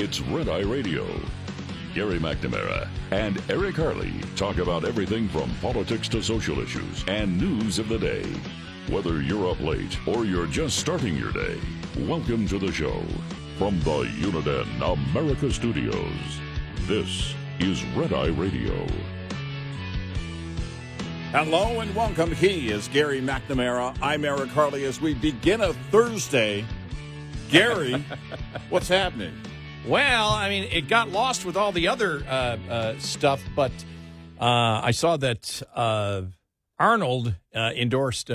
It's Red Eye Radio. Gary McNamara and Eric Harley talk about everything from politics to social issues and news of the day. Whether you're up late or you're just starting your day, welcome to the show. From the Uniden America Studios, this is Red Eye Radio. Hello and welcome. He is Gary McNamara. I'm Eric Harley as we begin a Thursday. Gary, what's happening? Well, I mean, it got lost with all the other stuff, but I saw that Arnold endorsed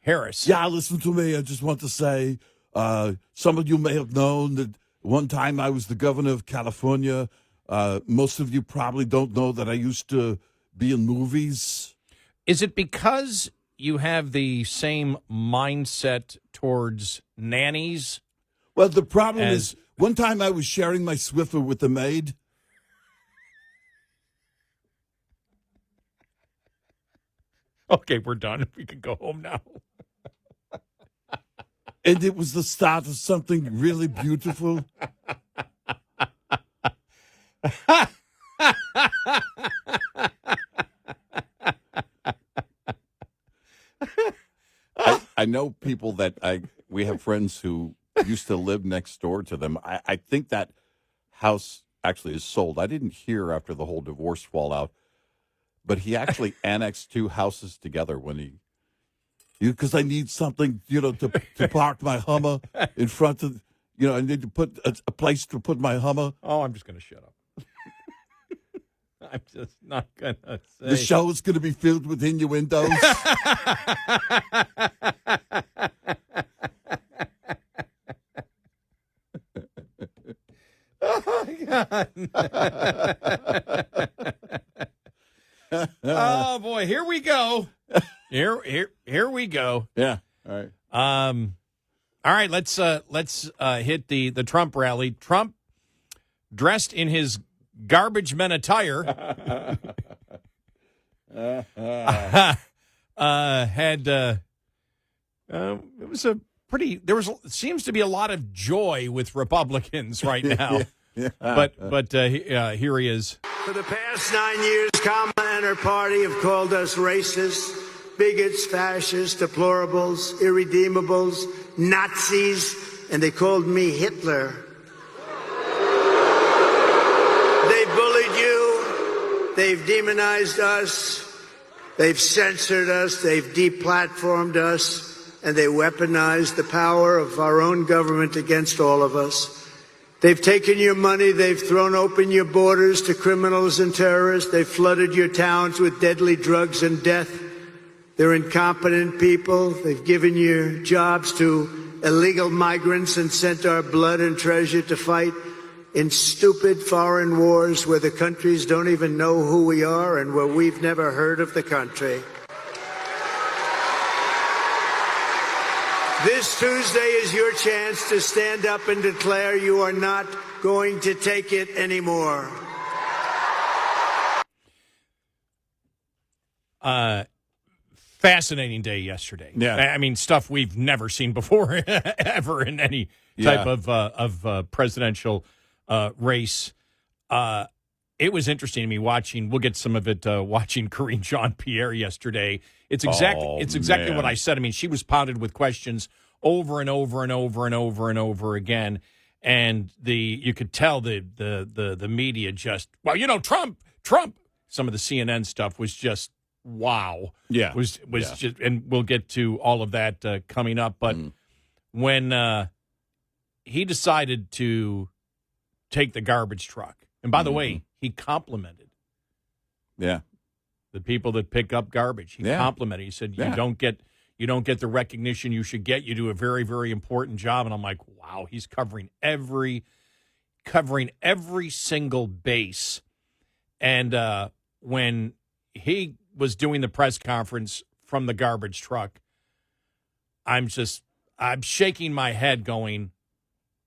Harris. Yeah, listen to me. I just want to say, some of you may have known that one time I was the governor of California. Most of you probably don't know that I used to be in movies. Is it because you have the same mindset towards nannies? Well, the problem is, one time I was sharing my Swiffer with the maid. Okay, we're done. We can go home now. And it was the start of something really beautiful. I know people that we have friends who used to live next door to them. I think that house actually is sold. I didn't hear after the whole divorce fallout, but he actually annexed two houses together when because I need something, to park my Hummer in front of, I need to put a place to put my Hummer. Oh, I'm just going to shut up. I'm just not going to say. The show is going to be filled with innuendos. Oh, my God. Oh, boy. Here we go. Here we go. Yeah. All right. All right. Let's hit the Trump rally. Trump, dressed in his garbage men attire, had it was a pretty. Seems to be a lot of joy with Republicans right now. Yeah. But here he is. For the past 9 years, Kamala and her party have called us racists, bigots, fascists, deplorables, irredeemables, Nazis, and they called me Hitler. They've bullied you, they've demonized us, they've censored us, they've deplatformed us, and they weaponized the power of our own government against all of us. They've taken your money, they've thrown open your borders to criminals and terrorists, they've flooded your towns with deadly drugs and death. They're incompetent people, they've given your jobs to illegal migrants and sent our blood and treasure to fight in stupid foreign wars where the countries don't even know who we are and where we've never heard of the country. This Tuesday is your chance to stand up and declare you are not going to take it anymore. Fascinating day yesterday. Yeah. I mean, stuff we've never seen before, ever in any type of presidential race. It was interesting to me watching. We'll get some of it watching Karine Jean-Pierre yesterday. It's exactly what I said. I mean, she was pounded with questions over and over and over and over and over again, and you could tell the media just Trump. Some of the CNN stuff was just wow. Yeah, was just, and we'll get to all of that coming up. But when he decided to take the garbage truck, and by the way, he complimented the people that pick up garbage. He complimented. He said, "You don't get the recognition you should get. You do a very, very important job." And I'm like, "Wow, he's covering every single base." And when he was doing the press conference from the garbage truck, I'm shaking my head, going,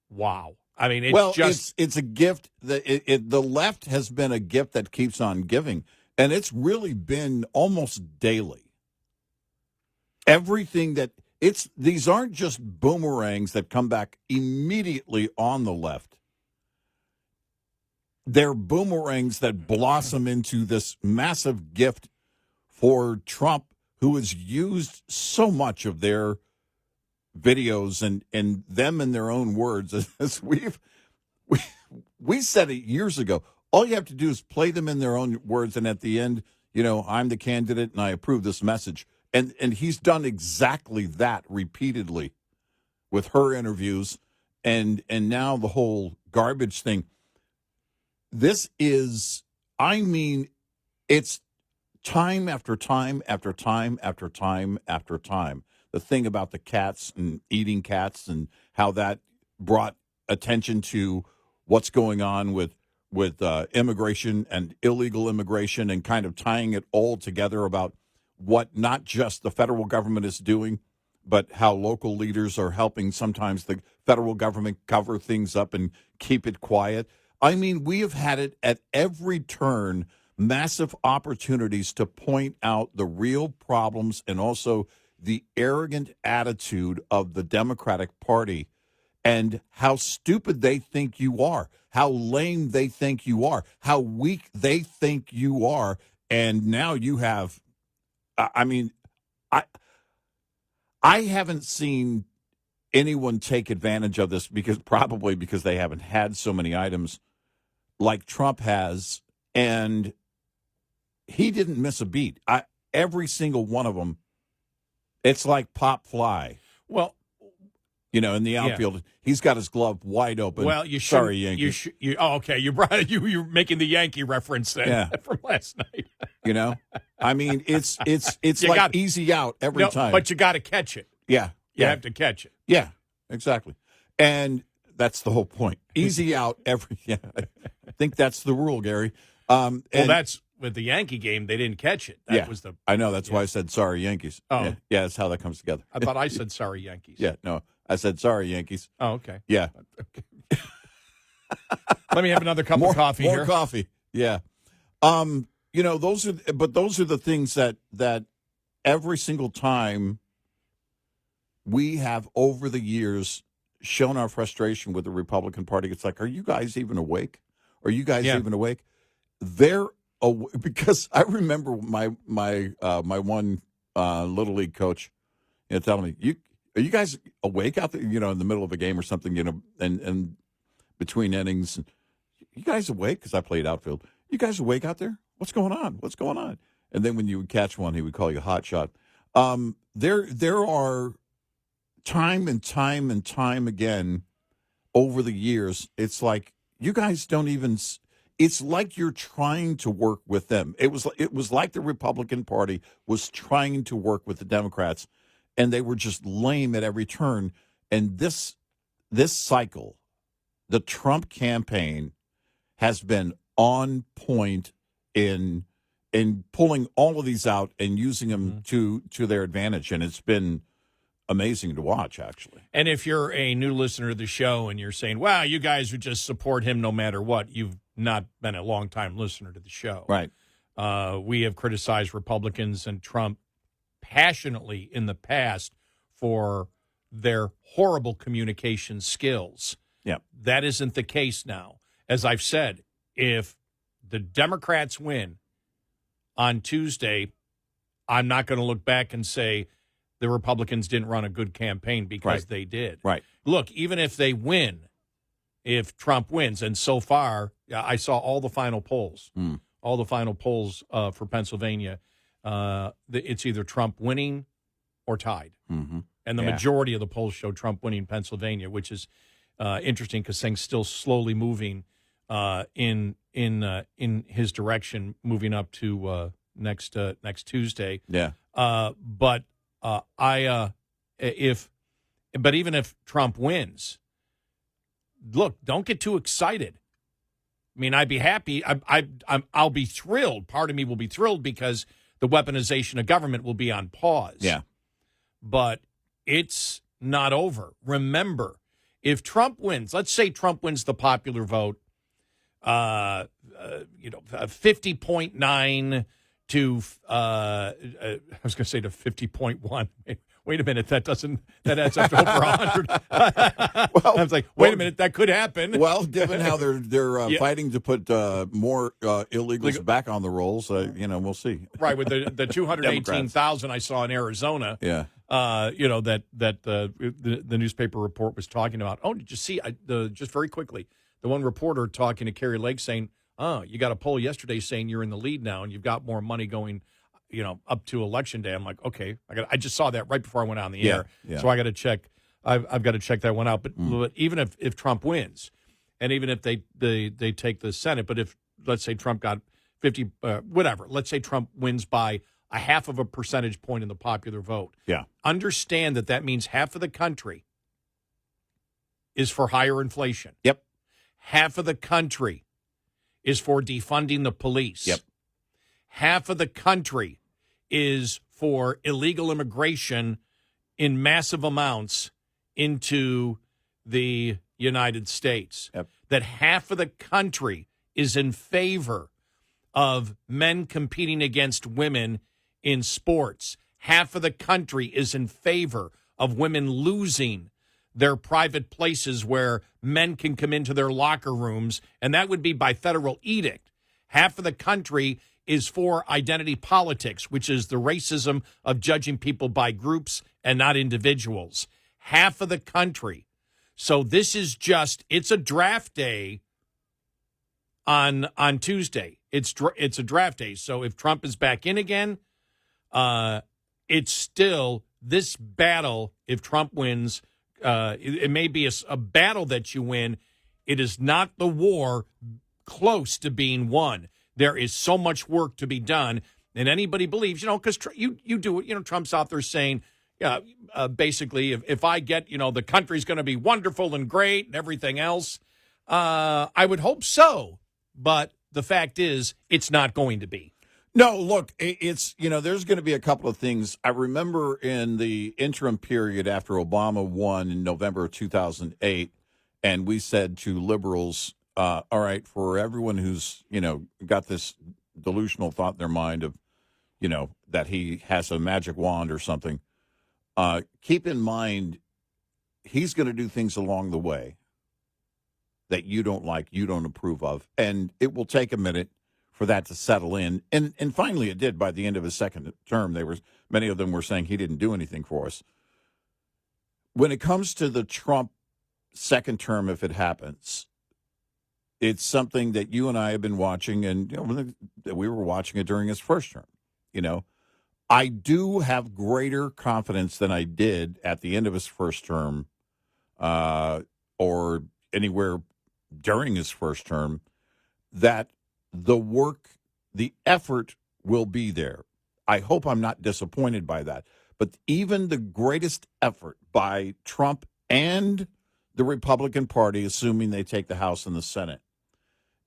"Wow." I mean, it's a gift. The left has been a gift that keeps on giving, and it's really been almost daily. Everything these aren't just boomerangs that come back immediately on the left. they're boomerangs that blossom into this massive gift for Trump, who has used so much of their videos and them in their own words. As we said it years ago. All you have to do is play them in their own words, and at the end, I'm the candidate and I approve this message. And he's done exactly that repeatedly with her interviews and now the whole garbage thing. This is, it's time after time after time after time after time. The thing about the cats and eating cats and how that brought attention to what's going on with immigration and illegal immigration, and kind of tying it all together about what not just the federal government is doing, but how local leaders are helping sometimes the federal government cover things up and keep it quiet. I mean, we have had it at every turn, massive opportunities to point out the real problems and also the arrogant attitude of the Democratic Party and how stupid they think you are, how lame they think you are, how weak they think you are. And now you have, I haven't seen anyone take advantage of this probably because they haven't had so many items like Trump has. And he didn't miss a beat. Every single one of them, it's like pop fly. Well, in the outfield, he's got his glove wide open. Well, sorry, Yankees. Okay. You brought it. You're making the Yankee reference then from last night. It's like easy out every time. But you got to catch it. Yeah. You have to catch it. Yeah, exactly. And that's the whole point. Easy out every. Yeah, I think that's the rule, Gary. That's with the Yankee game. They didn't catch it. That was the. I know. That's why I said sorry, Yankees. Oh, yeah. That's how that comes together. I thought I said sorry, Yankees. Yeah, no, I said sorry, Yankees. Oh, okay. Yeah. Okay. Let me have another cup of coffee. More coffee. Yeah. Those are the things that every single time we have over the years shown our frustration with the Republican Party. It's like, are you guys even awake? Are you guys even awake? Because I remember my one little league coach, telling me, are you guys awake out there? In the middle of a game or something, and between innings, you guys awake? Because I played outfield. You guys awake out there? What's going on? What's going on? And then when you would catch one, he would call you hot shot. There are time and time and time again over the years, it's like you guys don't even. It's like you're trying to work with them. It was like the Republican Party was trying to work with the Democrats, and they were just lame at every turn. And this cycle, the Trump campaign has been on point in pulling all of these out and using them to their advantage, and it's been amazing to watch, actually. And if you're a new listener to the show and you're saying, wow, you guys would just support him no matter what, you've not been a long-time listener to the show. Right. We have criticized Republicans and Trump passionately in the past for their horrible communication skills. Yeah. That isn't the case now. As I've said, if the Democrats win on Tuesday, I'm not going to look back and say the Republicans didn't run a good campaign, because they did. Right. Look, even if they win, if Trump wins, and so far, I saw all the final polls, for Pennsylvania. It's either Trump winning or tied. Mm-hmm. And the majority of the polls show Trump winning Pennsylvania, which is interesting because things still slowly moving in his direction, moving up to next Tuesday. Yeah. But even if Trump wins, look, don't get too excited. I mean, I'd be happy. I'll be thrilled. Part of me will be thrilled because the weaponization of government will be on pause. Yeah. But it's not over. Remember, if Trump wins, let's say Trump wins the popular vote, 50.9 to I was going to say to 50.1. wait a minute, that adds up to over 100. Well, I was like, wait a minute, that could happen. Well, given how they're Yeah. fighting to put more illegals back on the rolls, we'll see. Right, with the 218,000 I saw in Arizona. Yeah. That the newspaper report was talking about. Oh, did you see? Just very quickly, the one reporter talking to Carrie Lake saying, "Oh, you got a poll yesterday saying you're in the lead now, and you've got more money going, up to election day." I'm like, okay, I just saw that right before I went on the air, so I got to check. I've got to check that one out. But even if Trump wins, and even if they take the Senate, but if let's say Trump got 50, whatever, let's say Trump wins by a half of a percentage point in the popular vote. Yeah. Understand that means half of the country is for higher inflation. Yep. Half of the country is for defunding the police. Yep. Half of the country is for illegal immigration in massive amounts into the United States. Yep. That half of the country is in favor of men competing against women in sports. Half of the country is in favor of women losing their private places where men can come into their locker rooms, and that would be by federal edict. Half of the country is for identity politics, which is the racism of judging people by groups and not individuals. Half of the country. So this is it's a draft day on Tuesday. It's a draft day. So if Trump is back in again, it's still this battle. If Trump wins, it may be a battle that you win. It is not the war close to being won. There is so much work to be done. And anybody believes, because you do it. Trump's out there saying, basically, if I get, the country's going to be wonderful and great and everything else, I would hope so. But the fact is, it's not going to be. No, look, it's, there's going to be a couple of things. I remember in the interim period after Obama won in November of 2008, and we said to liberals, all right, for everyone who's, got this delusional thought in their mind of, that he has a magic wand or something, keep in mind, he's going to do things along the way that you don't like, you don't approve of, and it will take a minute for that to settle in. And finally it did by the end of his second term. Many of them were saying he didn't do anything for us. When it comes to the Trump second term, if it happens, it's something that you and I have been watching, and we were watching it during his first term. I do have greater confidence than I did at the end of his first term or anywhere during his first term that the work, the effort will be there. I hope I'm not disappointed by that. But even the greatest effort by Trump and the Republican Party, assuming they take the House and the Senate,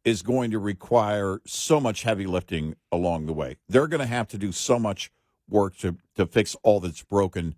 is going to require so much heavy lifting along the way. They're going to have to do so much work to fix all that's broken.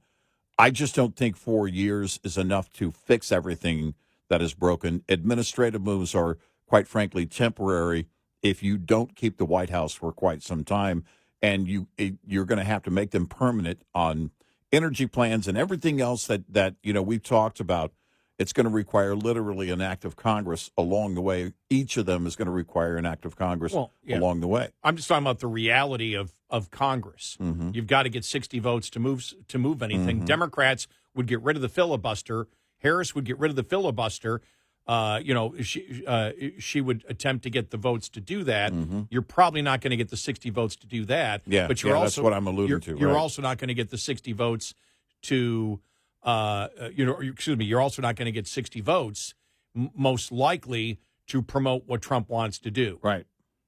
I just don't think 4 years is enough to fix everything that is broken. Administrative moves are, quite frankly, temporary if you don't keep the White House for quite some time, and you're going to have to make them permanent on energy plans and everything else that we've talked about. It's going to require literally an act of Congress along the way. Each of them is going to require an act of Congress along the way. I'm just talking about the reality of Congress. Mm-hmm. You've got to get 60 votes to move anything. Mm-hmm. Democrats would get rid of the filibuster. Harris would get rid of the filibuster. She would attempt to get the votes to do that. Mm-hmm. You're probably not going to get the 60 votes to do that. Yeah, but you're that's what I'm alluding to. You're also not going to get the 60 votes to, you're also not going to get 60 votes, most likely, to promote what Trump wants to do. Right.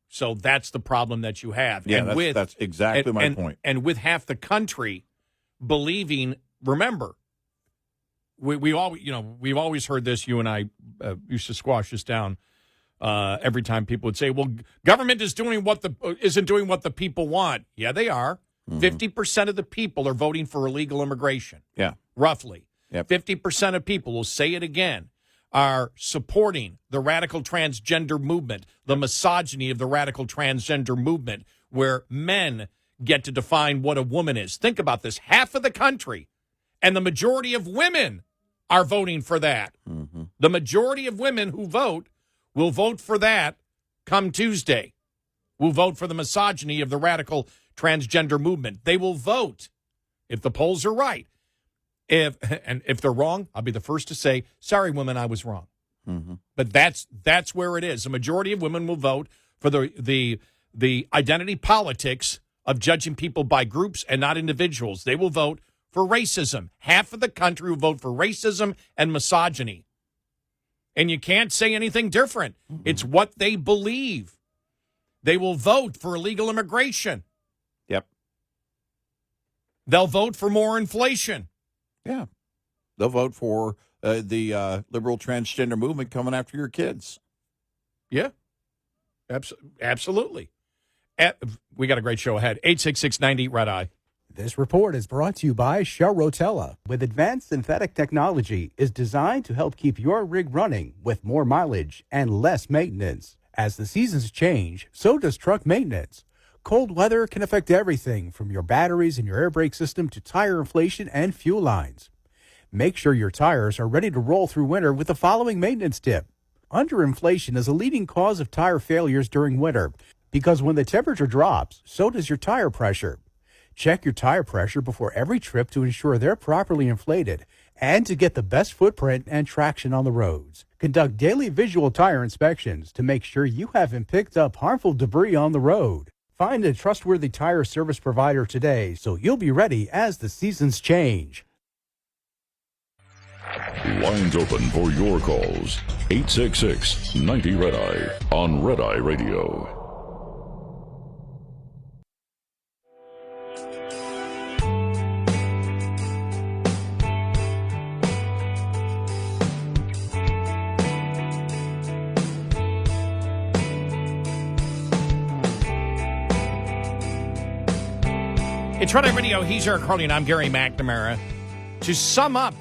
So that's the problem that you have. Yeah, and that's exactly my point. And with half the country believing, remember, we've always heard this. You and I used to squash this down every time people would say, "Well, government isn't doing what the people want." Yeah, they are. 50% of the people are voting for illegal immigration. Yeah, roughly. Yep. 50% of people, will say it again, are supporting the radical transgender movement, the misogyny of the radical transgender movement, where men get to define what a woman is. Think about this: half of the country And the majority of women are voting for that. Mm-hmm. The majority of women who vote will vote for that come Tuesday. Will vote for the misogyny of the radical transgender movement. They will vote if the polls are right. If they're wrong, I'll be the first to say, sorry, women, I was wrong. Mm-hmm. But that's where it is. The majority of women will vote for the identity politics of judging people by groups and not individuals. They will vote for racism. Half of the country will vote for racism and misogyny. And you can't say anything different. Mm-hmm. It's what they believe. They will vote for illegal immigration. Yep. They'll vote for more inflation. Yeah. They'll vote for the liberal transgender movement coming after your kids. Yeah. Absolutely. We got a great show ahead. 866-90 Red Eye. This report is brought to you by Shell Rotella. With advanced synthetic technology, is designed to help keep your rig running with more mileage and less maintenance. As the seasons change, so does truck maintenance. Cold weather can affect everything from your batteries and your air brake system to tire inflation and fuel lines. Make sure your tires are ready to roll through winter with the following maintenance tip. Underinflation is a leading cause of tire failures during winter because when the temperature drops, so does your tire pressure. Check your tire pressure before every trip to ensure they're properly inflated and to get the best footprint and traction on the roads. Conduct daily visual tire inspections to make sure you haven't picked up harmful debris on the road. Find a trustworthy tire service provider today so you'll be ready as the seasons change. Lines open for your calls. 866-90 Red Eye on Red Eye Radio. It's Red Eye Radio. He's Eric Harley, and I'm Gary McNamara. To sum up,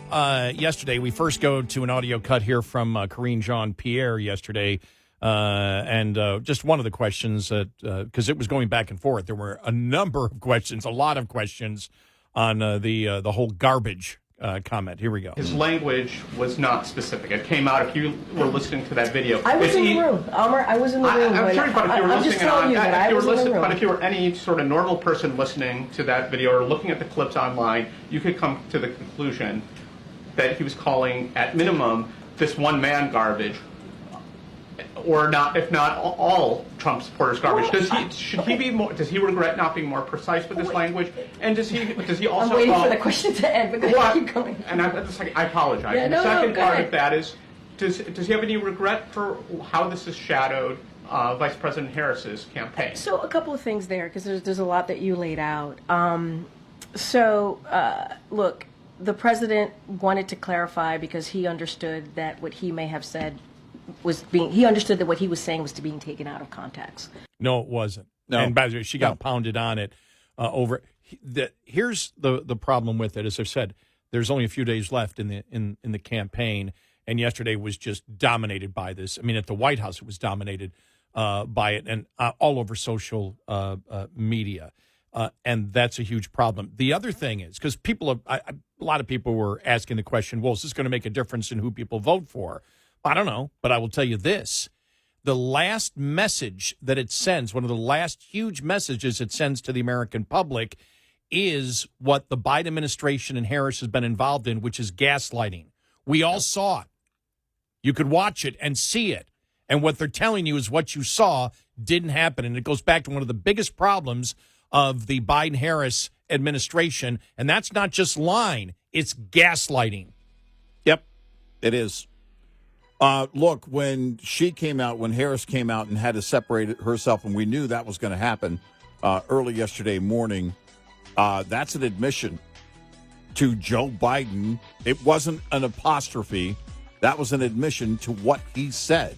yesterday, we first go to an audio cut here from Karine Jean-Pierre yesterday, and just one of the questions, because it was going back and forth. There were a number of questions, a lot of questions on the whole garbage comment. Here we go. His language was not specific. It came out if you were listening to that video. I was in the room. Elmer, I was in the room. I'm sorry, but if you were I'm listening, just telling you that I was in the room. But if you were any sort of normal person listening to that video or looking at the clips online, you could come to the conclusion that he was calling, at minimum, this one man garbage, or not, if not all Trump supporters garbage. Should he be more? Does he regret not being more precise with his language? And does he also? I'm waiting for the question to end because I keep going. And I apologize. Yeah, the second part ahead. of that is, does he have any regret for how this has shadowed Vice President Harris's campaign? So a couple of things there because there's a lot that you laid out. Look, the president wanted to clarify because he understood that what he may have said he understood that what he was saying was being taken out of context. No, it wasn't. No. And by the way, she got pounded on it over. Here's the problem with it. As I've said, there's only a few days left in the campaign, and yesterday was just dominated by this. I mean, at the White House, it was dominated by it, and all over social media, and that's a huge problem. The other thing is because a lot of people were asking the question, well, is this going to make a difference in who people vote for? I don't know, but I will tell you this. The last message that it sends, one of the last huge messages it sends to the American public is what the Biden administration and Harris has been involved in, which is gaslighting. We all saw it. You could watch it and see it. And what they're telling you is what you saw didn't happen. And it goes back to one of the biggest problems of the Biden-Harris administration. And that's not just lying. It's gaslighting. Yep, it is. Look, when Harris came out and had to separate herself, and we knew that was going to happen early yesterday morning, that's an admission to Joe Biden. It wasn't an apostrophe. That was an admission to what he said.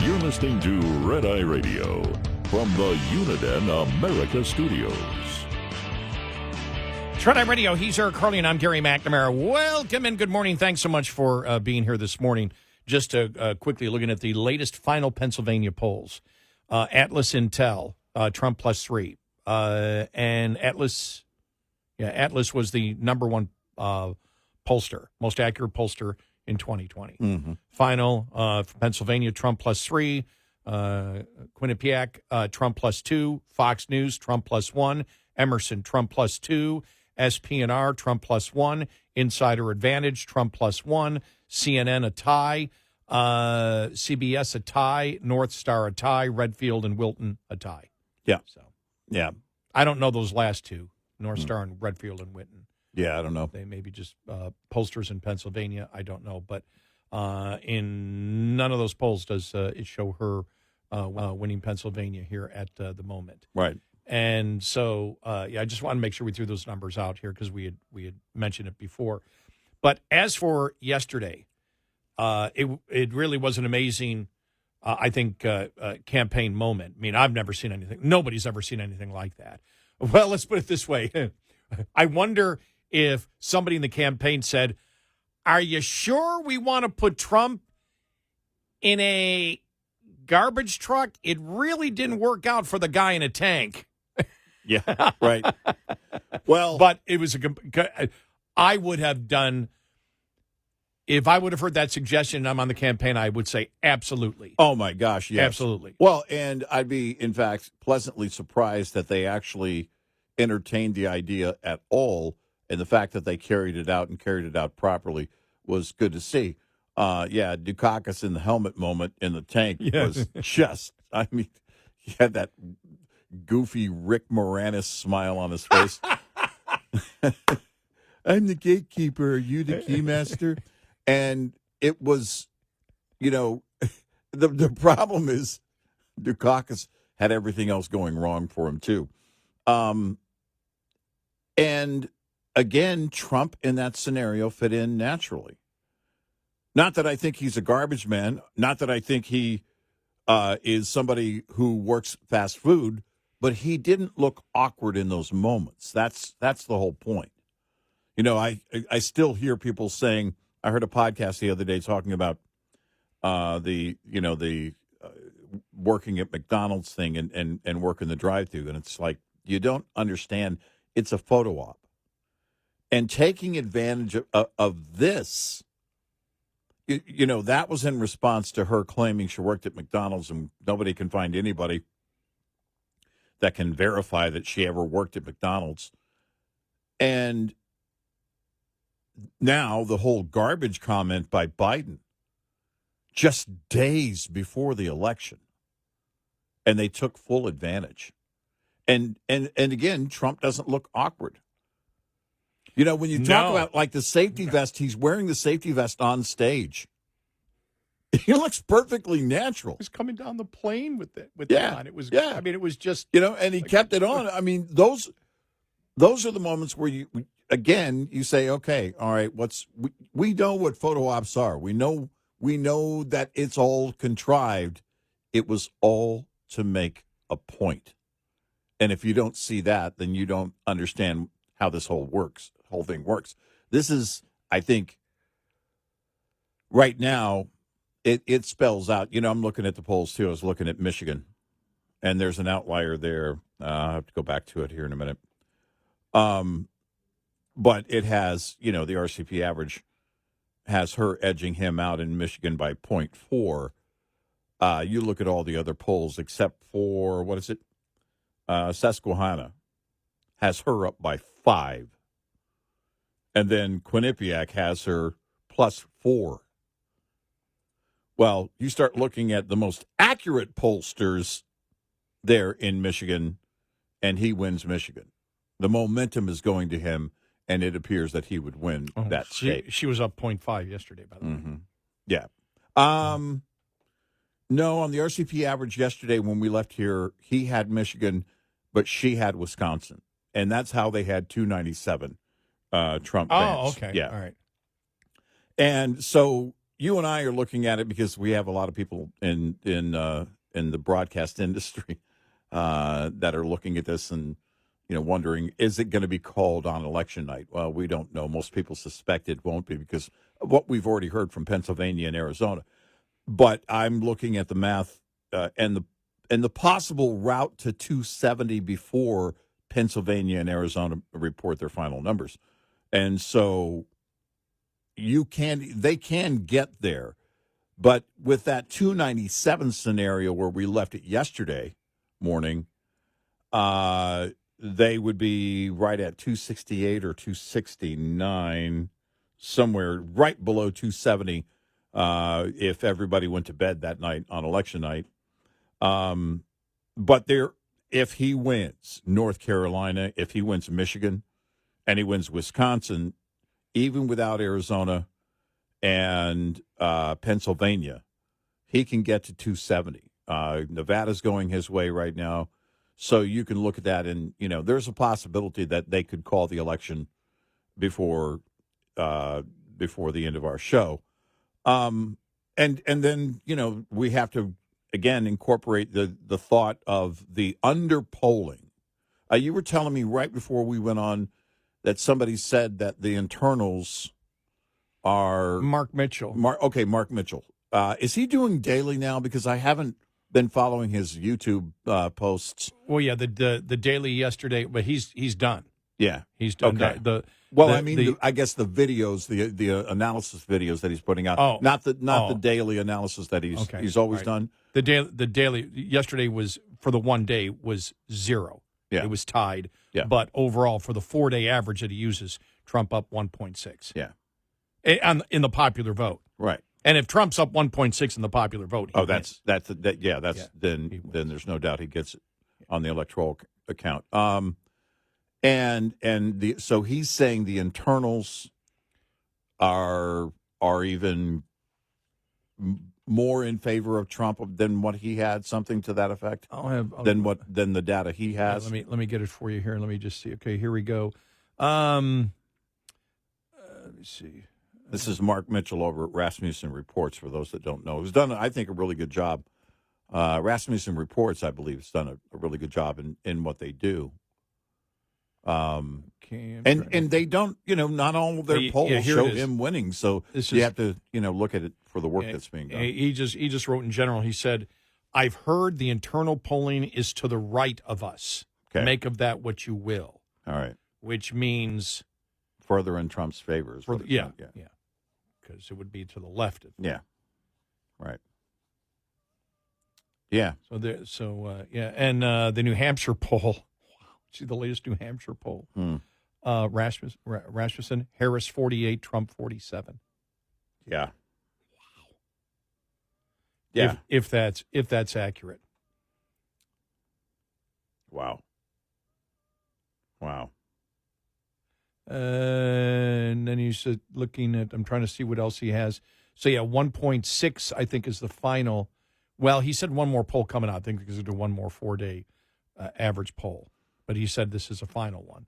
You're listening to Red Eye Radio from the Uniden America Studios. It's Red Eye Radio. He's Eric Harley, and I'm Gary McNamara. Welcome and good morning. Thanks so much for being here this morning. Just quickly looking at the latest final Pennsylvania polls. Atlas Intel, Trump +3. And Atlas was the number one pollster, most accurate pollster in 2020. Mm-hmm. Final for Pennsylvania, Trump +3. Quinnipiac, Trump +2. Fox News, Trump +1. Emerson, Trump +2. SPNR, Trump +1. Insider Advantage, Trump +1. CNN, a tie. CBS, a tie. North Star, a tie. Redfield and Wilton, a tie. Yeah. So, Yeah. I don't know those last two, North Star and Redfield and Wilton. Yeah, I don't know. They may be just pollsters in Pennsylvania. I don't know. But in none of those polls does it show her winning Pennsylvania here at the moment. Right. And so, I just want to make sure we threw those numbers out here because we had mentioned it before. But as for yesterday, it really was an amazing, I think, campaign moment. I mean, I've never seen anything. Nobody's ever seen anything like that. Well, let's put it this way. I wonder if somebody in the campaign said, "Are you sure we want to put Trump in a garbage truck? It really didn't work out for the guy in a tank." Yeah, right. Well, but it was I would have done, if I would have heard that suggestion and I'm on the campaign, I would say absolutely. Oh, my gosh, yes. Absolutely. Well, and I'd be, in fact, pleasantly surprised that they actually entertained the idea at all, and the fact that they carried it out and carried it out properly was good to see. Dukakis in the helmet moment in the tank was just, I mean, he had that goofy Rick Moranis smile on his face. I'm the gatekeeper. Are you the keymaster? And it was, the problem is Dukakis had everything else going wrong for him, too. And again, Trump in that scenario fit in naturally. Not that I think he's a garbage man. Not that I think he is somebody who works fast food. But he didn't look awkward in those moments. That's the whole point. I still hear people saying, I heard a podcast the other day talking about the working at McDonald's thing and working the drive-thru. And it's like, you don't understand. It's a photo op. And taking advantage of this, that was in response to her claiming she worked at McDonald's and nobody can find anybody that can verify that she ever worked at McDonald's. And now the whole garbage comment by Biden just days before the election. And they took full advantage. And again, Trump doesn't look awkward. When you talk about like the safety vest, he's wearing the safety vest on stage. He looks perfectly natural. He was coming down the plane with it on. It was, yeah. I mean, it was just, and he kept it on. I mean, those are the moments where you say, okay, all right, we know what photo ops are. We know that it's all contrived. It was all to make a point. And if you don't see that, then you don't understand how this whole thing works. This is, I think, right now, it spells out. I'm looking at the polls, too. I was looking at Michigan, and there's an outlier there. I'll have to go back to it here in a minute. But it has, the RCP average has her edging him out in Michigan by 0.4. You look at all the other polls except for, what is it? Susquehanna has her up by 5. And then Quinnipiac has her +4. Well, you start looking at the most accurate pollsters there in Michigan, and he wins Michigan. The momentum is going to him, and it appears that he would win that state. She was up 0.5 yesterday, by the way. Mm-hmm. Yeah. No, on the RCP average yesterday when we left here, he had Michigan, but she had Wisconsin. And that's how they had 297 Trump Vance. Oh, okay. Yeah. All right. And so you and I are looking at it because we have a lot of people in the broadcast industry that are looking at this and wondering, is it going to be called on election night? Well, we don't know. Most people suspect it won't be because of what we've already heard from Pennsylvania and Arizona. But I'm looking at the math and the possible route to 270 before Pennsylvania and Arizona report their final numbers, and so they can get there. But with that 297 scenario where we left it yesterday morning, they would be right at 268 or 269, somewhere right below 270 if everybody went to bed that night on election night. But if he wins North Carolina, if he wins Michigan, and he wins Wisconsin, even without Arizona and Pennsylvania, he can get to 270. Nevada's going his way right now. So you can look at that and, there's a possibility that they could call the election before the end of our show. And then, we have to, again, incorporate the thought of the underpolling. You were telling me right before we went on that somebody said that the internals are Mark Mitchell. Mark Mitchell. Is he doing daily now? Because I haven't been following his YouTube posts. Well, yeah, the daily yesterday, but he's done. Yeah, he's done. Okay. I guess the videos, the analysis videos that he's putting out. Not the daily analysis that he's always done. The daily yesterday was for the 1 day was 0. Yeah, it was tied. Yeah, but overall for the 4-day average that he uses, Trump up 1.6. Yeah, in the popular vote. Right. And if Trump's up 1.6 in the popular vote, wins. Then there's no doubt he gets it on the electoral account. So he's saying the internals are even more in favor of Trump than what he had, something to that effect. Than the data he has. Let me get it for you here. Let me just see. Okay, here we go. Let me see. This is Mark Mitchell over at Rasmussen Reports, for those that don't know. Who's done, I think, a really good job. Rasmussen Reports, I believe, has done a really good job in what they do. And they don't, not all of their polls show him winning. So you have to, look at it for the work that's being done. He just wrote in general, he said, I've heard the internal polling is to the right of us. Okay. Make of that what you will. All right. Which means further in Trump's favor. Yeah. Because it would be to the left of Yeah. Right. Yeah. And the New Hampshire poll. Wow. See the latest New Hampshire poll. Rasmussen, Harris 48, Trump 47. Yeah. Wow. Yeah. If that's accurate. Wow. And then he's looking at, I'm trying to see what else he has. So, 1.6, I think, is the final. Well, he said one more poll coming out, I think, because he'll do one more 4-day average poll. But he said this is a final one.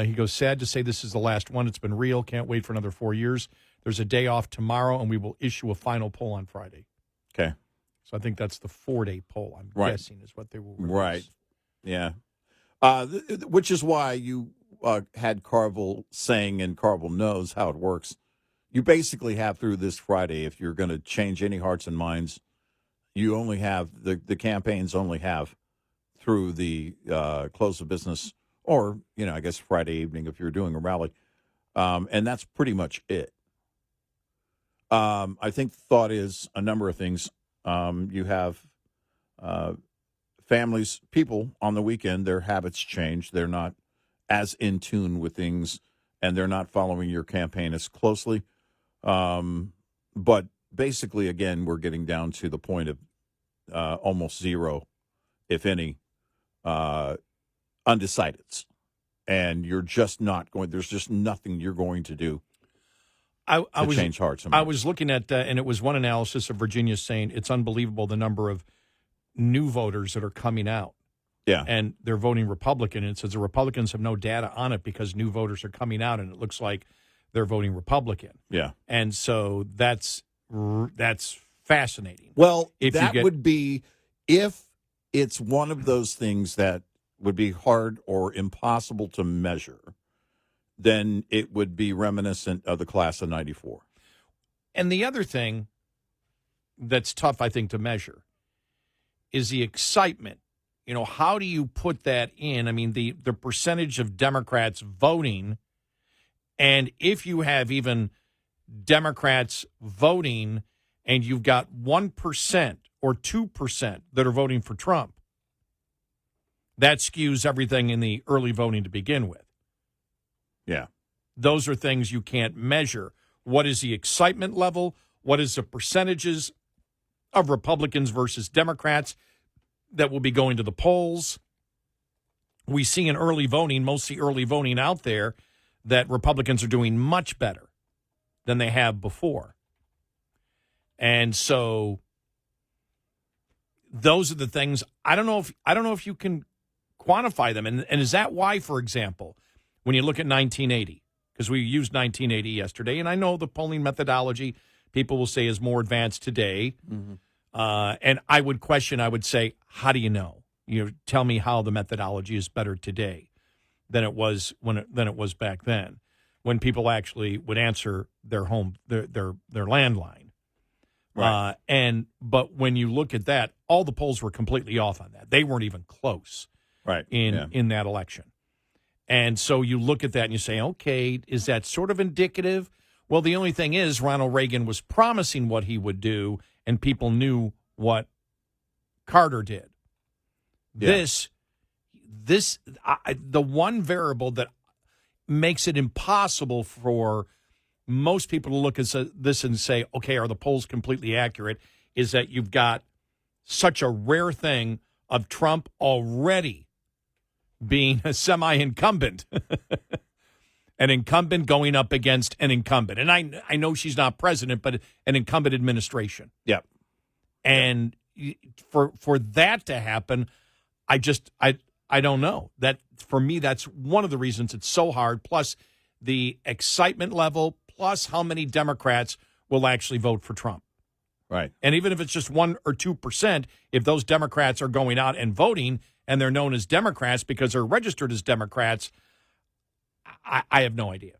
He goes, sad to say this is the last one. It's been real. Can't wait for another 4 years. There's a day off tomorrow, and we will issue a final poll on Friday. Okay. So I think that's the 4-day poll, I'm guessing, is what they will release. Right. Yeah. Which is why you had Carville saying, and Carville knows how it works, you basically have through this Friday, if you're going to change any hearts and minds, you only have, the campaigns only have through the close of business or, I guess Friday evening if you're doing a rally. And that's pretty much it. I think the thought is a number of things. You have families, people on the weekend, their habits change. They're not as in tune with things, and they're not following your campaign as closely. But basically, again, we're getting down to the point of almost zero, if any, undecideds. And you're just not going, there's just nothing you're going to do to change hearts. I was looking at, and it was one analysis of Virginia saying it's unbelievable the number of new voters that are coming out. Yeah. And they're voting Republican. And it says the Republicans have no data on it because new voters are coming out. And it looks like they're voting Republican. Yeah. And so that's fascinating. Well, If you that get- would be if it's one of those things that would be hard or impossible to measure, then it would be reminiscent of the class of 94. And the other thing that's tough, I think, to measure is the excitement. You know, how do you put that in? I mean, the percentage of Democrats voting, and if you have even Democrats voting and you've got 1% or 2% that are voting for Trump, that skews everything in the early voting to begin with. Yeah. Those are things you can't measure. What is the excitement level? What is the percentages of Republicans versus Democrats that will be going to the polls? We see in early voting, mostly early voting out there, that Republicans are doing much better than they have before. And so those are the things. I don't know if you can quantify them. And is that why, for example, when you look at 1980, because we used 1980 yesterday, and I know the polling methodology, people will say, is more advanced today. Mm-hmm. And I would say, how do you know? You know, tell me how the methodology is better today than it was than it was back then, when people actually would answer their landline. Right. But when you look at that, all the polls were completely off on that. They weren't even close. Right. In that election. And so you look at that and you say, okay, is that sort of indicative? Well, the only thing is Ronald Reagan was promising what he would do, and people knew what Carter did. Yeah. The one variable that makes it impossible for most people to look at this and say, okay, are the polls completely accurate, is that you've got such a rare thing of Trump already being a semi-incumbent, an incumbent going up against an incumbent. And I know she's not president, but an incumbent administration. Yep. And for that to happen, I don't know. That, for me, that's one of the reasons it's so hard, plus the excitement level, plus how many Democrats will actually vote for Trump. Right. And even if it's just 1 or 2%, if those Democrats are going out and voting and they're known as Democrats because they're registered as Democrats, I have no idea.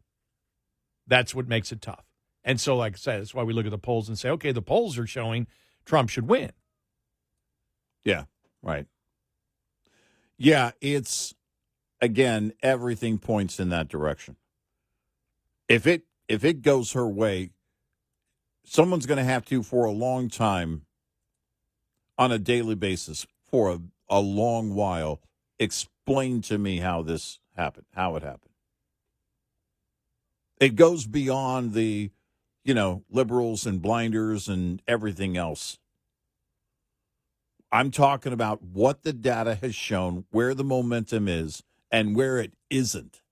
That's what makes it tough. And so, like I said, that's why we look at the polls and say, okay, the polls are showing Trump should win. Yeah. Right. Yeah, it's, again, everything points in that direction. If it goes her way, someone's going to have to, for a long time, on a daily basis, for a long while, explain to me how this happened, how it happened. It goes beyond the, liberals and blinders and everything else. I'm talking about what the data has shown, where the momentum is, and where it isn't.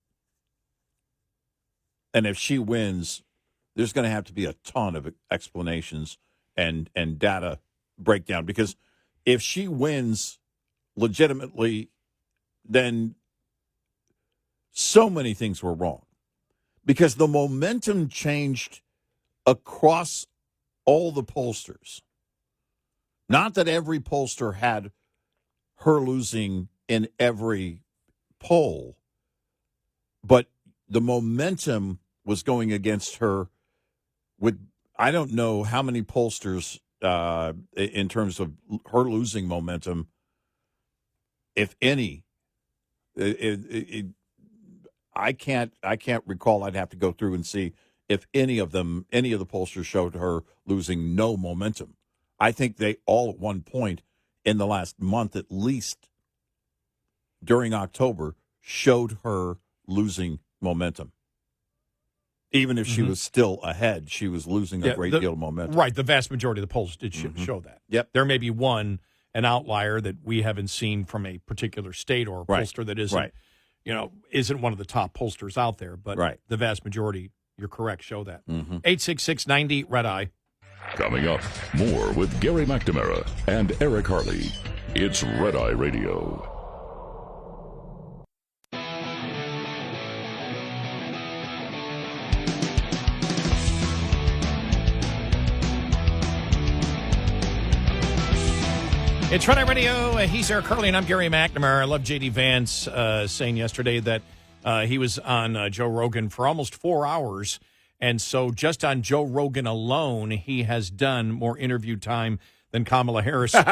And if she wins, there's going to have to be a ton of explanations and data breakdown. Because if she wins legitimately, then so many things were wrong. Because the momentum changed across all the pollsters. Not that every pollster had her losing in every poll, but the momentum was going against her with, I don't know how many pollsters in terms of her losing momentum, if any. I can't recall. I'd have to go through and see if any of the pollsters showed her losing no momentum. I think they all at one point in the last month, at least during October, showed her losing momentum. Even if she was still ahead, she was losing a great deal of momentum. Right. The vast majority of the polls did show that. Yep. There may be an outlier that we haven't seen from a particular state or a pollster that isn't, isn't one of the top pollsters out there. But the vast majority, you're correct, show that. 866-90 Red Eye. Coming up, more with Gary McNamara and Eric Harley. It's Red Eye Radio. It's Red Eye Radio. He's Eric Harley, and I'm Gary McNamara. I love J.D. Vance saying yesterday that he was on Joe Rogan for almost 4 hours. And so just on Joe Rogan alone, he has done more interview time than Kamala Harris in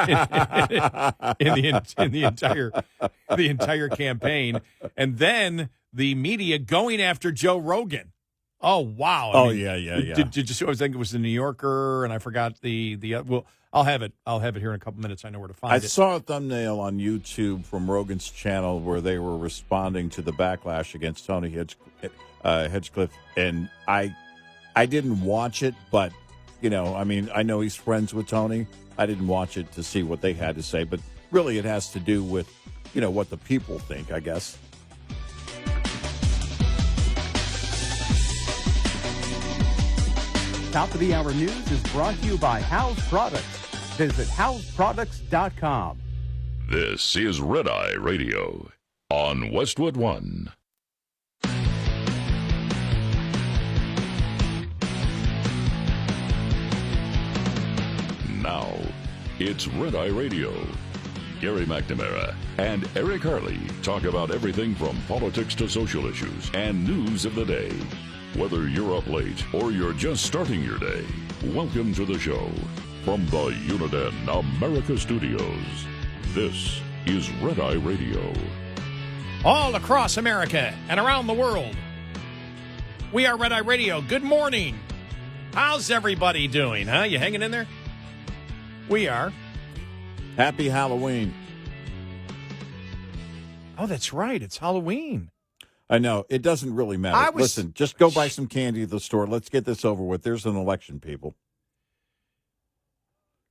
the entire campaign. And then the media going after Joe Rogan. Oh, wow. I mean, yeah. Did you see? I think it was the New Yorker, and I forgot the well, I'll have it here in a couple minutes. I know where to find it. I saw a thumbnail on YouTube from Rogan's channel where they were responding to the backlash against Tony Hedgecliffe, and I didn't watch it, but I know he's friends with Tony. I didn't watch it to see what they had to say, but really it has to do with what the people think, I guess. Top of the Hour News is brought to you by House Products. Visit houseproducts.com. This is Red Eye Radio on Westwood One. Now, it's Red Eye Radio. Gary McNamara and Eric Harley talk about everything from politics to social issues and news of the day. Whether you're up late or you're just starting your day, welcome to the show. From the Uniden America Studios, this is Red Eye Radio. All across America and around the world, we are Red Eye Radio. Good morning. How's everybody doing, huh? You hanging in there? We are. Happy Halloween. Oh, that's right. It's Halloween. I know. It doesn't really matter. Listen, just go buy some candy at the store. Let's get this over with. There's an election, people.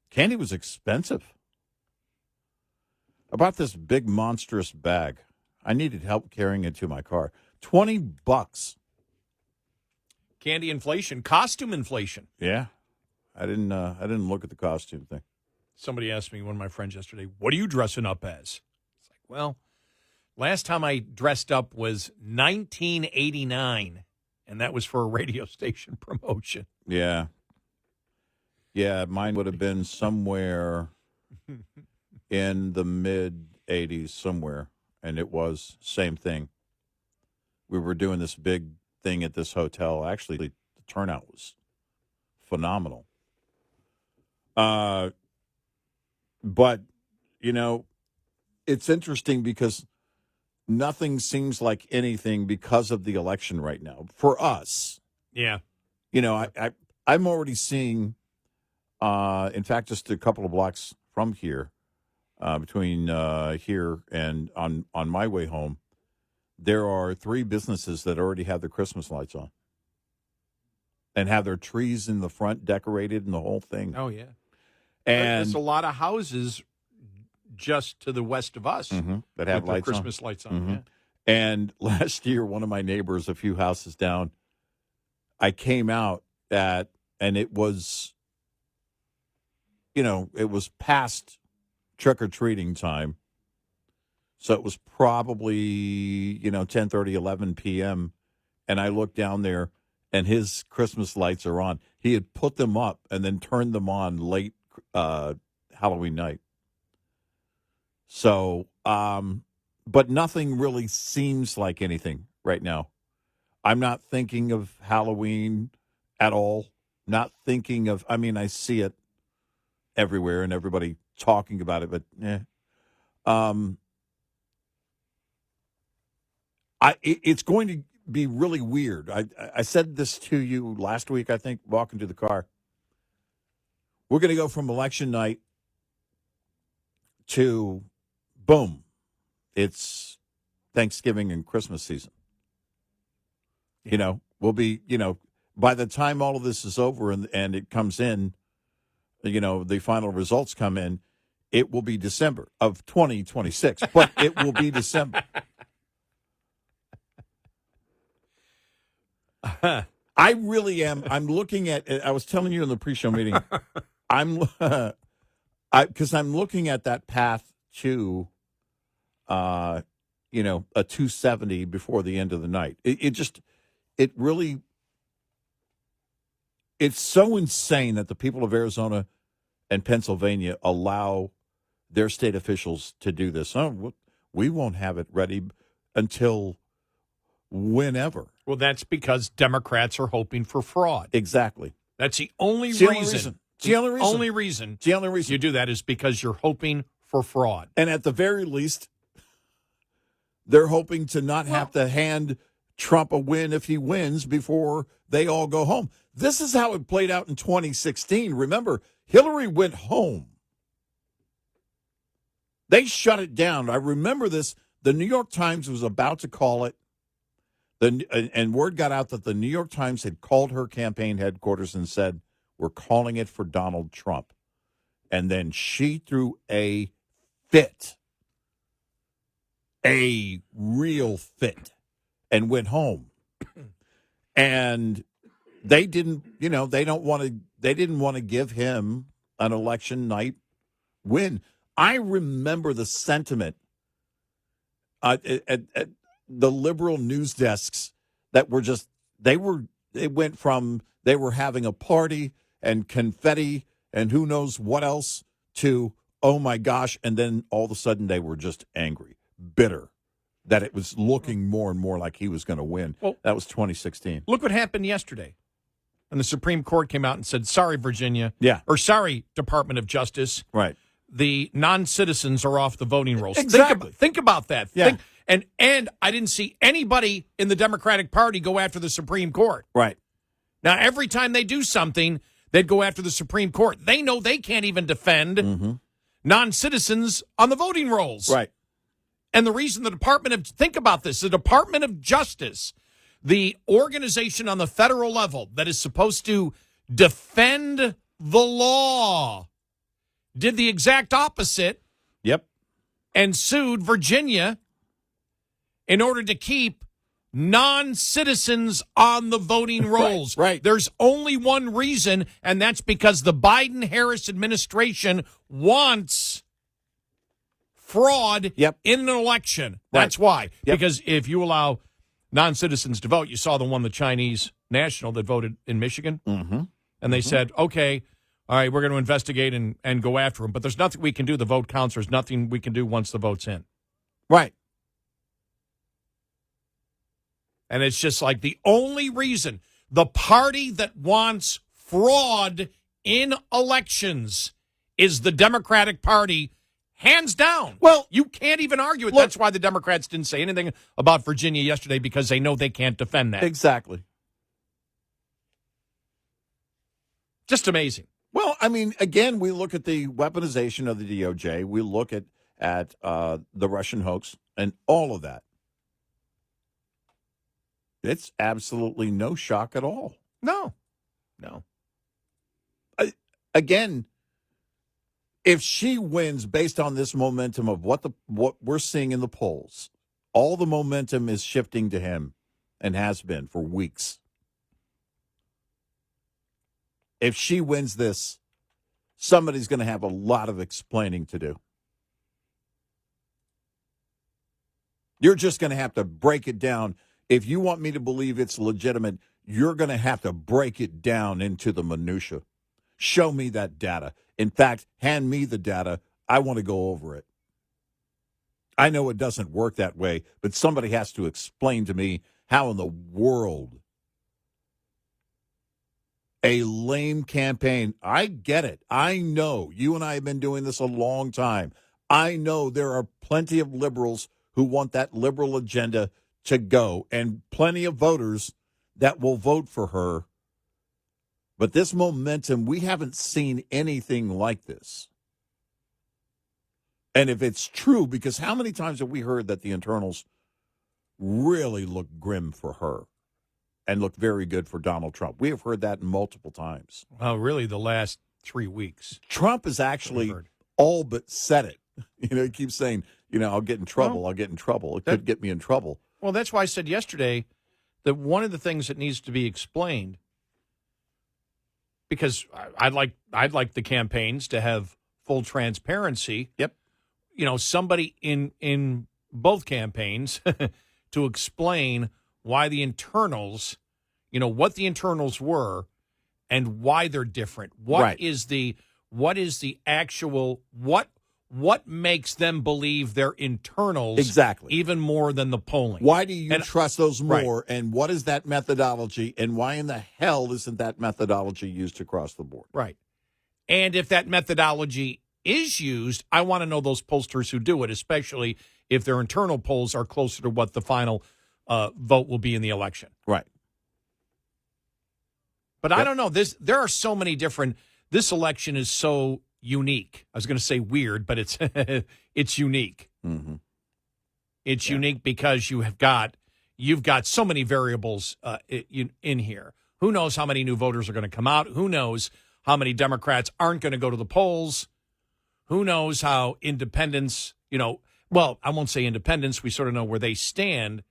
Candy was expensive. I bought this big, monstrous bag. I needed help carrying it to my car. $20. Candy inflation, costume inflation. Yeah. I didn't look at the costume thing. Somebody asked me, one of my friends yesterday, what are you dressing up as? It's like, well, last time I dressed up was 1989, and that was for a radio station promotion. Yeah. Yeah, mine would have been somewhere in the mid-'80s somewhere, and it was same thing. We were doing this big thing at this hotel. Actually, the turnout was phenomenal. But, it's interesting because nothing seems like anything because of the election right now for us. Yeah. I'm already seeing, in fact, just a couple of blocks from here, between here and on my way home, there are 3 businesses that already have their Christmas lights on and have their trees in the front decorated and the whole thing. Oh, yeah. And there's a lot of houses just to the west of us that have with lights Christmas lights on. Yeah. And last year, one of my neighbors, a few houses down, I came out and it was, it was past trick-or-treating time. So it was probably, 10:30, 11 p.m. And I looked down there, and his Christmas lights are on. He had put them up and then turned them on late Halloween night. So, but nothing really seems like anything right now. I'm not thinking of Halloween at all. Not thinking of, I see it everywhere and everybody talking about it, but it's going to be really weird. I said this to you last week, I think, walking to the car. We're going to go from election night to, boom, it's Thanksgiving and Christmas season. Yeah. We'll be, by the time all of this is over and it comes in, the final results come in, it will be December of 2026, but it will be December. I really am. I'm looking at, I was telling you in the pre-show meeting, because I'm looking at that path to, a 270 before the end of the night. It's so insane that the people of Arizona and Pennsylvania allow their state officials to do this. Oh, we won't have it ready until whenever. Well, that's because Democrats are hoping for fraud. Exactly. That's the only It's the only reason. reason. It's the only reason. It's the only reason You do that is because you're hoping for fraud. And at the very least, they're hoping to not have to hand Trump a win if he wins before they all go home. This is how it played out in 2016. Remember, Hillary went home. They shut it down. I remember this. The New York Times was about to call it. And word got out that the New York Times had called her campaign headquarters and said, we're calling it for Donald Trump. And then she threw a fit, a real fit, and went home. And they didn't, they didn't want to give him an election night win. I remember the sentiment at the liberal news desks that were just, it went from they were having a party and confetti and who knows what else to, oh my gosh, and then all of a sudden they were just angry, bitter, that it was looking more and more like he was going to win. Well, that was 2016. Look what happened yesterday. And the Supreme Court came out and said, sorry, Virginia. Yeah. Or sorry, Department of Justice. Right. The non-citizens are off the voting rolls. Exactly. Think about that. Yeah. And I didn't see anybody in the Democratic Party go after the Supreme Court. Right. Now, every time they do something, they'd go after the Supreme Court. They know they can't even defend non-citizens on the voting rolls. Right. And the reason think about this, the Department of Justice, the organization on the federal level that is supposed to defend the law, did the exact opposite. Yep. And sued Virginia in order to keep non-citizens on the voting rolls. Right. There's only one reason, and that's because the Biden-Harris administration wants fraud in an election. That's why. Yep. Because if you allow non-citizens to vote, you saw the Chinese national that voted in Michigan, and they said, okay, all right, we're going to investigate and go after him, but there's nothing we can do. The vote counts. There's nothing we can do once the vote's in. Right. And it's just like the only reason the party that wants fraud in elections is the Democratic Party, hands down. Well, you can't even argue it. That's why the Democrats didn't say anything about Virginia yesterday, because they know they can't defend that. Exactly. Just amazing. Well, I mean, again, we look at the weaponization of the DOJ. We look at the Russian hoax and all of that. It's absolutely no shock at all. No. Again, if she wins based on this momentum of what we're seeing in the polls, all the momentum is shifting to him and has been for weeks. If she wins this, somebody's going to have a lot of explaining to do. You're just going to have to break it down. If you want me to believe it's legitimate, you're going to have to break it down into the minutia. Show me that data. In fact, hand me the data. I want to go over it. I know it doesn't work that way, but somebody has to explain to me how in the world a lame campaign. I get it. I know you and I have been doing this a long time. I know there are plenty of liberals who want that liberal agenda to go, and plenty of voters that will vote for her. But this momentum, we haven't seen anything like this. And if it's true, because how many times have we heard that the internals really look grim for her and look very good for Donald Trump? We have heard that multiple times. Well, really the last 3 weeks. Trump has actually all but said it. He keeps saying, I'll get in trouble. I'll get in trouble. It could get me in trouble. Well, that's why I said yesterday that one of the things that needs to be explained, because I'd like the campaigns to have full transparency. Yep. Somebody in both campaigns to explain why the internals, what the internals were and why they're different. What is the actual, what what makes them believe their internals Exactly. even more than the polling? Why do you And- trust those more? Right. And what is that methodology? And why in the hell isn't that methodology used across the board? Right. And if that methodology is used, I want to know those pollsters who do it, especially if their internal polls are closer to what the final vote will be in the election. Right. But I don't know. There are so many different. This election is so unique. I was going to say weird, but it's it's unique. Mm-hmm. It's unique because you've got so many variables in here. Who knows how many new voters are going to come out? Who knows how many Democrats aren't going to go to the polls? Who knows how independents, well, I won't say independents. We sort of know where they stand,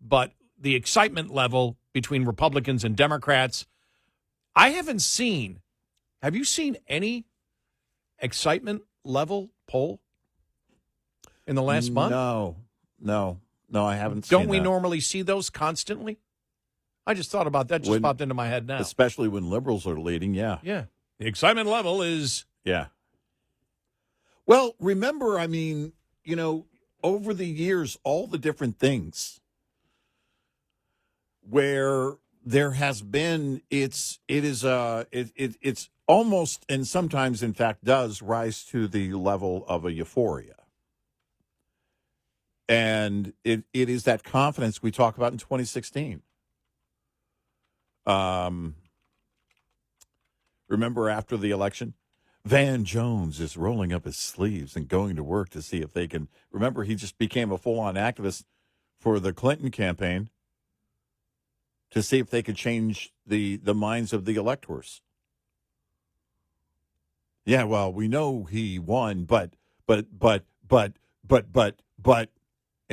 but the excitement level between Republicans and Democrats, I haven't seen. Have you seen any excitement level poll in the last month? No, I haven't Don't seen we that. normally see those constantly? I just thought about that. Just popped into my head now. Especially when liberals are leading, yeah. Yeah. The excitement level is... Yeah. Well, remember, over the years, all the different things where there has been, it's almost, and sometimes, in fact, does rise to the level of a euphoria. And it is that confidence we talk about in 2016. Remember after the election, Van Jones is rolling up his sleeves and going to work to see if they can. Remember, he just became a full-on activist for the Clinton campaign to see if they could change the minds of the electors. Yeah, well, we know he won, but, and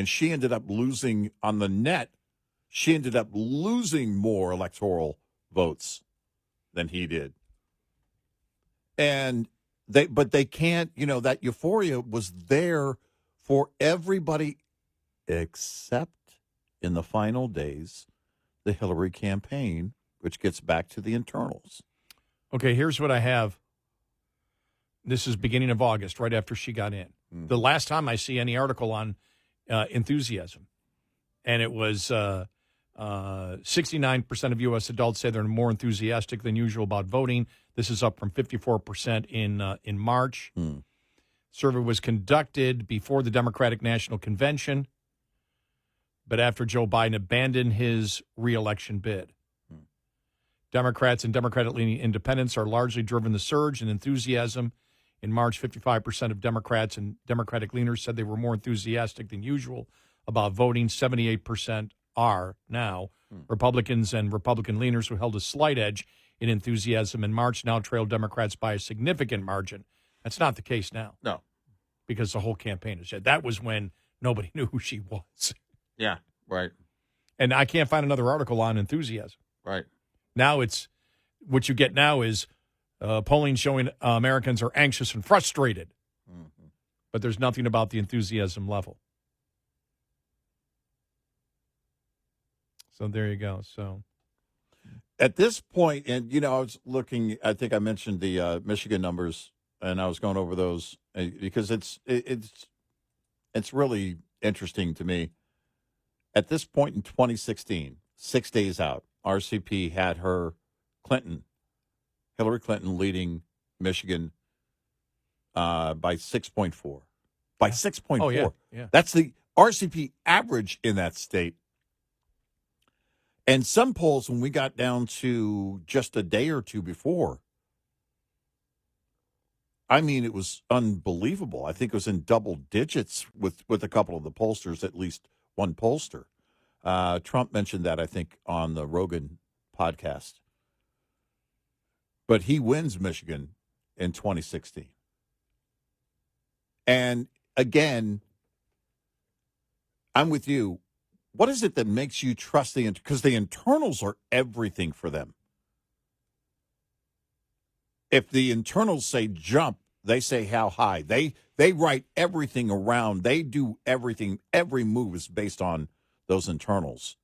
she ended up losing on the net. She ended up losing more electoral votes than he did. And they can't, that euphoria was there for everybody except in the final days, the Hillary campaign, which gets back to the internals. Okay, here's what I have. This is beginning of August, right after she got in. The last time I see any article on enthusiasm, and it was 69% of U.S. adults say they're more enthusiastic than usual about voting. This is up from 54% in March. Survey was conducted before the Democratic National Convention, but after Joe Biden abandoned his reelection bid. Democrats and Democratic-leaning independents are largely driven the surge in enthusiasm. In March, 55% of Democrats and Democratic leaners said they were more enthusiastic than usual about voting. 78% are now. Republicans and Republican leaners who held a slight edge in enthusiasm in March now trail Democrats by a significant margin. That's not the case now. No. Because the whole campaign is dead. That was when nobody knew who she was. Yeah, right. And I can't find another article on enthusiasm. Right. Now it's what you get now is polling showing Americans are anxious and frustrated. But there's nothing about the enthusiasm level. So there you go. So at this point, and I was looking. I think I mentioned the Michigan numbers, and I was going over those because it's really interesting to me. At this point in 2016, 6 days out, RCP had Hillary Clinton leading Michigan by 6.4. By 6.4. Oh, yeah. That's the RCP average in that state. And some polls, when we got down to just a day or two before, it was unbelievable. I think it was in double digits with a couple of the pollsters, at least one pollster. Trump mentioned that, I think, on the Rogan podcast. But he wins Michigan in 2016. And again, I'm with you. What is it that makes you trust because the internals are everything for them. If the internals say jump, they say how high. They write everything around. They do everything. Every move is based on those internals.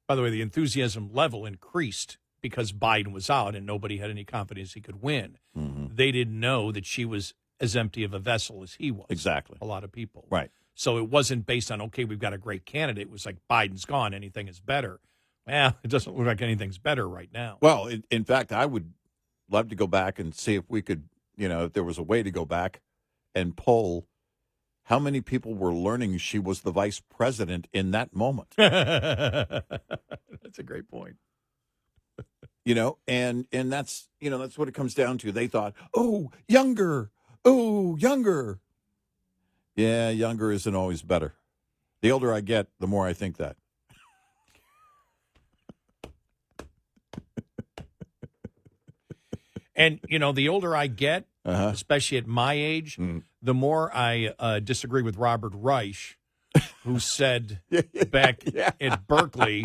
By the way, the enthusiasm level increased because Biden was out and nobody had any confidence he could win. They didn't know that she was as empty of a vessel as he was. Exactly. A lot of people. Right. So it wasn't based on, okay, we've got a great candidate. It was like, Biden's gone. Anything is better. Well, it doesn't look like anything's better right now. Well, in fact, I would love to go back and see if we could, if there was a way to go back and poll how many people were learning she was the vice president in that moment. That's a great point. And that's, that's what it comes down to. They thought, oh, younger. Oh, younger. Yeah, younger isn't always better. The older I get, the more I think that. And, the older I get, especially at my age, the more I disagree with Robert Reich, who said back at Berkeley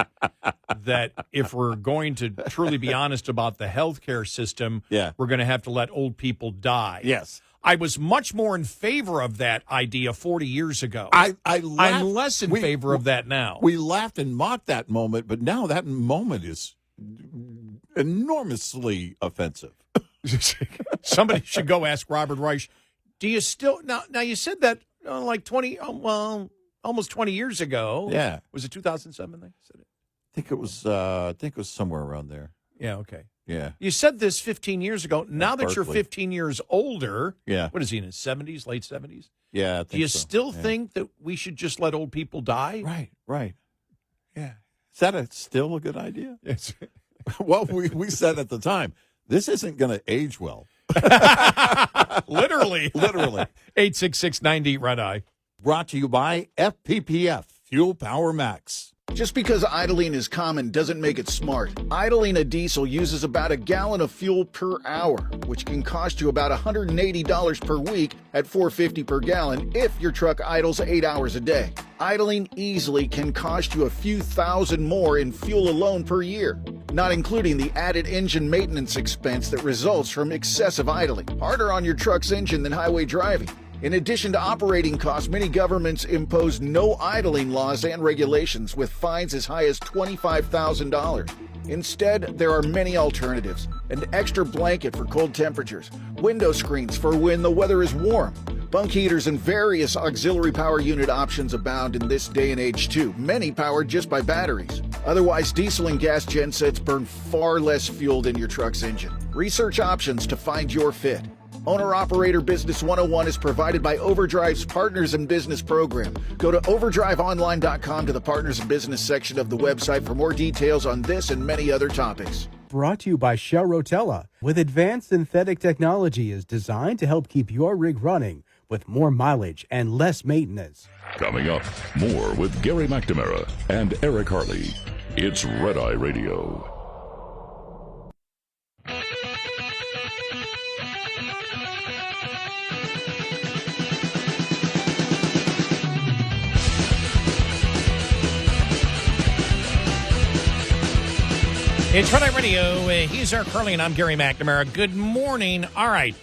that if we're going to truly be honest about the healthcare system, we're going to have to let old people die. Yes. I was much more in favor of that idea 40 years ago. I'm less in favor of that now. We laughed and mocked that moment, but now that moment is enormously offensive. Somebody should go ask Robert Reich, do you still now you said that like 20 almost 20 years ago. Yeah. Was it 2007 they said it? I think it was somewhere around there. Yeah, okay. Yeah. You said this 15 years ago. Now that you're Berkeley. 15 years older, Yeah. what is he in his 70s, late 70s? Yeah, I think Do you so. still Yeah. think that we should just let old people die? Right. Yeah. Is that still a good idea? Yes. Well, we said at the time, this isn't going to age well. Literally. 866-90 Red Eye. Brought to you by FPPF, Fuel Power Max. Just because idling is common doesn't make it smart. Idling a diesel uses about a gallon of fuel per hour, which can cost you about $180 per week at $4.50 per gallon if your truck idles 8 hours a day. Idling easily can cost you a few thousand more in fuel alone per year, not including the added engine maintenance expense that results from excessive idling, harder on your truck's engine than highway driving. In addition to operating costs, many governments impose no idling laws and regulations with fines as high as $25,000. Instead, there are many alternatives. An extra blanket for cold temperatures, window screens for when the weather is warm, bunk heaters, and various auxiliary power unit options abound in this day and age too, many powered just by batteries. Otherwise, diesel and gas gensets burn far less fuel than your truck's engine. Research options to find your fit. Owner-Operator Business 101 is provided by Overdrive's Partners in Business program. Go to overdriveonline.com to the Partners in Business section of the website for more details on this and many other topics. Brought to you by Shell Rotella. With advanced synthetic technology is designed to help keep your rig running with more mileage and less maintenance. Coming up, more with Gary McNamara and Eric Harley. It's Red Eye Radio. It's Red Eye Radio. He's Eric Harley, and I'm Gary McNamara. Good morning. All right.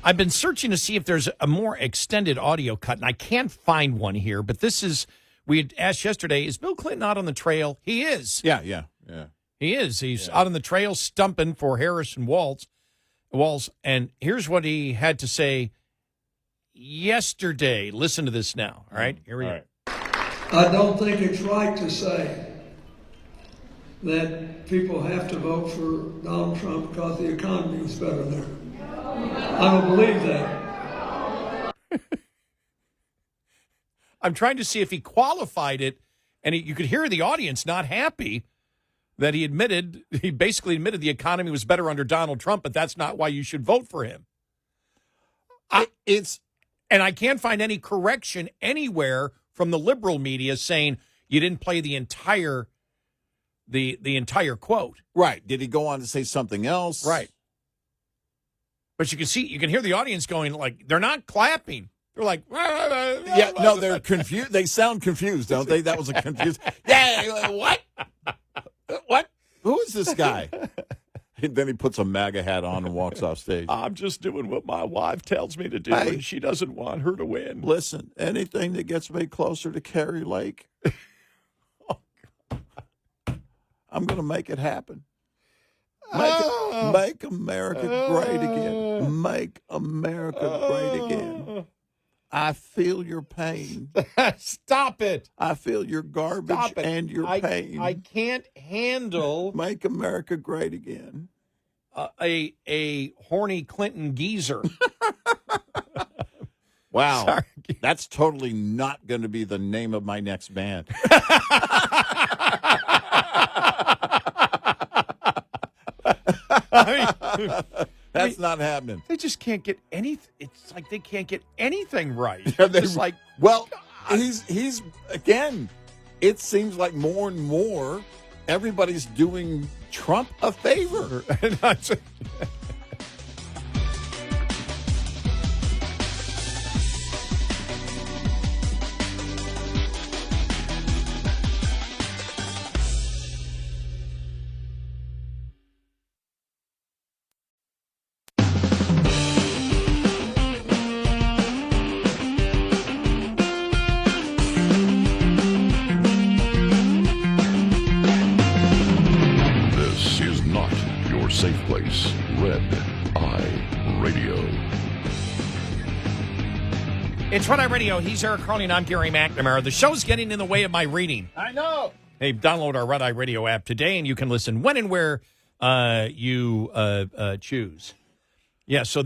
I've been searching to see if there's a more extended audio cut, and I can't find one here. But this is, we had asked yesterday, is Bill Clinton out on the trail? He is. Yeah. He is. He's out on the trail stumping for Harrison Walls. And here's what he had to say yesterday. Listen to this now. All right. Here we go. I don't think it's right to say that people have to vote for Donald Trump because the economy is better there. I don't believe that. I'm trying to see if he qualified it, and you could hear the audience not happy that he basically admitted the economy was better under Donald Trump, but that's not why you should vote for him. And I can't find any correction anywhere from the liberal media saying you didn't play the entire quote. Right. Did he go on to say something else? Right. But you can hear the audience going, like, they're not clapping. They're like, yeah, no, they're confused. They sound confused, don't they? That was a confused. Yeah, what? What? Who is this guy? And then he puts a MAGA hat on and walks off stage. I'm just doing what my wife tells me to do, and she doesn't want her to win. Listen, anything that gets me closer to Carrie Lake, I'm going to make it happen. Make America great again. Make America great again. I feel your pain. Stop it. I feel your garbage Stop it. and your pain. I can't handle Make America great again. a horny Clinton geezer. Wow. Sorry. That's totally not going to be the name of my next band. That's not happening. They just can't get anything. It's like they can't get anything right. It's like, well, he's again, it seems like more and more everybody's doing Trump a favor. This is not your safe place. Red Eye Radio. It's Red Eye Radio. He's Eric Harley, and I'm Gary McNamara. The show's getting in the way of my reading. I know. Hey, download our Red Eye Radio app today, and you can listen when and where you choose. Yeah, so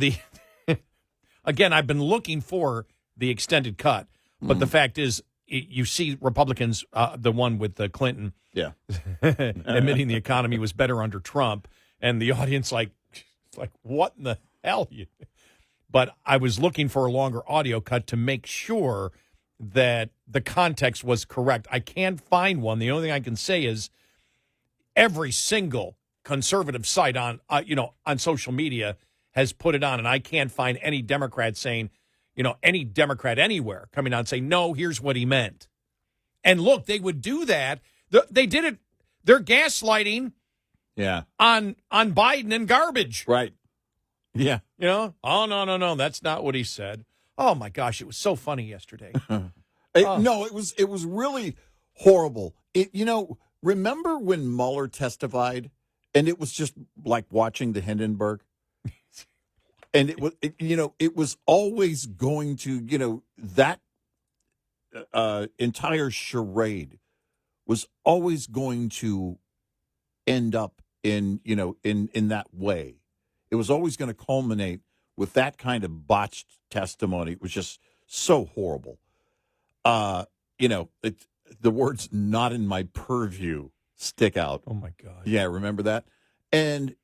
again, I've been looking for the extended cut, but the fact is, you see Republicans, the one with Clinton, Yeah. admitting the economy was better under Trump, and the audience like, what in the hell? But I was looking for a longer audio cut to make sure that the context was correct. I can't find one. The only thing I can say is every single conservative site on social media has put it on, and I can't find any Democrat saying, any Democrat anywhere coming out and saying, no, here's what he meant. And look, they would do that. They did it. They're gaslighting on Biden and garbage. Right. Yeah. Oh, no, that's not what he said. Oh, my gosh, it was so funny yesterday. No, it was really horrible. Remember when Mueller testified, and it was just like watching the Hindenburg? And it was always going to, that entire charade was always going to end up in that way. It was always going to culminate with that kind of botched testimony. It was just so horrible. The words "not in my purview" stick out. Oh my God. Yeah, remember that? And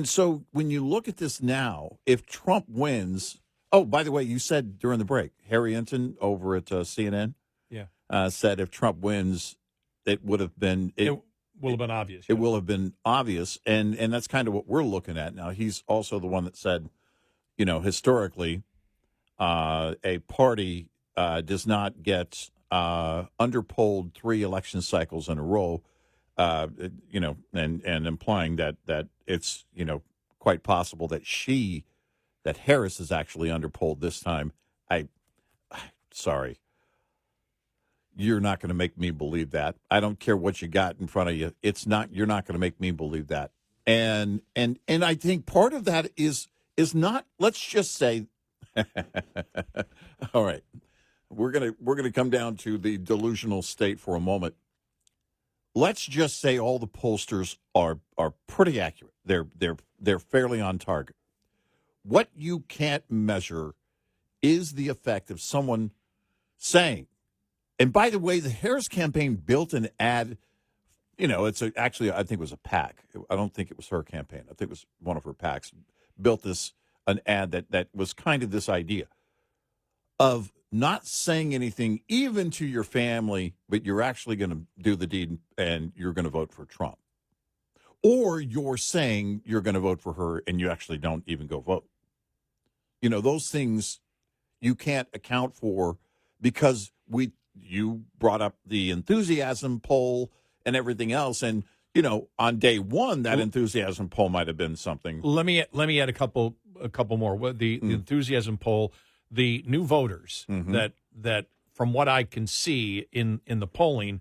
so when you look at this now, if Trump wins, oh, by the way, you said during the break, Harry Ensign over at CNN, said if Trump wins, it would have been will have been obvious. It will have been obvious, and that's kind of what we're looking at now. He's also the one that said, historically, a party does not get underpolled 3 election cycles in a row. And implying that it's, quite possible that Harris is actually underpolled this time. Sorry. You're not going to make me believe that. I don't care what you got in front of you. You're not going to make me believe that. And I think part of that is not, let's just say, all right, we're going to come down to the delusional state for a moment. Let's just say all the pollsters are pretty accurate. They're fairly on target. What you can't measure is the effect of someone saying, and by the way, the Harris campaign built an ad. Actually, I think it was a PAC. I don't think it was her campaign. I think it was one of her PACs built an ad that was kind of this idea of not saying anything even to your family, but you're actually going to do the deed and you're going to vote for Trump. Or you're saying you're going to vote for her and you actually don't even go vote. Those things you can't account for because you brought up the enthusiasm poll and everything else. And, on day one, that enthusiasm poll might have been something. Let me add a couple more. The enthusiasm poll, the new voters that from what I can see in the polling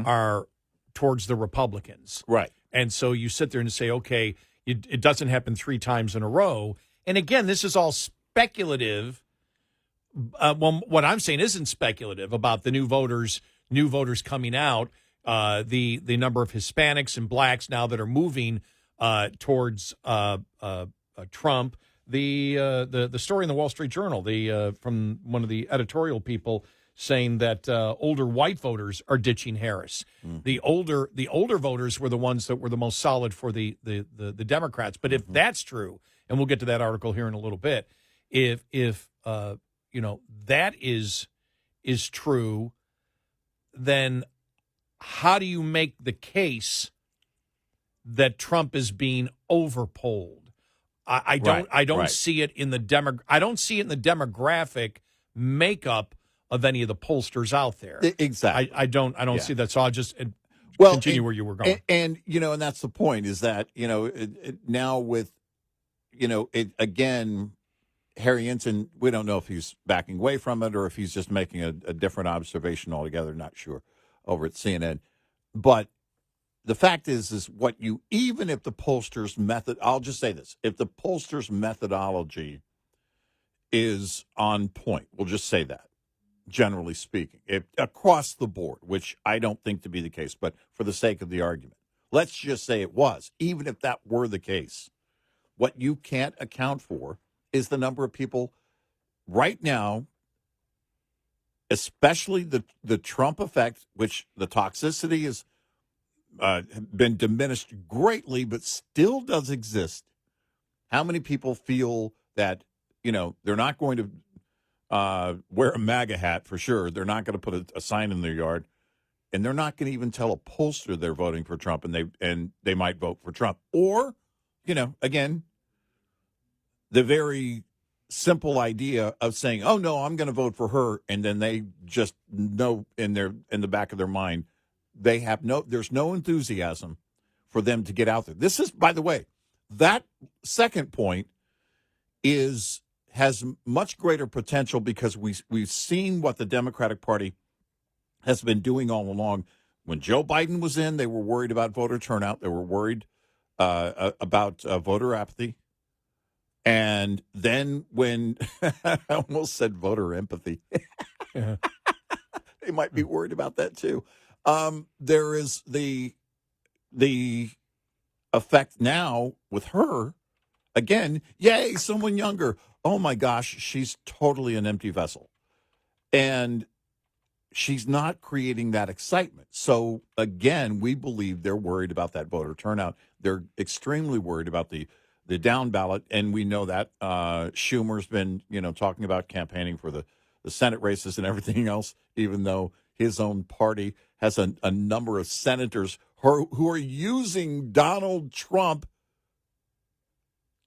are towards the Republicans. Right. And so you sit there and say, okay, It doesn't happen 3 times in a row. And again, this is all speculative. Well, what I'm saying isn't speculative about the new voters coming out. The number of Hispanics and blacks now that are moving towards Trump. The story in the Wall Street Journal, from one of the editorial people saying that older white voters are ditching Harris. The older voters were the ones that were the most solid for the Democrats. But if that's true, and we'll get to that article here in a little bit, if that is true, then how do you make the case that Trump is being overpolled? I don't see it in the demographic makeup of any of the pollsters out there. Exactly. I don't see that. So I'll just continue where you were going. And that's the point, is that, now with, again, Harry Ensign, we don't know if he's backing away from it or if he's just making a different observation altogether. Not sure, over at CNN. But the fact is even if the pollsters' method, I'll just say this, if the pollsters' methodology is on point, we'll just say that, generally speaking, across the board, which I don't think to be the case, but for the sake of the argument, let's just say it was. Even if that were the case, what you can't account for is the number of people right now, especially the Trump effect, which the toxicity has been diminished greatly, but still does exist. How many people feel that, they're not going to wear a MAGA hat for sure. They're not going to put a sign in their yard, and they're not going to even tell a pollster they're voting for Trump, and they might vote for Trump. Or, again, the very simple idea of saying, "Oh no, I'm going to vote for her," and then they just know in the back of their mind there's no enthusiasm for them to get out there. This is, by the way, that second point has much greater potential because we've seen what the Democratic Party has been doing all along. When Joe Biden was in, they were worried about voter turnout. They were worried about voter apathy. And then when I almost said voter empathy, they might be worried about that too. There is the effect now with her. Again, yay, someone younger. Oh my gosh, she's totally an empty vessel. And she's not creating that excitement. So again, we believe they're worried about that voter turnout. They're extremely worried about the down ballot, and we know that Schumer's been, talking about campaigning for the Senate races and everything else, even though his own party has a number of senators who are using Donald Trump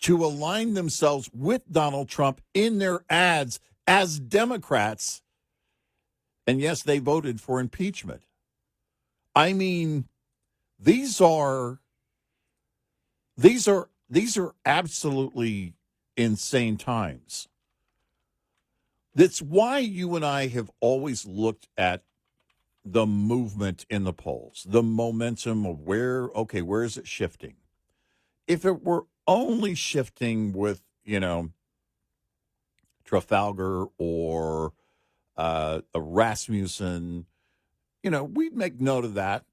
to align themselves with Donald Trump in their ads as Democrats. And yes, they voted for impeachment. I mean, these are absolutely insane times. That's why you and I have always looked at the movement in the polls, the momentum of where is it shifting? If it were only shifting with, Trafalgar or a Rasmussen, we'd make note of that.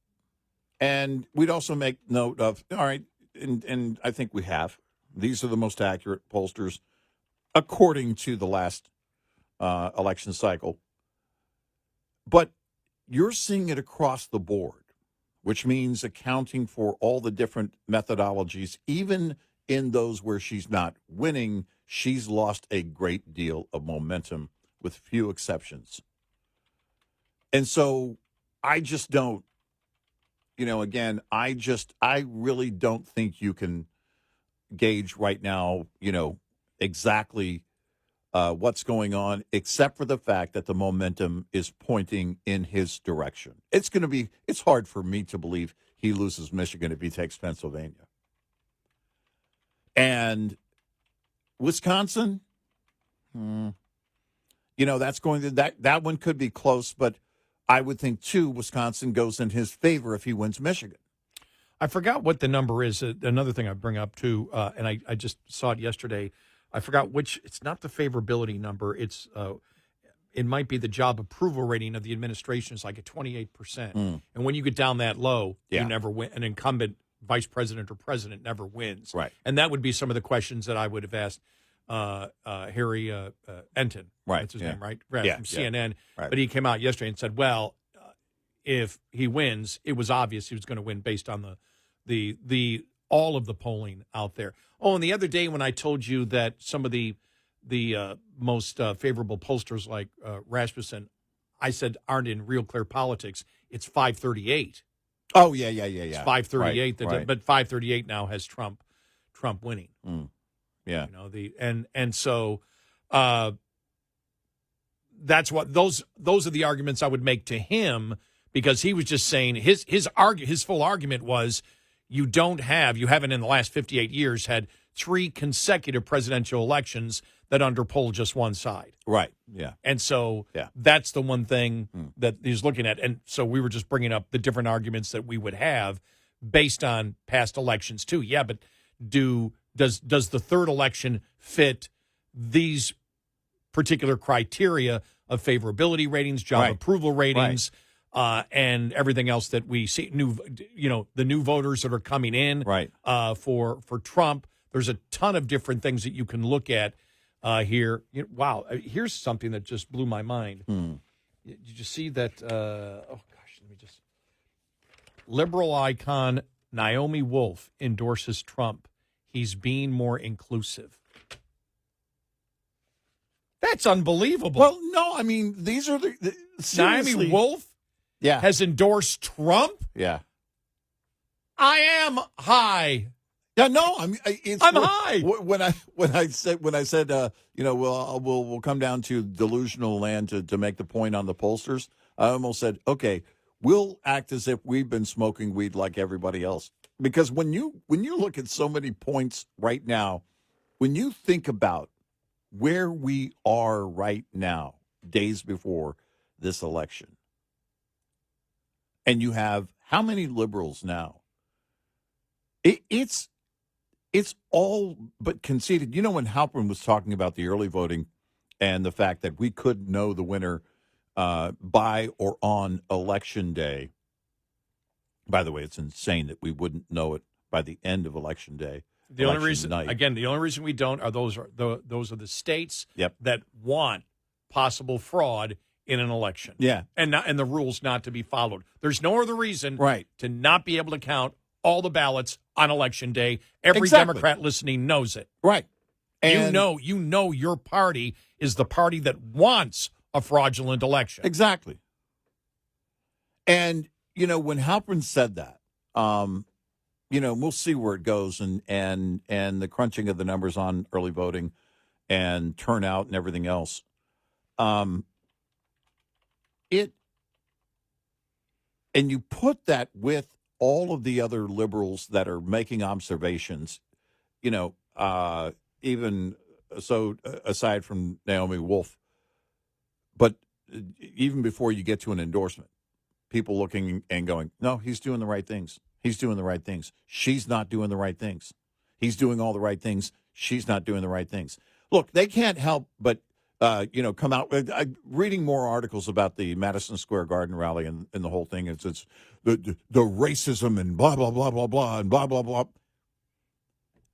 And we'd also make note of, all right, and I think we have. These are the most accurate pollsters according to the last election cycle. But you're seeing it across the board, which means accounting for all the different methodologies, even in those where she's not winning, she's lost a great deal of momentum with few exceptions. And so I just don't, again, I really don't think you can gauge right now, exactly what's going on, except for the fact that the momentum is pointing in his direction. It's hard for me to believe he loses Michigan if he takes Pennsylvania. And Wisconsin, that's going to, that one could be close, but I would think, too, Wisconsin goes in his favor if he wins Michigan. I forgot what the number is. Another thing I bring up too, and I just saw it yesterday. I forgot which. It's not the favorability number. It's it might be the job approval rating of the administration is like at 28%. And when you get down that low, you never win. An incumbent vice president or president never wins. Right. And that would be some of the questions that I would have asked Harry Enton. Right. That's his Yeah. name, right? Yeah, From yeah. CNN. Right. But he came out yesterday and said, well, if he wins, it was obvious he was going to win based on the all of the polling out there. Oh, and the other day when I told you that some of the most favorable pollsters like Rasmussen, I said aren't in Real Clear Politics. It's 538. Oh yeah. It's 538. Right. But 538 now has Trump winning. Yeah. You know and so that's what those are the arguments I would make to him, because he was just saying his full argument was you haven't in the last 58 years had 3 consecutive presidential elections that underpoll just one side. Right. Yeah. And so Yeah. that's the one thing that he's looking at. And so we were just bringing up the different arguments that we would have based on past elections too. Yeah, but does the third election fit these particular criteria of favorability ratings, job approval ratings, and everything else that we see? The new voters that are coming in for Trump. There's a ton of different things that you can look at here. Wow, here's something that just blew my mind. Did you see that? Liberal icon Naomi Wolf endorses Trump. He's being more inclusive. That's unbelievable. Well, no, I mean, these are the Naomi Wolf has endorsed Trump? Yeah. I am high. Yeah, no, I'm high. When I said we'll come down to delusional land to make the point on the pollsters, I almost said, okay, we'll act as if we've been smoking weed like everybody else. Because when you look at so many points right now, when you think about where we are right now, days before this election, and you have how many liberals now? It's all but conceded. You know, when Halpern was talking about the early voting and the fact that we could know the winner by or on Election Day. By the way, it's insane that we wouldn't know it by the end of Election Day. The only reason we don't are those are the states that want possible fraud in an election. Yeah, and the rules not to be followed. There's no other reason to not be able to count all the ballots on Election Day. Every Democrat listening knows it. Right. And you know your party is the party that wants a fraudulent election. Exactly. And, when Halpern said that, we'll see where it goes and the crunching of the numbers on early voting and turnout and everything else. And you put that with all of the other liberals that are making observations, even so, aside from Naomi Wolf, but even before you get to an endorsement, people looking and going, no, he's doing the right things. He's doing the right things. She's not doing the right things. He's doing all the right things. She's not doing the right things. Look, they can't help but, come out. Reading more articles about the Madison Square Garden rally and the whole thing. It's the racism and blah, blah, blah, blah, blah, and blah, blah, blah.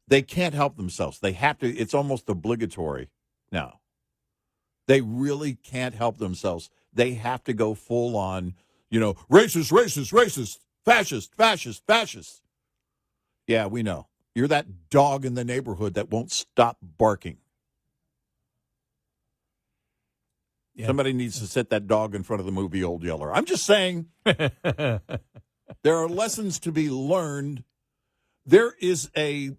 They can't help themselves. They have to. It's almost obligatory now. They really can't help themselves. They have to go full on, racist, racist, racist, fascist, fascist, fascist. Yeah, we know. You're that dog in the neighborhood that won't stop barking. Yeah. Somebody needs to set that dog in front of the movie Old Yeller. I'm just saying there are lessons to be learned. There is a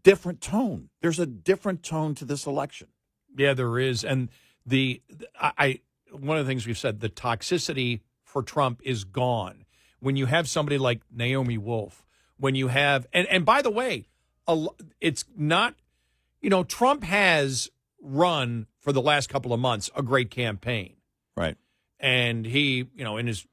different tone. There's a different tone to this election. Yeah, there is. And one of the things we've said, the toxicity for Trump is gone. When you have somebody like Naomi Wolf, when you have, and by the way, it's not, Trump has run for the last couple of months a great campaign. Right. And he, in his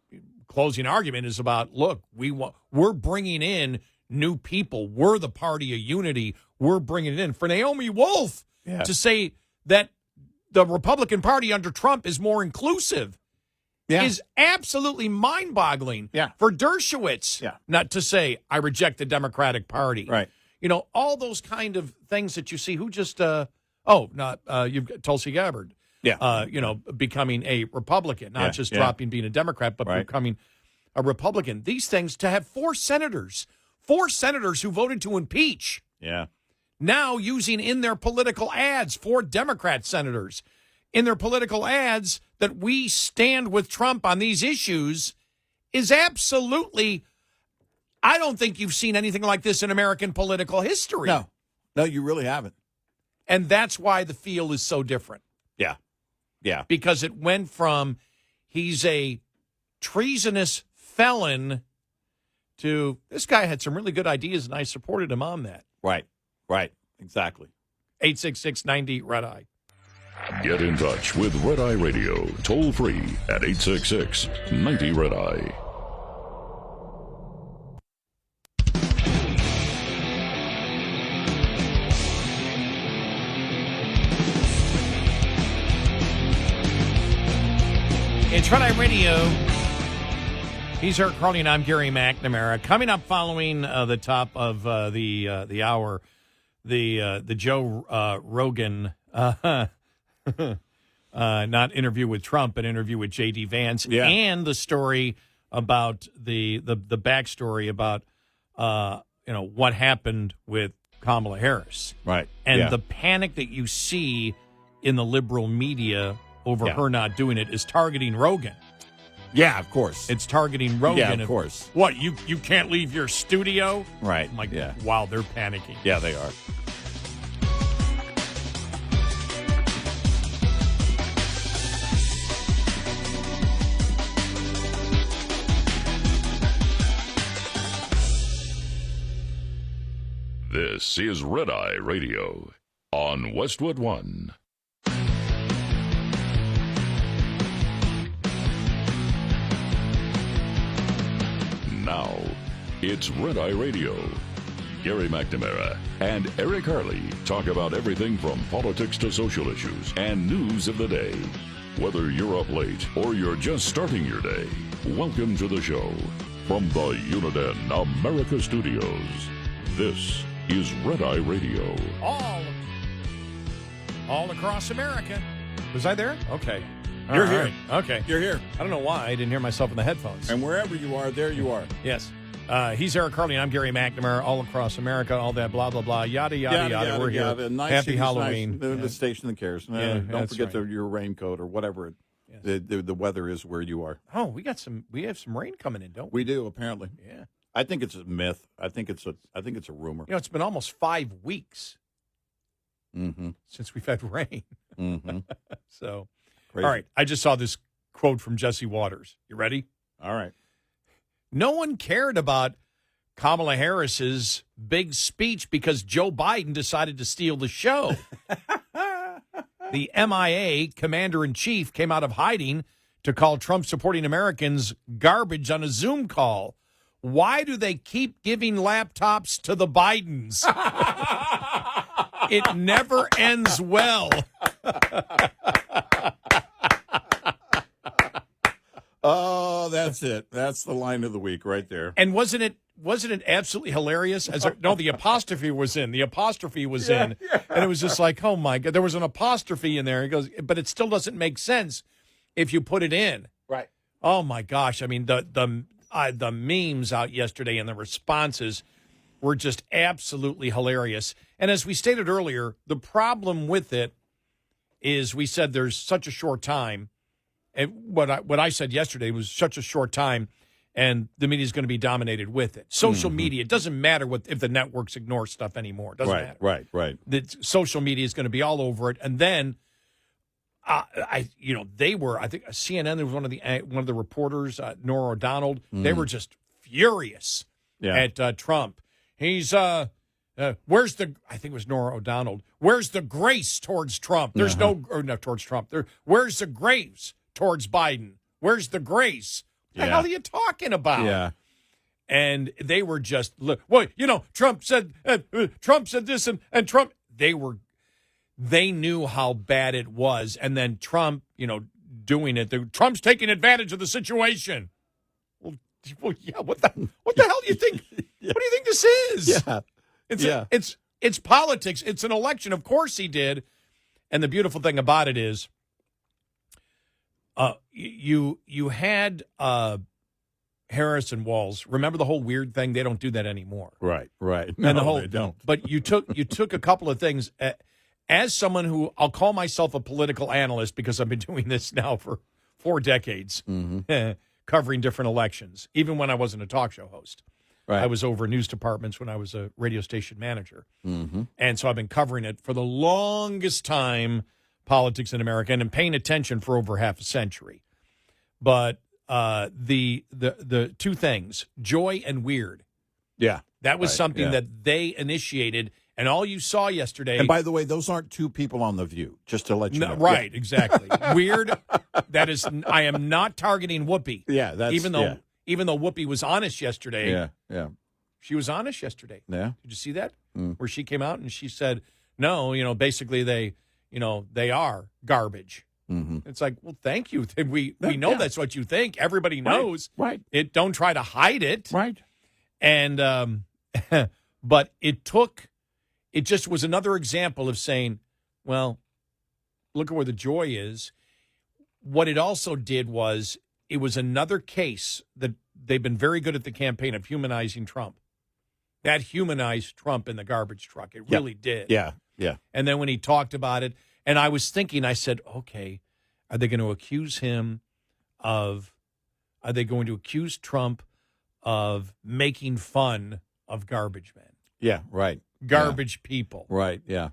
closing argument is about, look, we're bringing in new people. We're the party of unity. We're bringing it in. For Naomi Wolf to say that the Republican Party under Trump is more inclusive is absolutely mind-boggling. Yeah. For Dershowitz not to say, I reject the Democratic Party. Right. You know, all those kind of things that you see. Who just, you've got Tulsi Gabbard. Becoming a Republican, not just dropping being a Democrat, but becoming a Republican. These things, to have four senators who voted to impeach. Yeah. Now using in their political ads, 4 Democrat senators in their political ads that we stand with Trump on these issues is absolutely, I don't think you've seen anything like this in American political history. No, you really haven't. And that's why the feel is so different. Yeah. Yeah. Because it went from he's a treasonous felon to this guy had some really good ideas, and I supported him on that. Right. Exactly. 866-90 Red Eye. Get in touch with Red Eye Radio, toll free at 866-90 Red Eye. It's Red Eye Radio. He's Eric Harley, and I'm Gary McNamara. Coming up following the top of the hour, the Joe Rogan not interview with Trump, but interview with J.D. Vance, and the story about the backstory about what happened with Kamala Harris, right? And the panic that you see in the liberal media over her not doing it is targeting Rogan. Yeah, of course. It's targeting Rogan. Yeah, of course. What, you can't leave your studio? Right. I'm like, wow, they're panicking. Yeah, they are. This is Red Eye Radio on Westwood One. Now, it's Red Eye Radio. Gary McNamara and Eric Harley talk about everything from politics to social issues and news of the day. Whether you're up late or you're just starting your day, welcome to the show. From the Uniden America Studios, this is Red Eye Radio. All across America. Was I there? Okay. You're here. Right. Okay. You're here. I don't know why I didn't hear myself in the headphones. And wherever you are, there you are. Yes. He's Eric Harley, and I'm Gary McNamara, all across America, all that blah, blah, blah, yada, yada. We're here. Nice, Happy Halloween. Nice. The station that cares. Don't forget right. your raincoat or whatever the weather is where you are. Oh, we have some rain coming in, don't we? We do, apparently. Yeah. I think it's a myth. I think it's a rumor. You know, it's been almost 5 weeks since we've had rain. So, crazy. All right. I just saw this quote from Jesse Waters. You ready? All right. No one cared about Kamala Harris's big speech because Joe Biden decided to steal the show. The MIA commander-in-chief came out of hiding to call Trump-supporting Americans garbage on a Zoom call. Why do they keep giving laptops to the Bidens? It never ends well. Oh, that's it. That's the line of the week right there. And wasn't it absolutely hilarious? The apostrophe was in. The apostrophe was in. And it was just like, oh, my God. There was an apostrophe in there. He goes, but it still doesn't make sense if you put it in. Right. Oh, my gosh. I mean, the memes out yesterday and the responses were just absolutely hilarious. And as we stated earlier, the problem with it is we said there's such a short time. And what I said yesterday was such a short time, and the media is going to be dominated with it. Social media, it doesn't matter if the networks ignore stuff anymore. It doesn't matter. Right. The social media is going to be all over it. And then, I think CNN, there was one of the reporters, Nora O'Donnell, they were just furious at Trump. He's I think it was Nora O'Donnell. Where's the grace towards Trump? There's towards Trump. Where's the grace towards Biden? Where's the grace? What the hell are you talking about? Yeah. And they were just, look, well, Trump said this and Trump, they knew how bad it was. And then Trump, doing it, Trump's taking advantage of the situation. Well, yeah, what the hell do you think? Yeah. What do you think this is? Yeah. It's politics. It's an election. Of course he did. And the beautiful thing about it is, you had Harris and Walz. Remember the whole weird thing? They don't do that anymore. Right. No, they don't. But you took a couple of things. As someone who, I'll call myself a political analyst because I've been doing this now for 4 decades, covering different elections, even when I wasn't a talk show host. Right. I was over news departments when I was a radio station manager. Mm-hmm. And so I've been covering it for the longest time, politics in America, and paying attention for over half a century. But the two things, joy and weird. Yeah. That was something that they initiated, and all you saw yesterday. And by the way, those aren't 2 people on The View, just to let you know. Right, exactly. Weird. That is, I am not targeting Whoopi. Yeah, that's even though Whoopi was honest yesterday. Yeah. She was honest yesterday. Yeah. Did you see that? Where she came out and she said, no, basically they are garbage. Mm-hmm. It's like, well, thank you. We know that's what you think. Everybody knows. Right. Don't try to hide it. Right. And but it just was another example of saying, well, look at where the joy is. What it also did was it was another case that they've been very good at the campaign of humanizing Trump. That humanized Trump in the garbage truck. It really did. Yeah. And then when he talked about it, and I was thinking, I said, okay, are they going to accuse Trump of making fun of garbage men? Yeah, right. Garbage people. Right, yeah.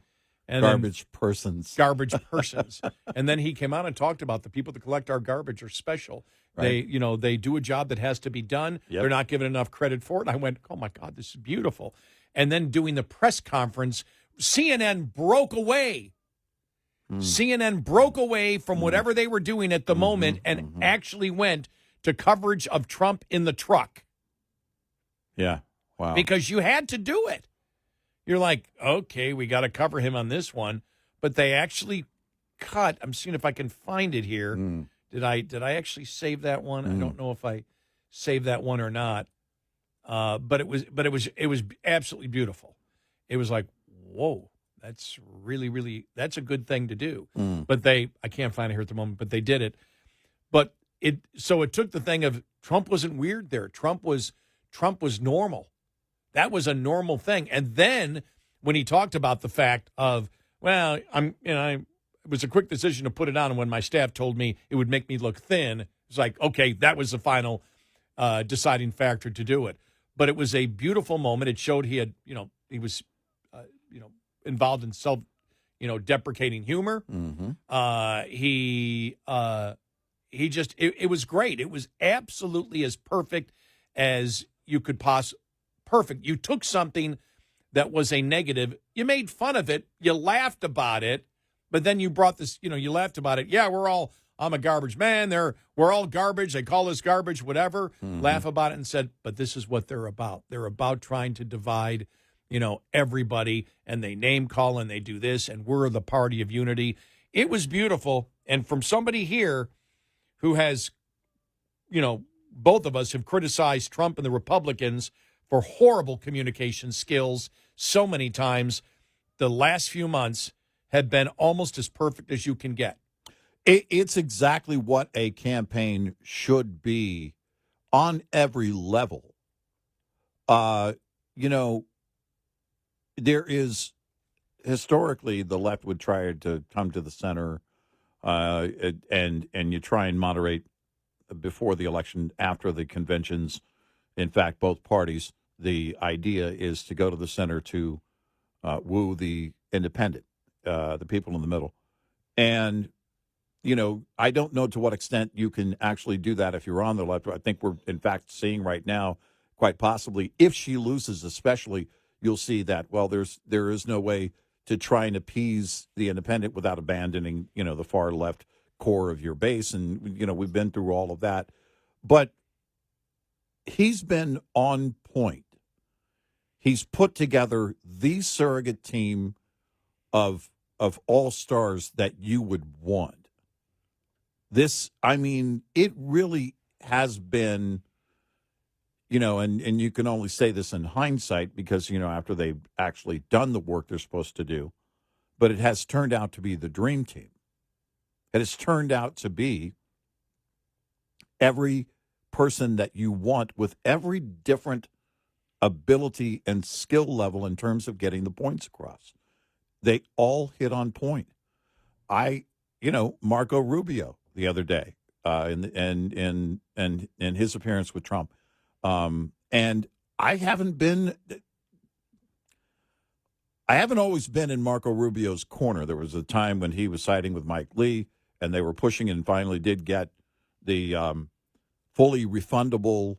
And garbage persons. Garbage persons. And then he came out and talked about the people that collect our garbage are special. Right. They do a job that has to be done. Yep. They're not given enough credit for it. And I went, oh, my God, this is beautiful. And then doing the press conference, CNN broke away. CNN broke away from whatever they were doing at the moment and actually went to coverage of Trump in the truck. Yeah. Wow. Because you had to do it. You're like, okay, we got to cover him on this one. But they actually cut. I'm seeing if I can find it here. Did I actually save that one? I don't know if I saved that one or not. But it was absolutely beautiful. It was like, whoa, that's really, really, that's a good thing to do. But I can't find it here at the moment, but they did it. But it took the thing of Trump wasn't weird there. Trump was normal. That was a normal thing. And then when he talked about the fact of, well, it was a quick decision to put it on. And when my staff told me it would make me look thin, it's like, okay, that was the final deciding factor to do it. But it was a beautiful moment. It showed he was involved in deprecating humor. It was great. It was absolutely as perfect as you could possibly. Perfect. You took something that was a negative, you made fun of it, you laughed about it, but then you brought this, you laughed about it. Yeah, I'm a garbage man. We're all garbage. They call us garbage, whatever. Laugh about it and said, but this is what they're about. They're about trying to divide, everybody, and they name call and they do this, and we're the party of unity. It was beautiful. And from somebody here who has, both of us have criticized Trump and the Republicans for horrible communication skills so many times, the last few months have been almost as perfect as you can get. It's exactly what a campaign should be on every level. There is, historically, the left would try to come to the center and you try and moderate before the election, after the conventions. In fact, both parties, the idea is to go to the center to woo the independent, the people in the middle. And, I don't know to what extent you can actually do that if you're on the left. I think we're, in fact, seeing right now, quite possibly, if she loses especially, you'll see that, well, there is no way to try and appease the independent without abandoning, the far left core of your base. And, we've been through all of that. But he's been on point. He's put together the surrogate team of all-stars that you would want. This, I mean, it really has been, and you can only say this in hindsight because, after they've actually done the work they're supposed to do, but it has turned out to be the dream team. It has turned out to be every person that you want with every different ability and skill level in terms of getting the points across. They all hit on point. Marco Rubio the other day, in his appearance with Trump, and I haven't always been in Marco Rubio's corner. There was a time when he was siding with Mike Lee, and they were pushing and finally did get the fully refundable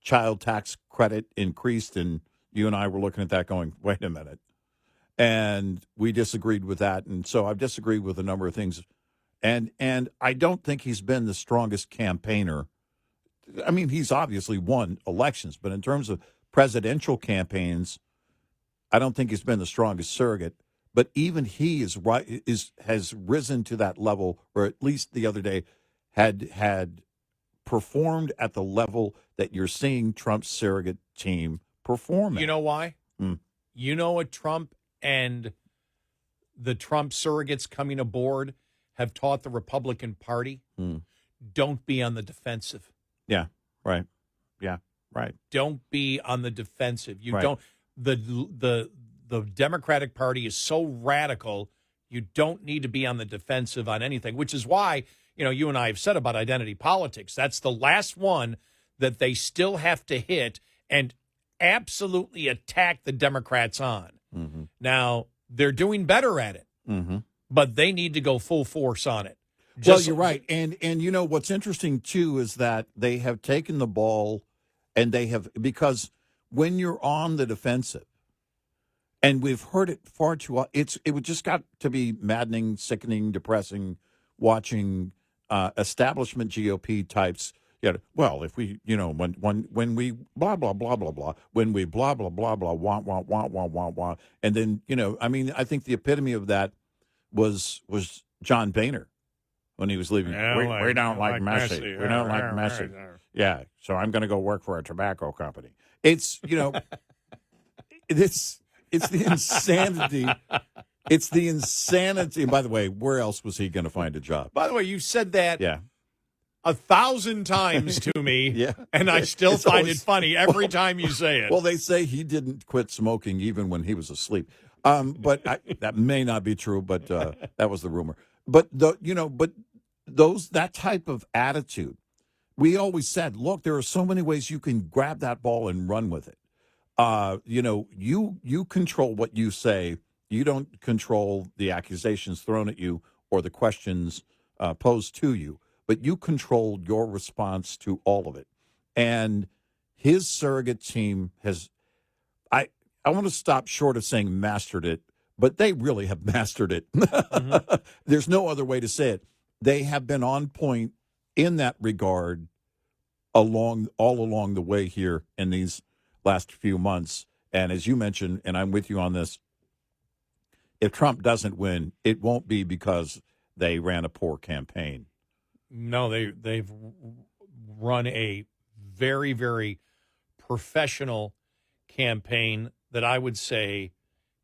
child tax credit increased, and you and I were looking at that going, wait a minute. And we disagreed with that, and so I've disagreed with a number of things. And I don't think he's been the strongest campaigner. I mean, he's obviously won elections, but in terms of presidential campaigns, I don't think he's been the strongest surrogate. But even he has risen to that level, or at least the other day had performed at the level that you're seeing Trump's surrogate team perform at. You know why? You know what Trump and the Trump surrogates coming aboard have taught the Republican Party? Don't be on the defensive. Yeah, right. Yeah, right. Don't be on the defensive. You Right. don't. The Democratic Party is so radical. You don't need to be on the defensive on anything, which is why, you and I have said about identity politics. That's the last one that they still have to hit and absolutely attack the Democrats on. Mm-hmm. Now, they're doing better at it, but they need to go full force on it. Well, you're right. And what's interesting, too, is that they have taken the ball and because when you're on the defensive, and we've heard it far too often, it would just got to be maddening, sickening, depressing, watching establishment GOP types. Well, if we, when we blah, blah, blah, blah, blah, when we blah, blah, blah, blah, wah, wah, wah, wah, wah, wah. And then, I think the epitome of that was John Boehner when he was leaving. We don't like messy. We don't like messy. Yeah, so I'm going to go work for a tobacco company. It's, it's the insanity. It's the insanity. And by the way, where else was he going to find a job? By the way, you said that Yeah. 1,000 times to me, Yeah. and I still It's find always- it funny every time you say it. Well, they say he didn't quit smoking even when he was asleep. But that may not be true, but that was the rumor. But that type of attitude, we always said, look, there are so many ways you can grab that ball and run with it. You control what you say. You don't control the accusations thrown at you or the questions posed to you, but you control your response to all of it. And his surrogate team has, I want to stop short of saying mastered it, but they really have mastered it. There's no other way to say it. They have been on point in that regard all along the way here in these last few months. And as you mentioned, and I'm with you on this, if Trump doesn't win, it won't be because they ran a poor campaign. No, they've run a very, very professional campaign that I would say,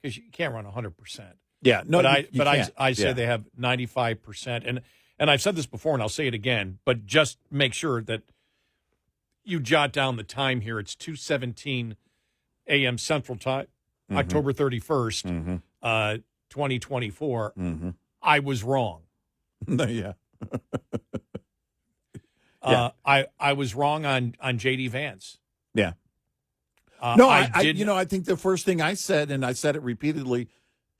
because you can't run 100%. Yeah, no, but I say Yeah. they have 95%, and I've said this before, and I'll say it again, but just make sure that you jot down the time here. It's 2:17 a.m. Central Time, October 31st, 2024. I was wrong. Yeah. I was wrong on J.D. Vance. Yeah. I think the first thing I said, and I said it repeatedly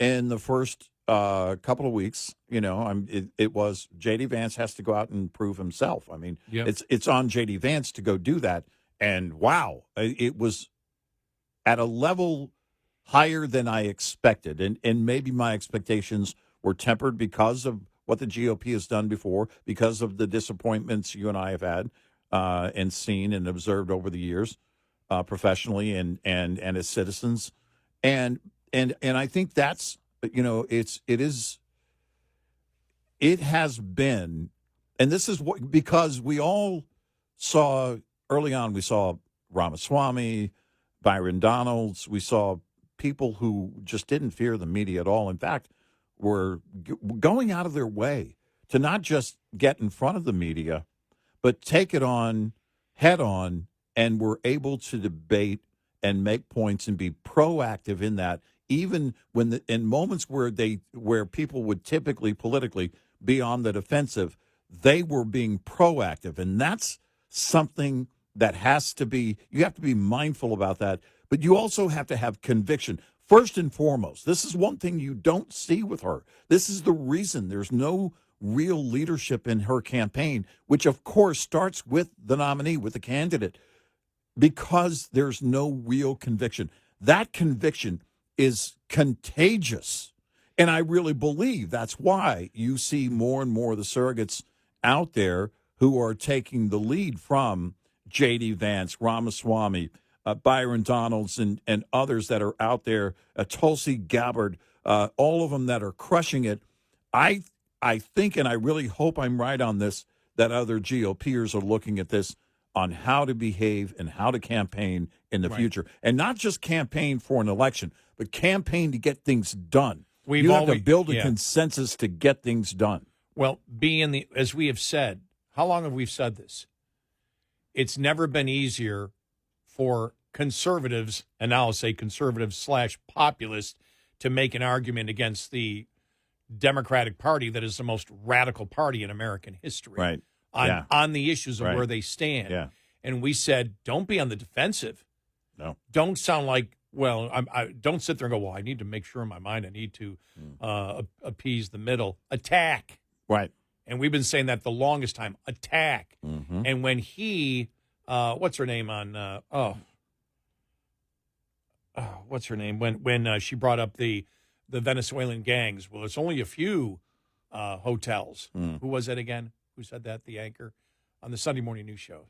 in the first couple of weeks, it was J.D. Vance has to go out and prove himself. I mean, it's on J.D. Vance to go do that. And wow, it was at a level higher than I expected. And maybe my expectations were tempered because of what the GOP has done before, because of the disappointments you and I have had. and seen and observed over the years, professionally and as citizens, and I think that's it has been, and this is what, because we all saw early on, we saw Ramaswamy, Byron Donalds, we saw people who just didn't fear the media at all. In fact, were going out of their way to not just get in front of the media, but take it on head on, and were able to debate and make points and be proactive in that, even when in moments where people would typically politically be on the defensive, they were being proactive. And that's something that you have to be mindful about that, but you also have to have conviction. First and foremost, this is one thing you don't see with her. This is the reason there's no real leadership in her campaign, which of course starts with the nominee, with the candidate, because there's no real conviction. That conviction is contagious. And I really believe that's why you see more and more of the surrogates out there who are taking the lead from J.D. Vance, Ramaswamy, Byron Donalds, and others that are out there, Tulsi Gabbard, all of them that are crushing it. I think, and I really hope I'm right on this, that other GOPers are looking at this on how to behave and how to campaign in the future. And not just campaign for an election, but campaign to get things done. You have to build a consensus to get things done. Well, as we have said, how long have we said this? It's never been easier for conservatives, and now I'll say conservatives / populists, to make an argument against the Democratic Party that is the most radical party in American history, on the issues of where they stand. Yeah. And we said, don't be on the defensive. No. Don't sound like, I don't sit there and go, well, I need to make sure in my mind I need to appease the middle. Attack. Right. And we've been saying that the longest time. Attack. Mm-hmm. And when he, what's her name on, what's her name? When she brought up the Venezuelan gangs, well, it's only a few hotels. Who was that again? Who said that? The anchor on the Sunday morning news show.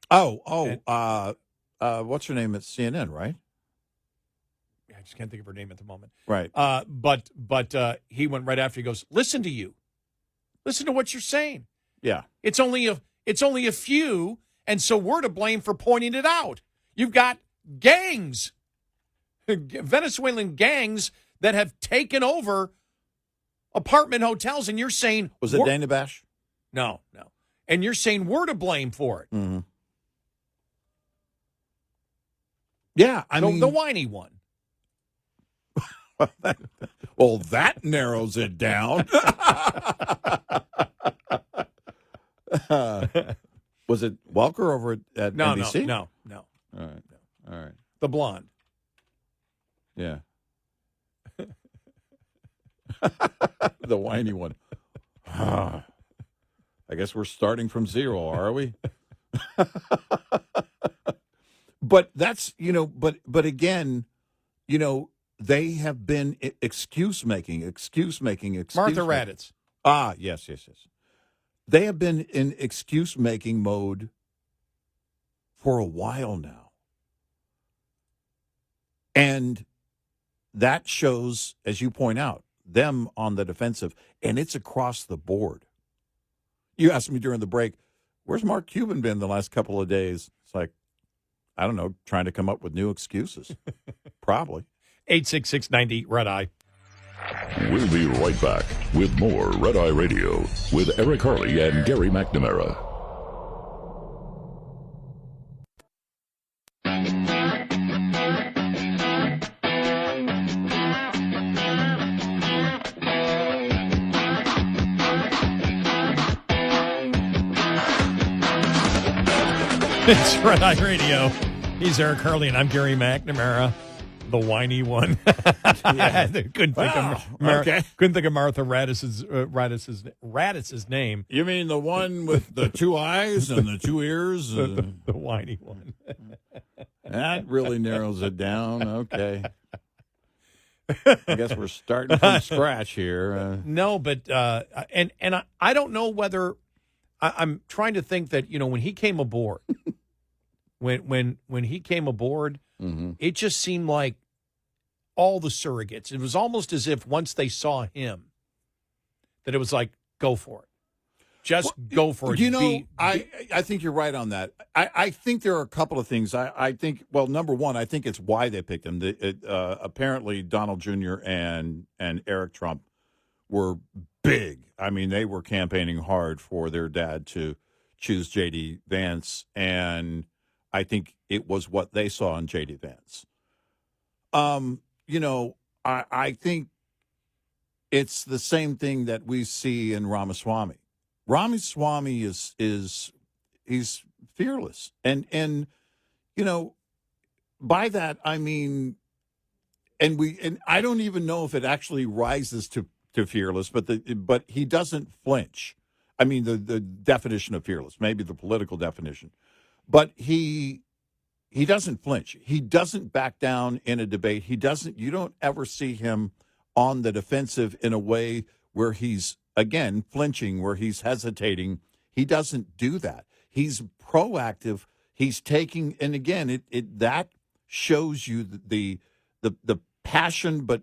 What's her name at CNN, right? I just can't think of her name at the moment. Right. But he went right after. He goes, listen to you. Listen to what you're saying. Yeah. It's only a few, and so we're to blame for pointing it out. You've got gangs, Venezuelan gangs that have taken over apartment hotels, and you're saying... Was it Dana Bash? No. And you're saying we're to blame for it. Mm-hmm. Yeah, I mean... The whiny one. Well, that narrows it down. Was it Welker over at NBC? No. All right. The blonde. Yeah. The whiny one. I guess we're starting from zero, are we? But that's, but again, they have been excuse making. Martha Raddatz. Yes. They have been in excuse making mode for a while now. And that shows, as you point out, them on the defensive, and it's across the board. You asked me during the break, where's Mark Cuban been the last couple of days? It's like, I don't know, trying to come up with new excuses. Probably. 866-90 Red Eye. We'll be right back with more Red Eye Radio with Eric Harley and Gary McNamara. It's Red Eye Radio. He's Eric Harley, and I'm Gary McNamara, the whiny one. Couldn't think of Martha Raddatz's name. You mean the one with the two eyes and the two ears? The whiny one. That really narrows it down. Okay. I guess we're starting from scratch here. No, but and I don't know whether I'm trying to think that, when he came aboard, when he came aboard, it just seemed like all the surrogates. It was almost as if once they saw him, that it was like, go for it. Just go for it. I think you're right on that. I think there are a couple of things. I think, well, number one, I think it's why they picked him. Apparently, Donald Jr. and Eric Trump were big. I mean, they were campaigning hard for their dad to choose J.D. Vance, and I think it was what they saw in J.D. Vance. I think it's the same thing that we see in Ramaswamy. Ramaswamy he's fearless, and by that I mean, and I don't even know if it actually rises to fearless, but he doesn't flinch. I mean the definition of fearless, maybe the political definition, but he doesn't flinch. He doesn't back down in a debate. You don't ever see him on the defensive in a way where he's, again, flinching, where he's hesitating. He doesn't do that. He's proactive. He's taking, and again, that shows you the passion, but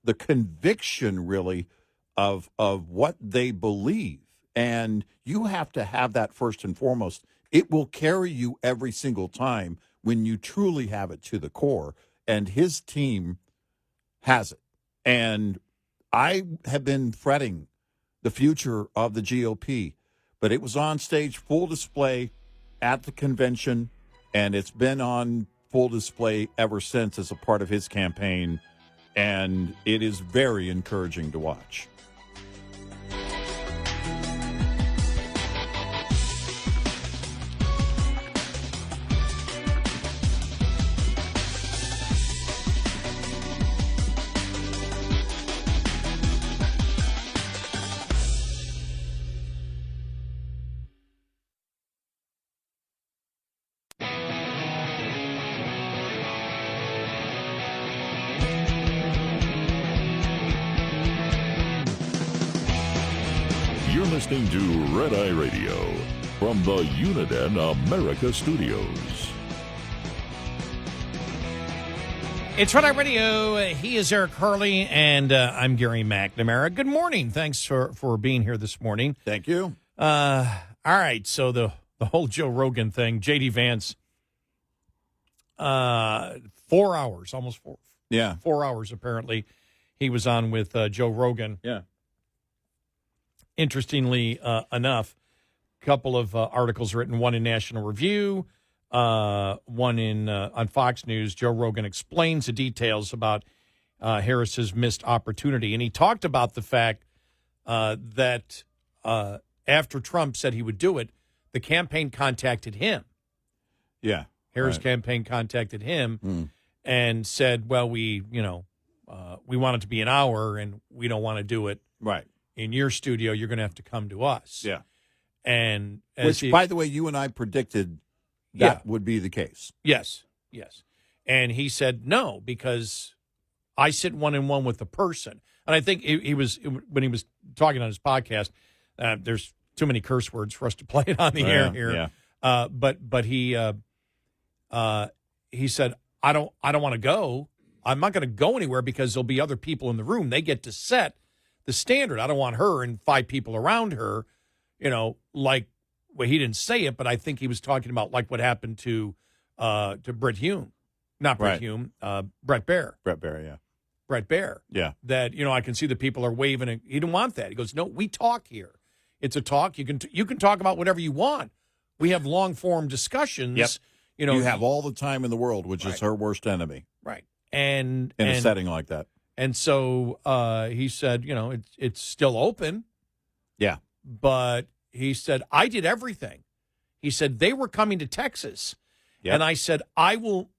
the conviction really of what they believe. And you have to have that first and foremost. It will carry you every single time when you truly have it to the core. And his team has it. And I have been fretting the future of the GOP, but it was on stage full display at the convention, and it's been on full display ever since as a part of his campaign, and it is very encouraging to watch. You're listening to Red Eye Radio from the Uniden America Studios. It's Red Eye Radio. He is Eric Harley, and I'm Gary McNamara. Good morning. Thanks for being here this morning. Thank you. All right, so the whole Joe Rogan thing, J.D. Vance, 4 hours, almost 4. Yeah. 4 hours, apparently, he was on with Joe Rogan. Yeah. Interestingly enough, a couple of articles written, one in National Review, one in on Fox News. Joe Rogan explains the details about Harris's missed opportunity. And he talked about the fact that after Trump said he would do it, the campaign contacted him. Yeah. Harris' campaign contacted him and said, well, we want it to be an hour, and we don't want to do it. Right. In your studio, you're going to have to come to us. Yeah. And which, by the way, you and I predicted that would be the case. Yes. And he said no, because I sit one-on-one with the person. And I think he was, when he was talking on his podcast, there's too many curse words for us to play it on the air here. Yeah. But he said, I don't want to go. I'm not going to go anywhere because there'll be other people in the room. They get to set the standard. I don't want her and 5 people around her, like, well, he didn't say it, but I think he was talking about like what happened to Brett Hume. Not Brett Hume, Brett Baer. Brett Baer, yeah. Brett Baer. Yeah. That, I can see the people are waving. And he didn't want that. He goes, no, we talk here. It's a talk. You can talk about whatever you want. We have long-form discussions. Yep. You have all the time in the world, which is her worst enemy. Right. And in a setting like that. And so he said, it's still open. Yeah. But he said, I did everything. He said, they were coming to Texas. Yep. And I said, I will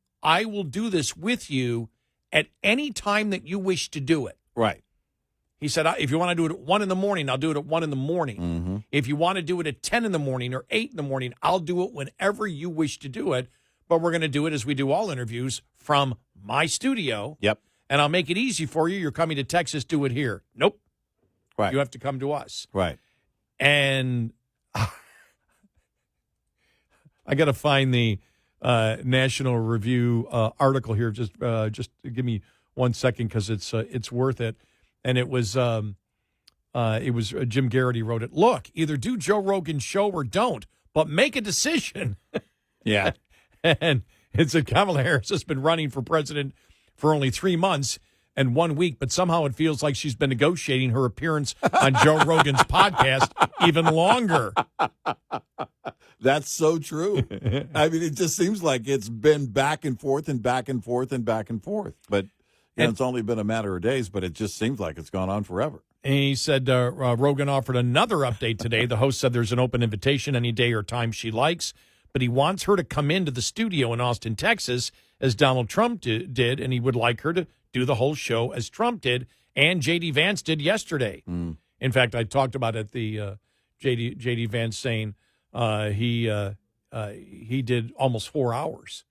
do this with you at any time that you wish to do it. Right. He said, if you want to do it at 1 a.m, I'll do it at 1 a.m. Mm-hmm. If you want to do it at 10 a.m. or 8 a.m, I'll do it whenever you wish to do it. But we're going to do it as we do all interviews from my studio. Yep. And I'll make it easy for you. You're coming to Texas, do it here. Nope. Right. You have to come to us. Right. And I got to find the National Review article here. Just give me 1 second because it's worth it. And it was Jim Garrity wrote it. Look, either do Joe Rogan's show or don't, but make a decision. Yeah. And it said Kamala Harris has been running for president for only 3 months and 1 week, but somehow it feels like she's been negotiating her appearance on Joe Rogan's podcast even longer. That's so true. I mean, it just seems like it's been back and forth and back and forth and back and forth. But it's only been a matter of days, but it just seems like it's gone on forever. And he said Rogan offered another update today. The host said there's an open invitation any day or time she likes, but he wants her to come into the studio in Austin, Texas, as Donald Trump did, and he would like her to do the whole show as Trump did and J.D. Vance did yesterday. In fact, I talked about it, the J.D. Vance saying he did almost 4 hours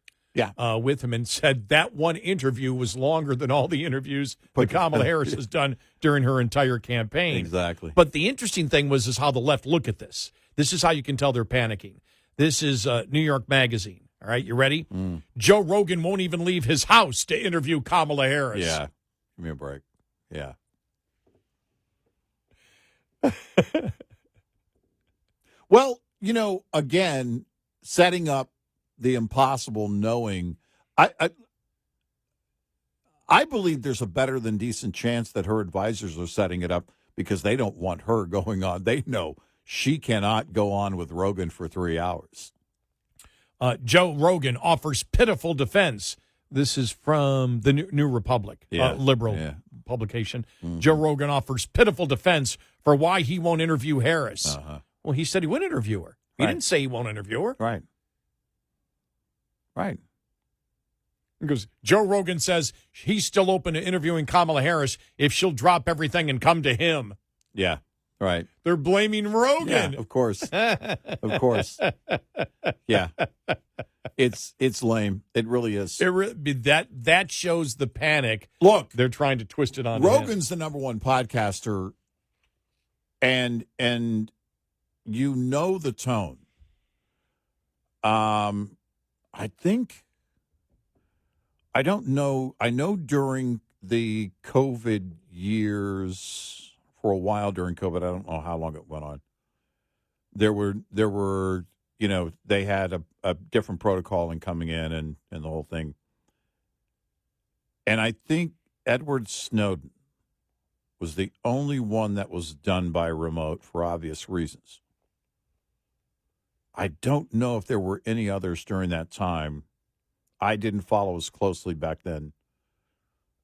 with him and said that one interview was longer than all the interviews that Kamala Harris has done during her entire campaign. Exactly. But the interesting thing is how the left look at this. This is how you can tell they're panicking. This is New York Magazine. All right, you ready? Joe Rogan won't even leave his house to interview Kamala Harris. Yeah. Give me a break. Yeah. Well, again, setting up the impossible, knowing I believe there's a better than decent chance that her advisors are setting it up because they don't want her going on. They know she cannot go on with Rogan for 3 hours. Joe Rogan offers pitiful defense. This is from the New Republic, liberal publication. Joe Rogan offers pitiful defense for why he won't interview Harris. Well, he said he would interview her. He didn't say he won't interview her. Right. Because Joe Rogan says he's still open to interviewing Kamala Harris if she'll drop everything and come to him. Yeah. Right. They're blaming Rogan. Yeah, of course. Of course. Yeah. It's lame. It really is. That shows the panic. Look, they're trying to twist it on. Rogan's the number one podcaster, and you know the tone. I don't know. I know during the COVID years. For a while during COVID, I don't know how long it went on. There were, they had a different protocol in coming in and the whole thing. And I think Edward Snowden was the only one that was done by remote for obvious reasons. I don't know if there were any others during that time. I didn't follow as closely back then,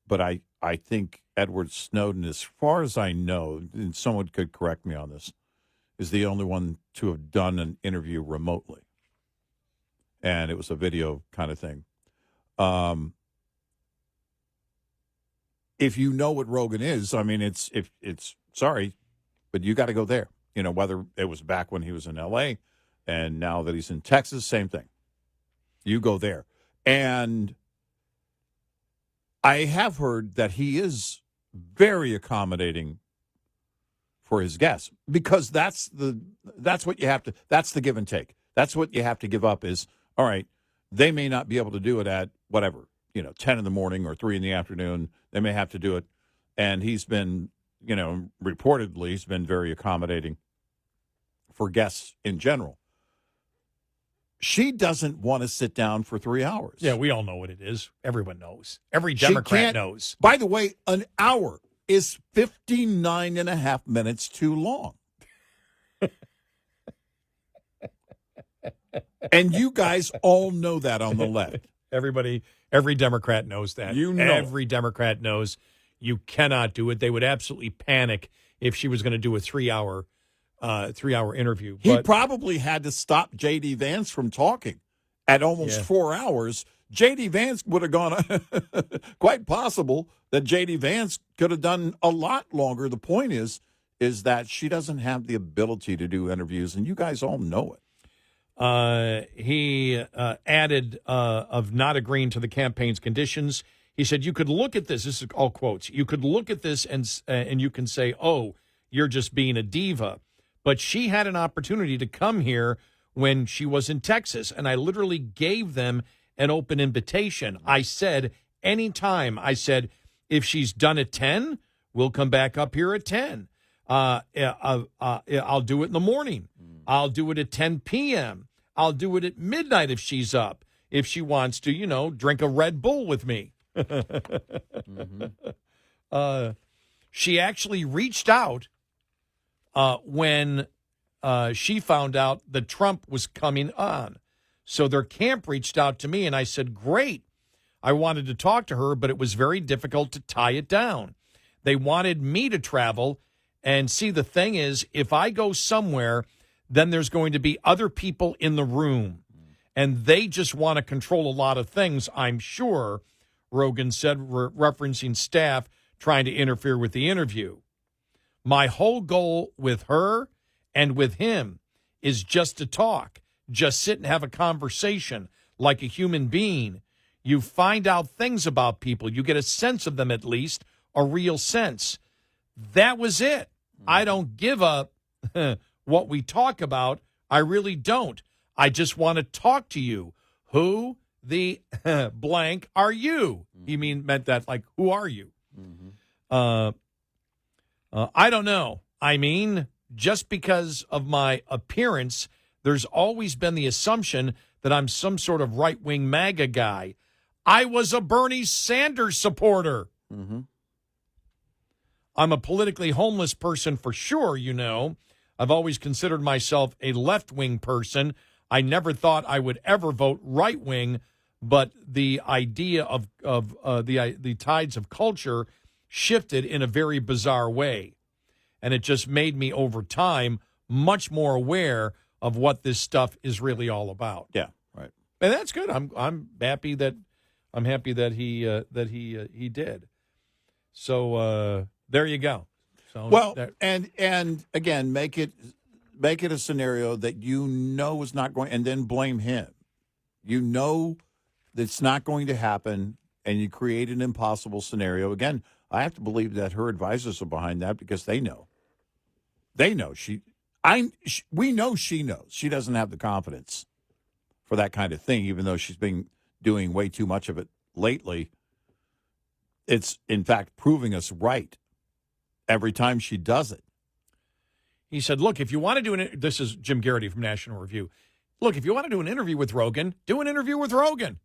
but I think Edward Snowden, as far as I know, and someone could correct me on this, is the only one to have done an interview remotely. And it was a video kind of thing. If you know what Rogan is, I mean, it's sorry, but you got to go there. Whether it was back when he was in L.A. and now that he's in Texas, same thing. You go there. And I have heard that he is very accommodating for his guests because that's what you have to, that's the give and take. That's what you have to give up is, all right, they may not be able to do it at whatever, 10 in the morning or 3 in the afternoon. They may have to do it. And he's been, reportedly, he's been very accommodating for guests in general. She doesn't want to sit down for 3 hours. Yeah, we all know what it is. Everyone knows. Every Democrat knows. By the way, an hour is 59 and a half minutes too long. And you guys all know that on the left. Every Democrat knows that. Every Democrat knows you cannot do it. They would absolutely panic if she was going to do a 3-hour interview. He probably had to stop J.D. Vance from talking at almost 4 hours. J.D. Vance would have gone, quite possible that J.D. Vance could have done a lot longer. The point is that she doesn't have the ability to do interviews, and you guys all know it. He added of not agreeing to the campaign's conditions. He said, you could look at this. This is all quotes. You could look at this and you can say, oh, you're just being a diva. But she had an opportunity to come here when she was in Texas, and I literally gave them an open invitation. I said, anytime. I said, if she's done at 10, we'll come back up here at 10. I'll do it in the morning. I'll do it at 10 p.m. I'll do it at midnight if she's up. If she wants to, drink a Red Bull with me. She actually reached out when she found out that Trump was coming on. So their camp reached out to me, and I said, great. I wanted to talk to her, but it was very difficult to tie it down. They wanted me to travel. And see, the thing is, if I go somewhere, then there's going to be other people in the room. And they just want to control a lot of things, I'm sure, Rogan said, referencing staff trying to interfere with the interview. My whole goal with her and with him is just to talk, just sit and have a conversation like a human being. You find out things about people. You get a sense of them, at least, a real sense. That was it. I don't give up what we talk about. I really don't. I just want to talk to you. Who the blank are you? He meant that like, who are you? I don't know. I mean, just because of my appearance, there's always been the assumption that I'm some sort of right-wing MAGA guy. I was a Bernie Sanders supporter. I'm a politically homeless person for sure, I've always considered myself a left-wing person. I never thought I would ever vote right-wing, but the idea of the tides of culture shifted in a very bizarre way. And it just made me, over time, much more aware of what this stuff is really all about. Yeah, right. And that's good. I'm happy that he did. So there you go. So well, and again, make it a scenario that is not going, and then blame him. That's not going to happen, and you create an impossible scenario. Again, I have to believe that her advisors are behind that because they know. They know we know she knows. She doesn't have the confidence for that kind of thing, even though she's been doing way too much of it lately. It's, in fact, proving us right every time she does it. He said, look, if you want to do this is Jim Garrity from National Review. Look, if you want to do an interview with Rogan, do an interview with Rogan.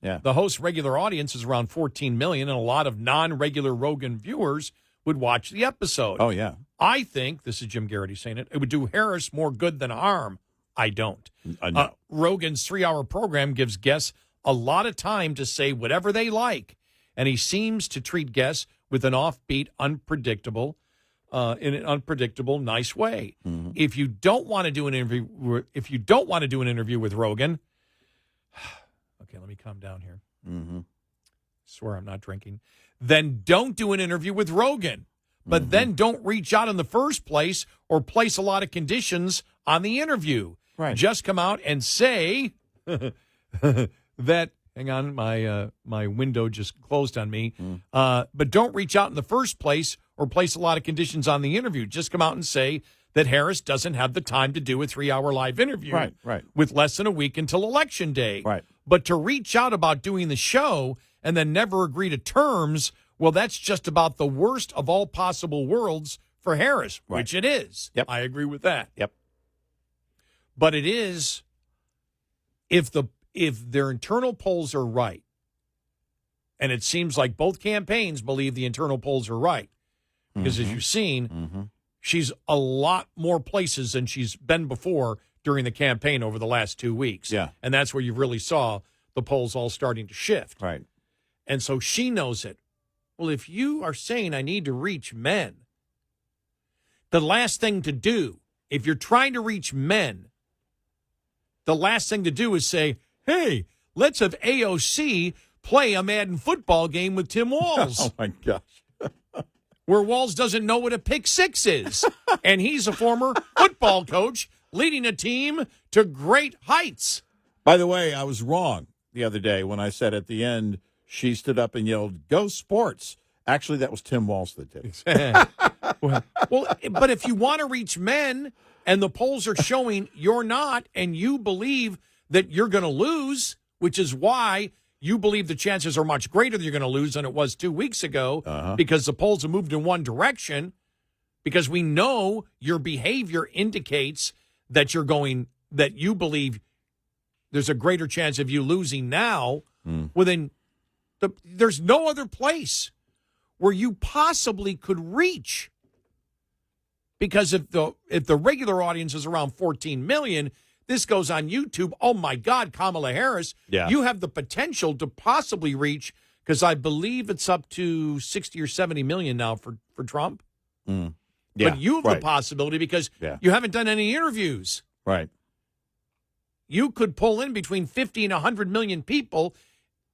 Yeah. The host's regular audience is around 14 million, and a lot of non-regular Rogan viewers would watch the episode. Oh, yeah. I think, this is Jim Garrity saying it would do Harris more good than harm. I don't. No. Rogan's 3-hour program gives guests a lot of time to say whatever they like, and he seems to treat guests with an offbeat, unpredictable, in an unpredictable, nice way. Mm-hmm. If you don't want to do an interview, with Rogan, okay, let me calm down here. Mm-hmm. Swear I'm not drinking. Then don't do an interview with Rogan. But then don't reach out in the first place or place a lot of conditions on the interview. Right. Just come out and say that. Hang on, my window just closed on me. But don't reach out in the first place or place a lot of conditions on the interview. Just come out and say that Harris doesn't have the time to do a 3-hour live interview right. with less than a week until Election Day. Right. But to reach out about doing the show and then never agree to terms, well, that's just about the worst of all possible worlds for Harris, Right. which it is. Yep. I agree with that. Yep. But it is, if their internal polls are right, and it seems like both campaigns believe the internal polls are right, because as you've seen, she's a lot more places than she's been before during the campaign over the last 2 weeks. Yeah. And that's where you really saw the polls all starting to shift. Right. And so she knows it. Well, if you are saying I need to reach men, the last thing to do, if you're trying to reach men, the last thing to do is say, hey, let's have AOC play a Madden football game with Tim Walz. Oh, my gosh. Where Walz doesn't know what a pick six is. And he's a former football coach leading a team to great heights. By the way, I was wrong the other day when I said at the end, she stood up and yelled, "Go Sports." Actually, that was Tim Walz that did. Well, but if you want to reach men and the polls are showing you're not, and you believe that you're going to lose, which is why you believe the chances are much greater that you're going to lose than it was 2 weeks ago, because the polls have moved in one direction, because we know your behavior indicates that that you believe there's a greater chance of you losing now. Well, then there's no other place where you possibly could reach. Because if the regular audience is around 14 million, this goes on YouTube. Oh, my God, Kamala Harris, you have the potential to possibly reach, because I believe it's up to 60 or 70 million now for Trump. Yeah, but you have the possibility because you haven't done any interviews. Right. You could pull in between 50 and 100 million people,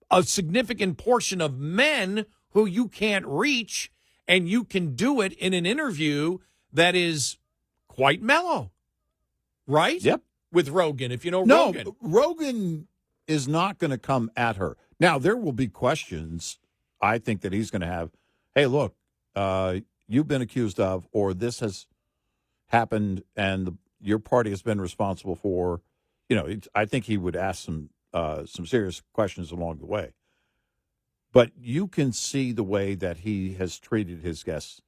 a significant portion of men who you can't reach, and you can do it in an interview that is quite mellow, right? Yep. With Rogan, if you know Rogan. No, Rogan is not going to come at her. Now, there will be questions, I think, that he's going to have. Hey, look, you've been accused of, or this has happened, and your party has been responsible for, I think he would ask some serious questions along the way. But you can see the way that he has treated his guests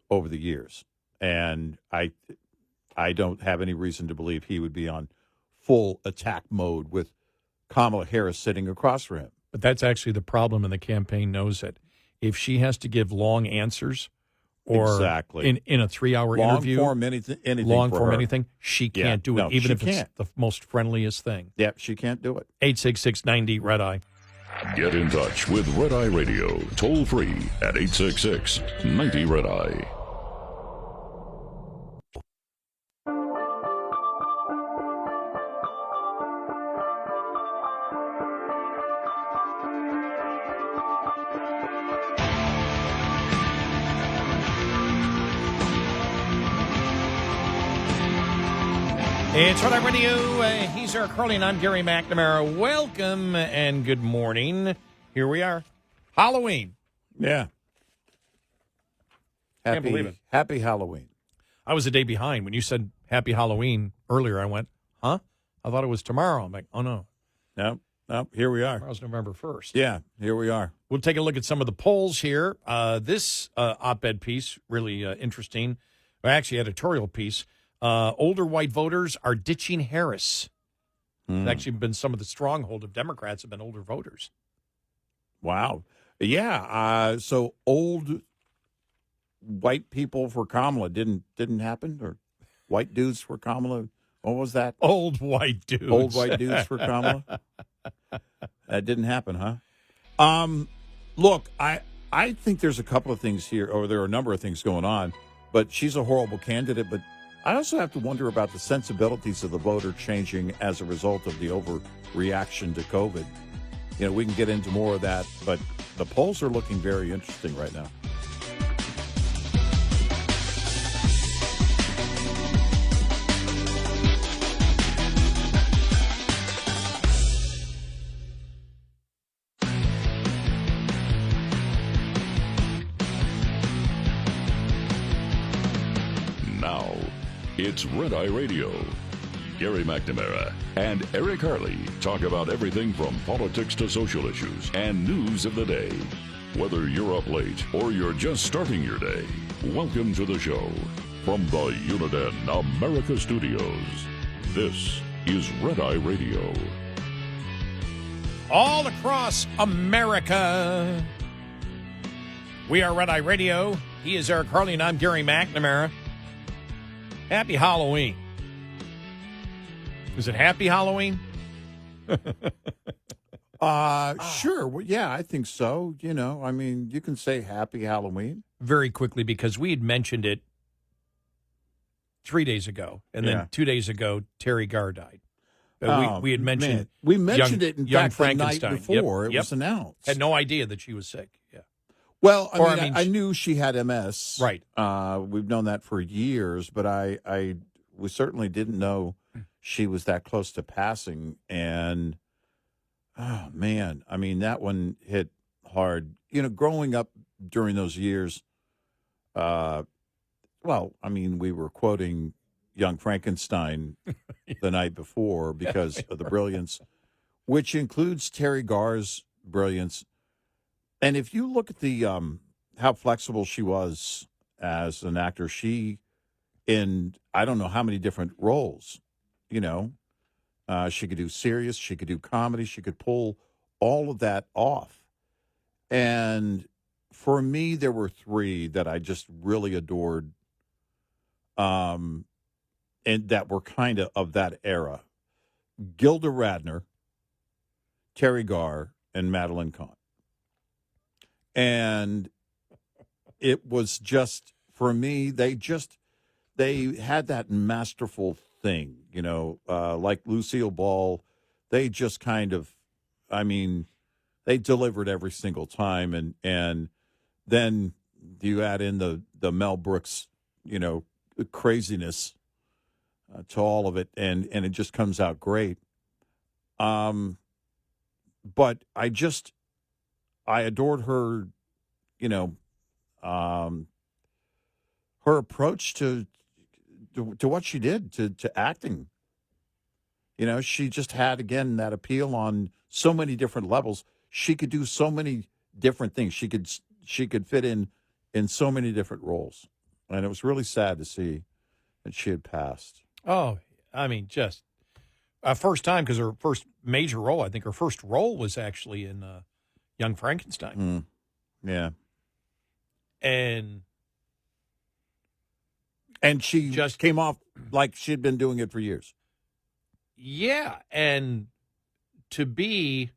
over the years. And I don't have any reason to believe he would be on full attack mode with Kamala Harris sitting across from him. But that's actually the problem, and the campaign knows it. If she has to give long answers or in a 3-hour interview, long form anything, she can't do it, even if it's the most friendliest thing. Yeah, she can't do it. 866-90 Red Eye. Get in touch with Red Eye Radio, toll free at 866-90 Red Eye. It's Red Eye Radio. He's Eric Harley, and I'm Gary McNamara. Welcome and good morning. Here we are. Halloween. Yeah. Can't believe it. Happy Halloween. I was a day behind. When you said Happy Halloween earlier, I went, huh? I thought it was tomorrow. I'm like, oh, no. No, here we are. Tomorrow's November 1st. Yeah, here we are. We'll take a look at some of the polls here. This op-ed piece, really interesting. Actually, editorial piece. Older white voters are ditching Harris. It's actually been some of the stronghold of Democrats have been older voters. Wow. Yeah. So old white people for Kamala didn't happen, or white dudes for Kamala. What was that? Old white dudes. Old white dudes for Kamala. That didn't happen, huh? Look, I think there's a couple of things here, or there are a number of things going on. But she's a horrible candidate. But I also have to wonder about the sensibilities of the voter changing as a result of the overreaction to COVID. We can get into more of that, but the polls are looking very interesting right now. Now, it's Red Eye Radio. Gary McNamara and Eric Harley talk about everything from politics to social issues and news of the day. Whether you're up late or you're just starting your day, welcome to the show. From the Uniden America Studios, this is Red Eye Radio. All across America, we are Red Eye Radio. He is Eric Harley, and I'm Gary McNamara. Happy Halloween. Is it Happy Halloween? Sure. Well, yeah, I think so. You can say Happy Halloween. Very quickly, because we had mentioned it 3 days ago, and then 2 days ago, Teri Garr died. We had mentioned man. We mentioned it in young fact the Frankenstein. night before it was announced. Had no idea that she was sick. Yeah. Well, I knew she had MS. Right. We've known that for years, but we certainly didn't know she was that close to passing. And, oh, man, that one hit hard. Growing up during those years, Well, I mean, we were quoting Young Frankenstein the night before because of the brilliance, which includes Teri Garr's brilliance. And if you look at the how flexible she was as an actor, she in I don't know how many different roles, you know, she could do serious, she could do comedy, she could pull all of that off. And for me, there were three that I just really adored, and that were kind of that era: Gilda Radner, Teri Garr, and Madeline Kahn. And it was just for me, they had that masterful thing, you know, like Lucille Ball. They just kind of, I mean, they delivered every single time, and then you add in the Mel Brooks, you know, craziness to all of it, and it just comes out great. But I adored her, you know, her approach to what she did to acting. You know, she just had, again, that appeal on so many different levels. She could do so many different things. She could fit in so many different roles. And it was really sad to see that she had passed. Oh, I mean, just first time, because her first major role, I think her first role was actually in Young Frankenstein. Yeah. And she just came off like she'd been doing it for years. Yeah, and to be,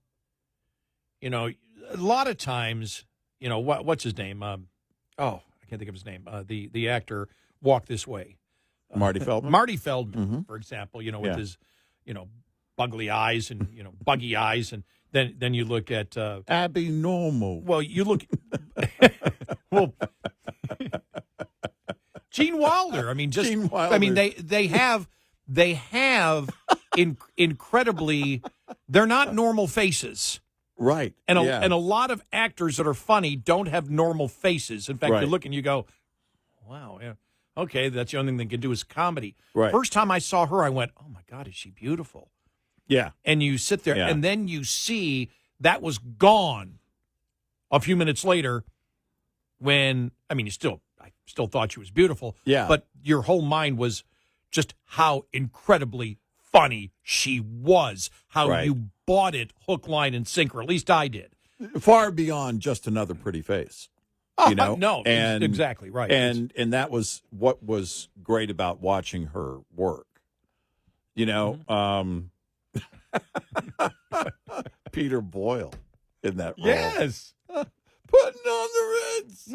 you know, a lot of times, you know, what's his name? I can't think of his name. The actor Walk This Way. Marty Feldman? Marty Feldman, for example, you know, with his, you know, bugly eyes and, you know, buggy eyes. And then you look at... Abby Normal. Well, you look... well... Gene Wilder. I mean, just... Gene Wilder. I mean, they have incredibly... They're not normal faces. Right. And a lot of actors that are funny don't have normal faces. In fact, you look and you go, wow, yeah, okay, that's the only thing they can do is comedy. Right. First time I saw her, I went, oh, my God, is she beautiful? Yeah. And you sit there, and then you see that was gone a few minutes later when, I mean, I still thought she was beautiful. Yeah. But your whole mind was just how incredibly funny she was, how you bought it hook, line, and sinker. At least I did. Far beyond just another pretty face. You know? No, exactly right. And that was what was great about watching her work. You know, Peter Boyle in that role. Yes. Putting on the Reds.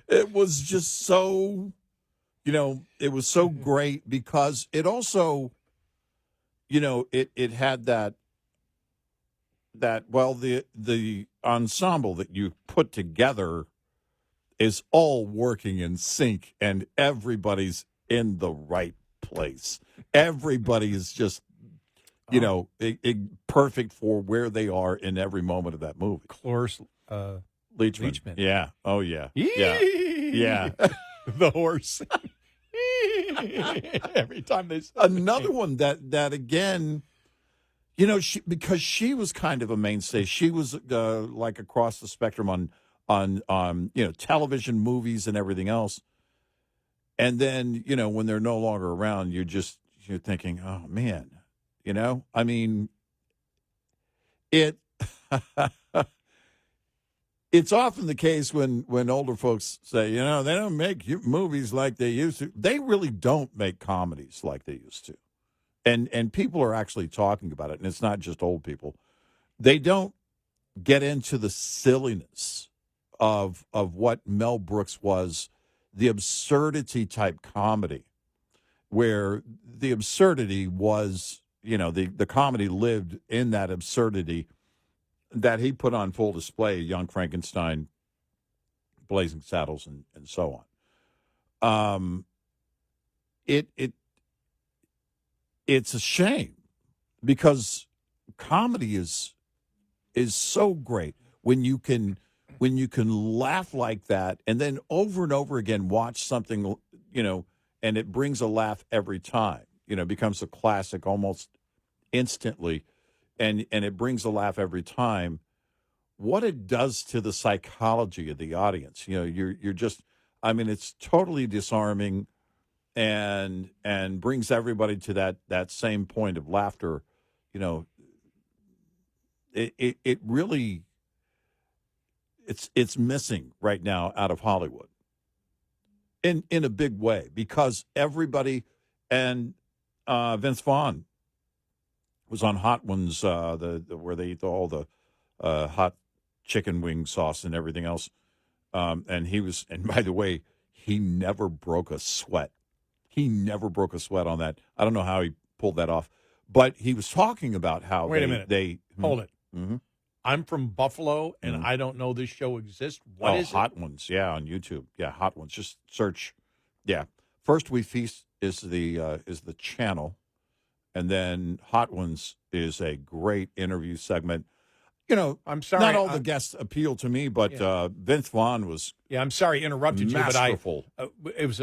It was just so, you know, it was so great because it also, you know, it had that well, the ensemble that you put together is all working in sync and everybody's in the right place. Everybody is just, you know, perfect for where they are in every moment of that movie. Cloris Leachman. Yeah. Oh, yeah. Yeah. The horse. Every time they say another one that again, you know, because she was kind of a mainstay. She was like across the spectrum on you know, television, movies, and everything else. And then, you know, when they're no longer around, you're thinking, oh man, you know, I mean, it's often the case when older folks say, you know, they don't make movies like they used to. They really don't make comedies like they used to. And people are actually talking about it, and it's not just old people. They don't get into the silliness of what Mel Brooks was, the absurdity type comedy, where the absurdity was, you know, the comedy lived in that absurdity that he put on full display, Young Frankenstein, Blazing Saddles, and so on. It's a shame because comedy is so great when you can when you can laugh like that and then over and over again watch something, and it brings a laugh every time, becomes a classic almost instantly, and it brings a laugh every time. What it does to the psychology of the audience, you're just, it's totally disarming, and brings everybody to that same point of laughter. It really, it's missing right now out of Hollywood in a big way, because everybody, and Vince Vaughn was on Hot Ones, where they eat all the hot chicken wing sauce and everything else. And by the way, he never broke a sweat. He never broke a sweat on that. I don't know how he pulled that off, but he was talking about how Wait a minute. Hold it. Mm-hmm. I'm from Buffalo, and I don't know this show exists. What is Hot Ones? Yeah, on YouTube. Yeah, Hot Ones. Just search. Yeah, First We Feast is the channel, and then Hot Ones is a great interview segment. I'm sorry. Not all the guests appeal to me, but Vince Vaughn was. Yeah, I'm sorry, interrupted masterful. you, but it was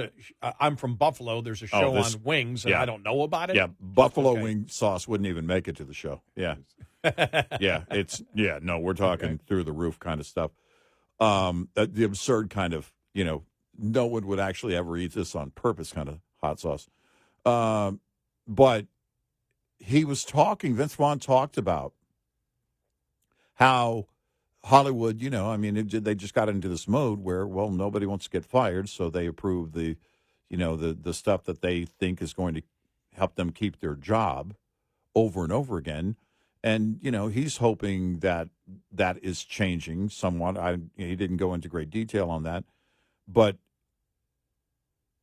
I'm from Buffalo. There's a show on wings, and I don't know about it. Yeah, buffalo wing sauce wouldn't even make it to the show. Yeah, no, we're talking through the roof kind of stuff. The absurd kind of, no one would actually ever eat this on purpose kind of hot sauce. But he was talking. Vince Vaughn talked about how Hollywood, they just got into this mode where, well, nobody wants to get fired, so they approve the stuff that they think is going to help them keep their job over and over again. And, he's hoping that is changing somewhat. He didn't go into great detail on that. But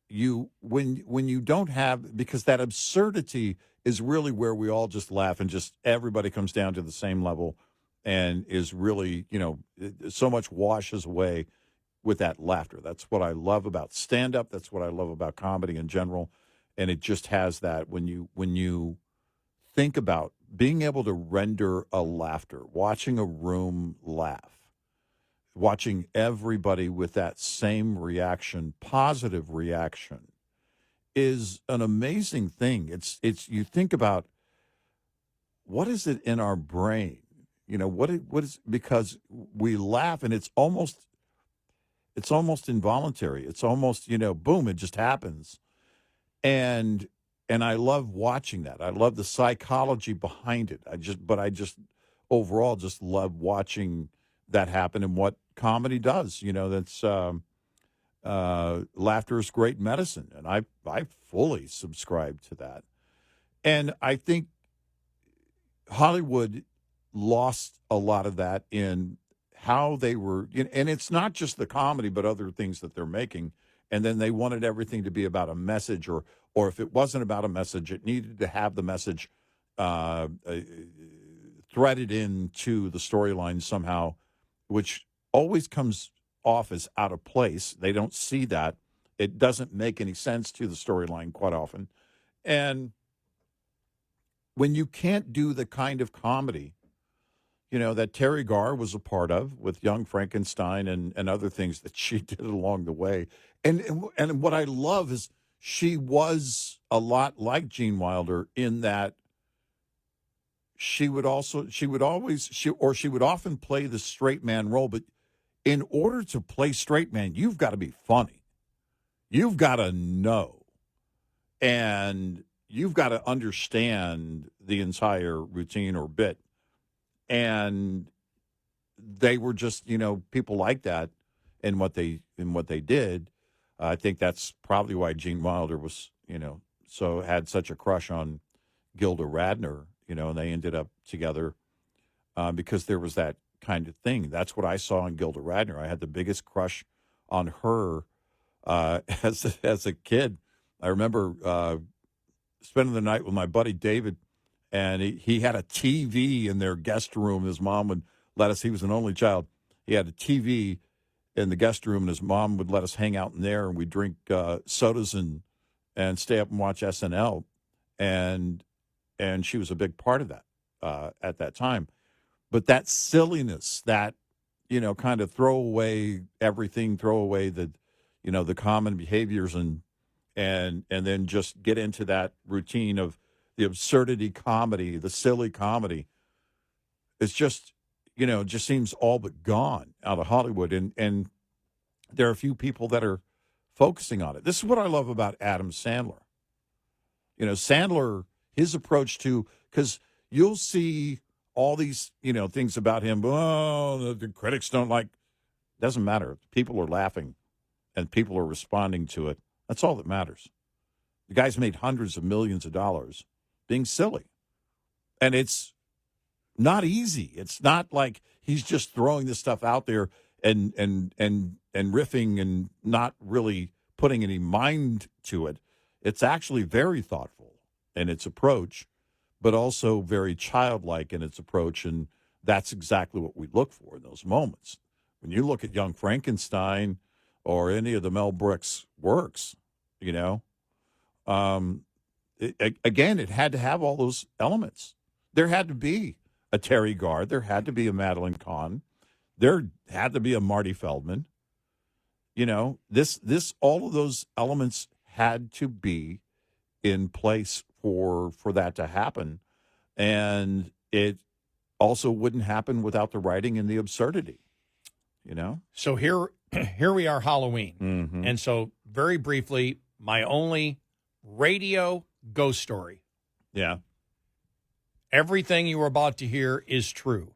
when you don't have, because that absurdity is really where we all just laugh and just everybody comes down to the same level, and is really, so much washes away with that laughter. That's what I love about stand-up. That's what I love about comedy in general. And it just has that when you think about being able to render a laughter, watching a room laugh, watching everybody with that same reaction, positive reaction, is an amazing thing. It's you think about, what is it in our brain? What is, because we laugh and it's almost involuntary. It's almost, boom, it just happens. And I love watching that. I love the psychology behind it. I just overall just love watching that happen, and what comedy does. That's laughter is great medicine, and I fully subscribe to that. And I think Hollywood lost a lot of that in how they were, and it's not just the comedy, but other things that they're making. And then they wanted everything to be about a message, or if it wasn't about a message, it needed to have the message threaded into the storyline somehow, which always comes off as out of place. They don't see that. It doesn't make any sense to the storyline quite often. And when you can't do the kind of comedy that Teri Garr was a part of with Young Frankenstein and other things that she did along the way. And what I love is she was a lot like Gene Wilder in that she would often play the straight man role. But in order to play straight man, you've got to be funny. You've got to know. And you've got to understand the entire routine or bit. And they were just, people like that in what they did. I think that's probably why Gene Wilder was, had such a crush on Gilda Radner, and they ended up together because there was that kind of thing. That's what I saw in Gilda Radner. I had the biggest crush on her as a kid. I remember spending the night with my buddy David. And he had a TV in their guest room. His mom would let us, he was an only child. He had a TV in the guest room, and his mom would let us hang out in there, and we'd drink sodas and stay up and watch SNL. And she was a big part of that at that time. But that silliness, that kind of throw away everything, throw away the common behaviors and then just get into that routine of the absurdity comedy, the silly comedy. It's just, just seems all but gone out of Hollywood. And there are a few people that are focusing on it. This is what I love about Adam Sandler. Sandler, his approach to, because you'll see all these, things about him. Oh, the critics don't like. Doesn't matter. People are laughing and people are responding to it. That's all that matters. The guy's made hundreds of millions of dollars being silly. And it's not easy. It's not like he's just throwing this stuff out there and riffing and not really putting any mind to it. It's actually very thoughtful in its approach, but also very childlike in its approach. And that's exactly what we look for in those moments. When you look at Young Frankenstein or any of the Mel Brooks works, again, it had to have all those elements. There had to be a Teri Garr. There had to be a Madeline Kahn. There had to be a Marty Feldman. This all of those elements had to be in place for that to happen. And it also wouldn't happen without the writing and the absurdity, So here we are, Halloween. Mm-hmm. And so very briefly, my only radio ghost story. Yeah. Everything you were about to hear is true.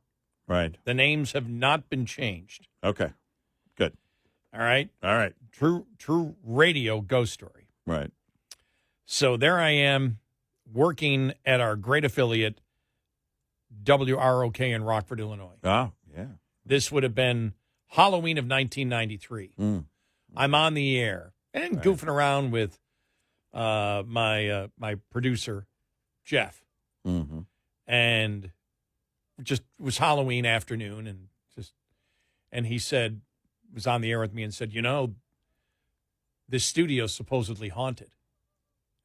Right. The names have not been changed. Okay. Good. All right. All right. True radio ghost story. Right. So there I am working at our great affiliate, WROK in Rockford, Illinois. Oh, yeah. This would have been Halloween of 1993. I'm on the air and goofing around with my producer, Jeff. Mm-hmm. And just it was Halloween afternoon, and he said, was on the air with me and said, this studio's supposedly haunted.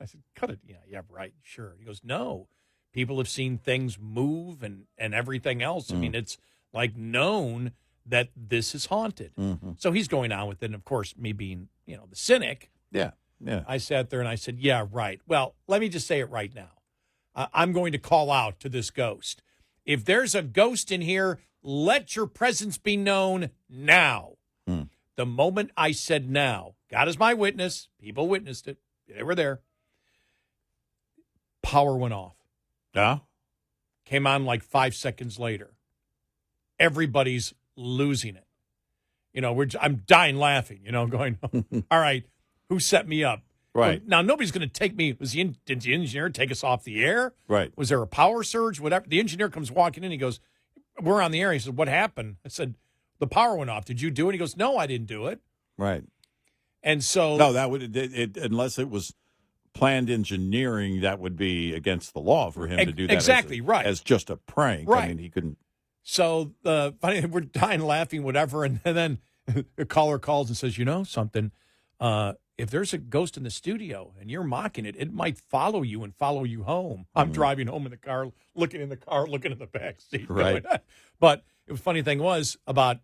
I said, cut it. Yeah, right, sure. He goes, no, people have seen things move and everything else. I mean, it's like known that this is haunted. Mm-hmm. So he's going on with it. And of course, me being, the cynic. Yeah. Yeah. I sat there and I said, yeah, right. Well, let me just say it right now. I'm going to call out to this ghost. If there's a ghost in here, let your presence be known now. The moment I said now, God is my witness, people witnessed it, they were there, power went off. Yeah? Came on like 5 seconds later. Everybody's losing it. I'm dying laughing, going, all right, who set me up? Right. Well, now, nobody's going to take me. Did the engineer take us off the air? Right. Was there a power surge? Whatever. The engineer comes walking in. He goes, we're on the air. He said, what happened? I said, the power went off. Did you do it? He goes, no, I didn't do it. Right. And so. No, that would, unless it was planned engineering, that would be against the law for him to do that. Exactly, right. As just a prank. Right. I mean, he couldn't. So, funny, we're dying laughing, whatever. And then a caller calls and says, something. If there's a ghost in the studio and you're mocking it, it might follow you and follow you home. I'm driving home in the car, looking in the back seat. Right. Going, but the funny thing was, about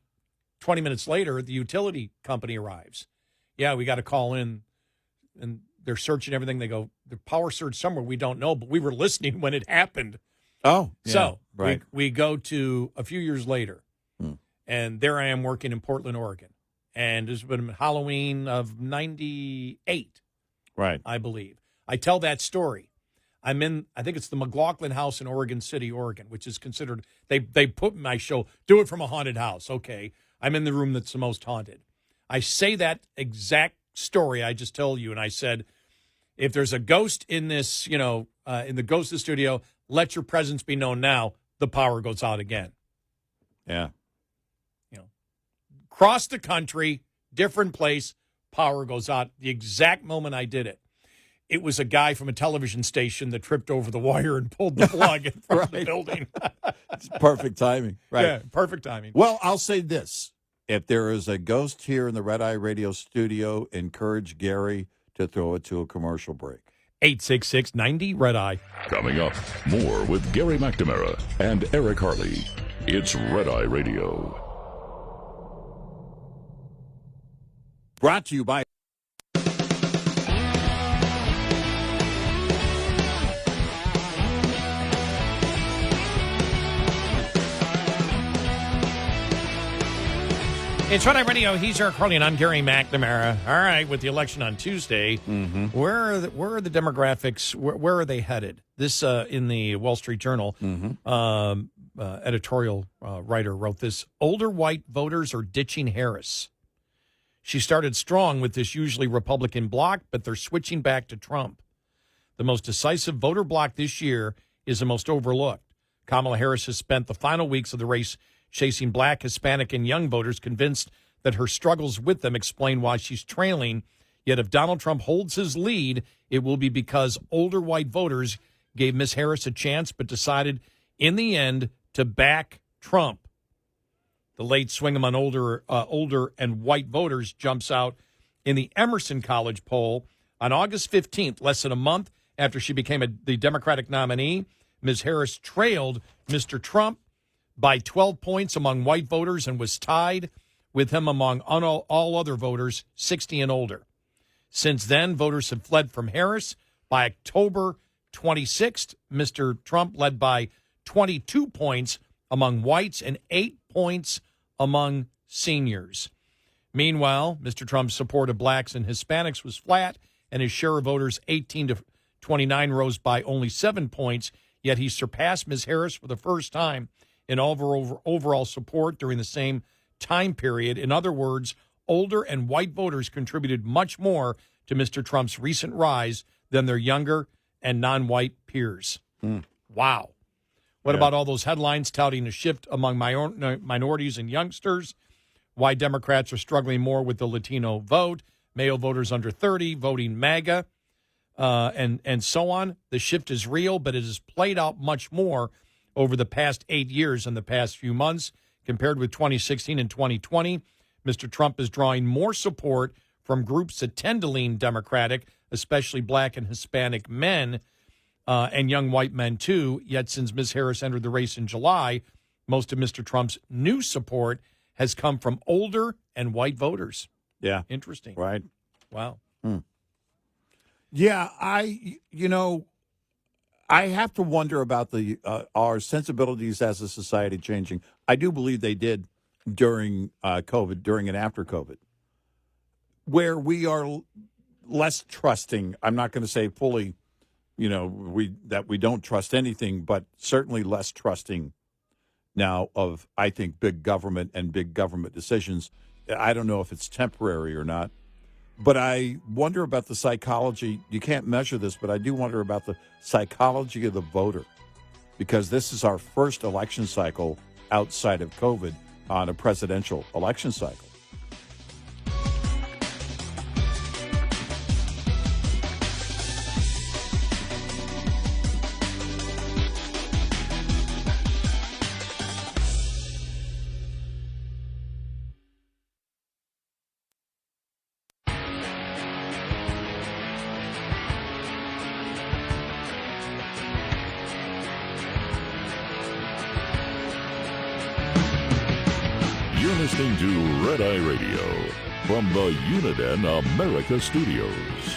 20 minutes later, the utility company arrives. Yeah, we got to call in, and they're searching everything. They go, the power surge somewhere, we don't know, but we were listening when it happened. Oh, yeah, so right. we go to a few years later, and there I am working in Portland, Oregon. And this has been Halloween of 98, right? I believe. I tell that story. I'm in, I think it's the McLaughlin House in Oregon City, Oregon, which is considered, they put in my show, do it from a haunted house. Okay, I'm in the room that's the most haunted. I say that exact story I just told you, and I said, if there's a ghost in this, in the ghost of the studio, let your presence be known now. The power goes out again. Yeah. Across the country, different place, power goes out. The exact moment I did it, it was a guy from a television station that tripped over the wire and pulled the plug in front of the building. It's perfect timing. Right. Yeah, perfect timing. Well, I'll say this. If there is a ghost here in the Red Eye Radio studio, encourage Gary to throw it to a commercial break. 866-90 Red Eye. Coming up, more with Gary McNamara and Eric Harley. It's Red Eye Radio. Brought to you by... It's Red Eye Radio. He's Eric Harley, and I'm Gary McNamara. All right, with the election on Tuesday, where are the demographics? Where are they headed? This in the Wall Street Journal editorial writer wrote this: older white voters are ditching Harris. She started strong with this usually Republican bloc, but they're switching back to Trump. The most decisive voter bloc this year is the most overlooked. Kamala Harris has spent the final weeks of the race chasing Black, Hispanic, and young voters, convinced that her struggles with them explain why she's trailing. Yet if Donald Trump holds his lead, it will be because older white voters gave Ms. Harris a chance but decided in the end to back Trump. The late swing among older and white voters jumps out in the Emerson College poll on August 15th, less than a month after she became the Democratic nominee. Ms. Harris trailed Mr. Trump by 12 points among white voters and was tied with him among all other voters 60 and older. Since then, voters have fled from Harris. By October 26th, Mr. Trump led by 22 points among whites and 8 points among seniors. Meanwhile, Mr. Trump's support of blacks and Hispanics was flat, and his share of voters 18 to 29 rose by only 7 points, yet he surpassed Ms. Harris for the first time in overall support during the same time period. In other words, older and white voters contributed much more to Mr. Trump's recent rise than their younger and non-white peers. Wow. What about all those headlines touting a shift among minorities and youngsters? Why Democrats are struggling more with the Latino vote, male voters under 30, voting MAGA, and so on. The shift is real, but it has played out much more over the past 8 years and the past few months. Compared with 2016 and 2020, Mr. Trump is drawing more support from groups that tend to lean Democratic, especially Black and Hispanic men and young white men, too. Yet since Ms. Harris entered the race in July, most of Mr. Trump's new support has come from older and white voters. Yeah. Interesting. Right. Wow. Yeah, I have to wonder about our sensibilities as a society changing. I do believe they did during COVID, during and after COVID, where we are less trusting. I'm not going to say fully, that we don't trust anything, but certainly less trusting now of, I think, big government and big government decisions. I don't know if it's temporary or not. But I wonder about the psychology. You can't measure this, but I do wonder about the psychology of the voter, because this is our first election cycle outside of COVID on a presidential election cycle. You're listening to Red Eye Radio from the Uniden America Studios.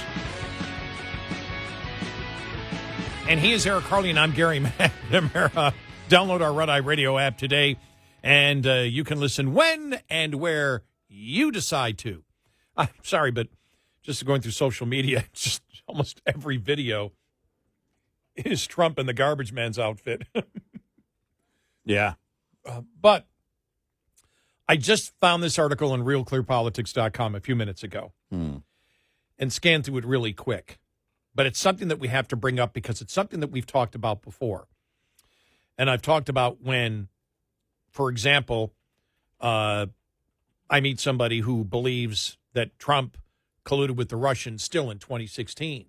And he is Eric Harley, and I'm Gary McNamara. Download our Red Eye Radio app today, and you can listen when and where you decide to. I'm sorry, but just going through social media, just almost every video is Trump in the garbage man's outfit. Yeah. But I just found this article on realclearpolitics.com a few minutes ago and scanned through it really quick. But it's something that we have to bring up because it's something that we've talked about before. And I've talked about when, for example, I meet somebody who believes that Trump colluded with the Russians still in 2016.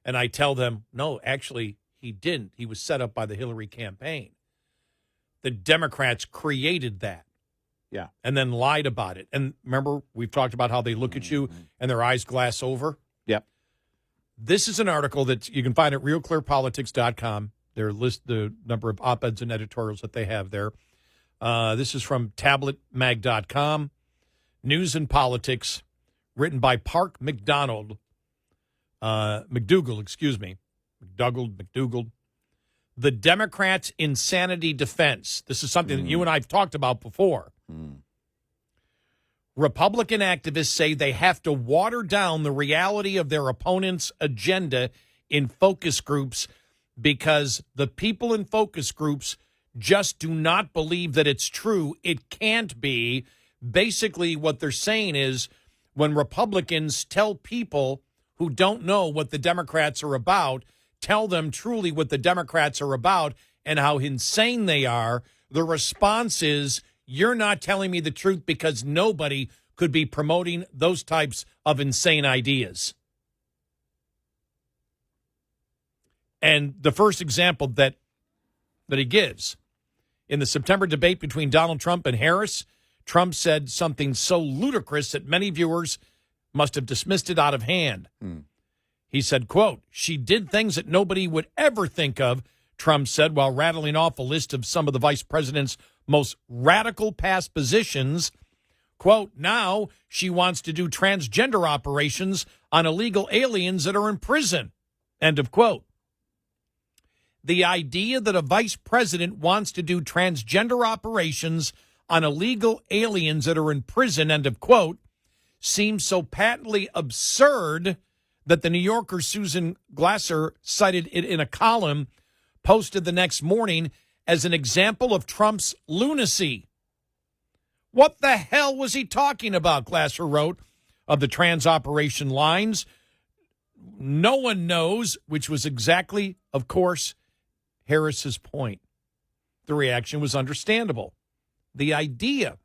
And I tell them, no, actually, he didn't. He was set up by the Hillary campaign. The Democrats created that. Yeah. And then lied about it. And remember, we've talked about how they look at you and their eyes glass over? Yep. This is an article that you can find at realclearpolitics.com. They list the number of op-eds and editorials that they have there. This is from tabletmag.com. News and politics. written by Park McDougal, McDougal. The Democrats' Insanity Defense. This is something that you and I have talked about before. Republican activists say they have to water down the reality of their opponent's agenda in focus groups because the people in focus groups just do not believe that it's true. It can't be. Basically, what they're saying is when Republicans tell people who don't know what the Democrats are about, tell them truly what the Democrats are about and how insane they are, the response is, you're not telling me the truth because nobody could be promoting those types of insane ideas. And the first example that he gives, in the September debate between Donald Trump and Harris, Trump said something so ludicrous that many viewers must have dismissed it out of hand. He said, quote, "She did things that nobody would ever think of," Trump said, while rattling off a list of some of the vice president's most radical past positions. Quote, "Now she wants to do transgender operations on illegal aliens that are in prison." End of quote. The idea that a vice president wants to do transgender operations on illegal aliens that are in prison, end of quote, seems so patently absurd that the New Yorker's Susan Glasser cited it in a column posted the next morning as an example of Trump's lunacy. What the hell was he talking about, Glasser wrote, of the trans operation lines? No one knows, which was exactly, of course, Harris's point. The reaction was understandable. The idea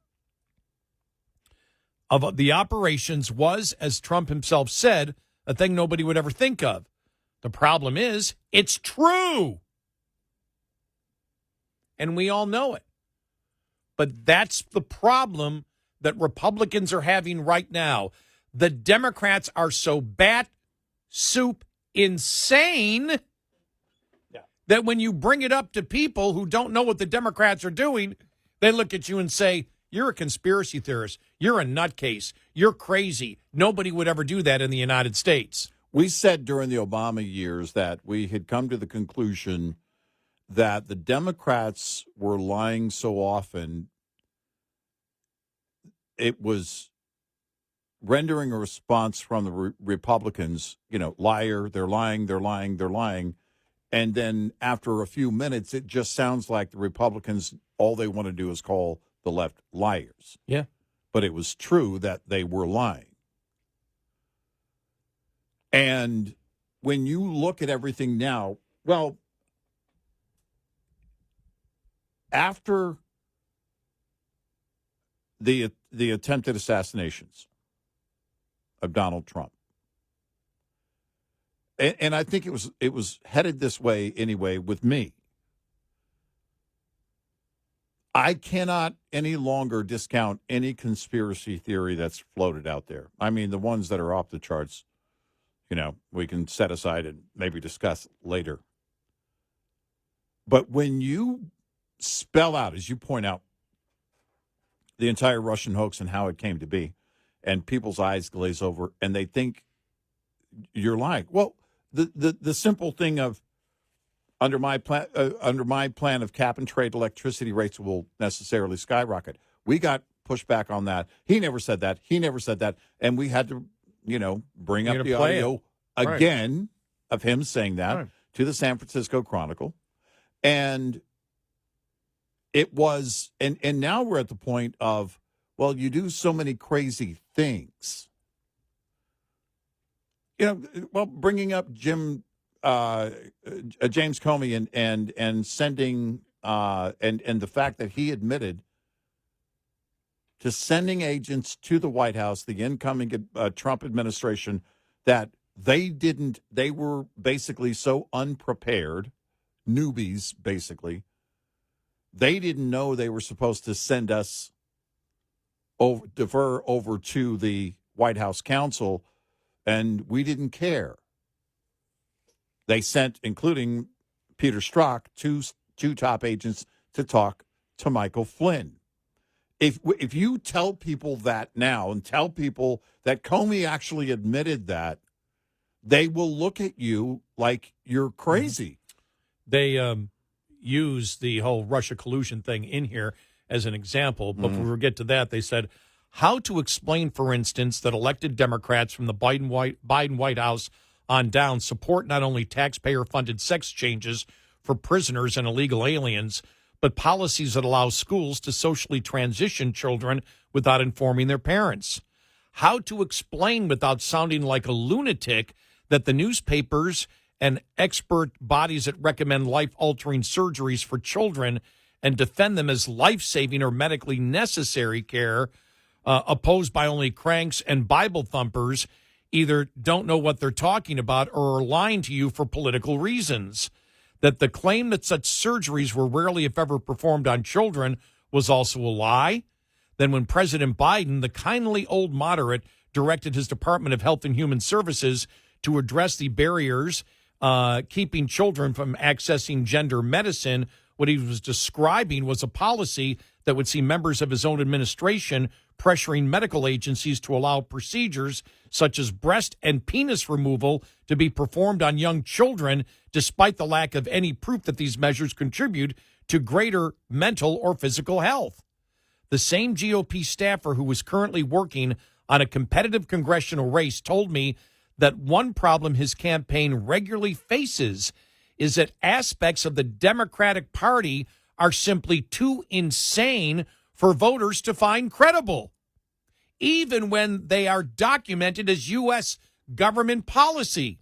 of the operations was, as Trump himself said, a thing nobody would ever think of. The problem is, it's true. And we all know it. But that's the problem that Republicans are having right now. The Democrats are so bat soup insane that when you bring it up to people who don't know what the Democrats are doing, they look at you and say, you're a conspiracy theorist. You're a nutcase. You're crazy. Nobody would ever do that in the United States. We said during the Obama years that we had come to the conclusion that the Democrats were lying so often, it was rendering a response from the Republicans, liar, they're lying, they're lying, they're lying. And then after a few minutes, it just sounds like the Republicans, all they want to do is call the left liars. Yeah. But it was true that they were lying. And when you look at everything now, well, after the attempted assassinations of Donald Trump, and I think it was headed this way anyway with me. I cannot any longer discount any conspiracy theory that's floated out there. I mean, the ones that are off the charts, we can set aside and maybe discuss later. But when you spell out, as you point out, the entire Russian hoax and how it came to be, and people's eyes glaze over and they think you're lying. Well, the simple thing of under my plan of cap and trade, electricity rates will necessarily skyrocket. We got pushback on that. He never said that. He never said that. And we had to, bring up the audio again of him saying that to the San Francisco Chronicle. And it was, and now we're at the point of, well, you do so many crazy things. Bringing up James Comey and sending and the fact that he admitted to sending agents to the White House, the incoming Trump administration, that they were basically so unprepared, newbies basically, they didn't know they were supposed to send us defer over to the White House counsel, and we didn't care. They sent, including Peter Strzok, two top agents to talk to Michael Flynn. if you tell people that now and tell people that Comey actually admitted that, they will look at you like you're crazy. They use the whole Russia collusion thing in here as an example. But before we get to that, they said how to explain, for instance, that elected Democrats from the Biden White House on down support not only taxpayer-funded sex changes for prisoners and illegal aliens, but policies that allow schools to socially transition children without informing their parents. How to explain without sounding like a lunatic that the newspapers and expert bodies that recommend life-altering surgeries for children and defend them as life-saving or medically necessary care, opposed by only cranks and Bible thumpers, either don't know what they're talking about or are lying to you for political reasons. That the claim that such surgeries were rarely, if ever, performed on children was also a lie. Then when President Biden, the kindly old moderate, directed his Department of Health and Human Services to address the barriers keeping children from accessing gender medicine, what he was describing was a policy that would see members of his own administration pressuring medical agencies to allow procedures such as breast and penis removal to be performed on young children, despite the lack of any proof that these measures contribute to greater mental or physical health. The same GOP staffer who was currently working on a competitive congressional race told me that one problem his campaign regularly faces is that aspects of the Democratic Party are simply too insane for voters to find credible, even when they are documented as U.S. government policy.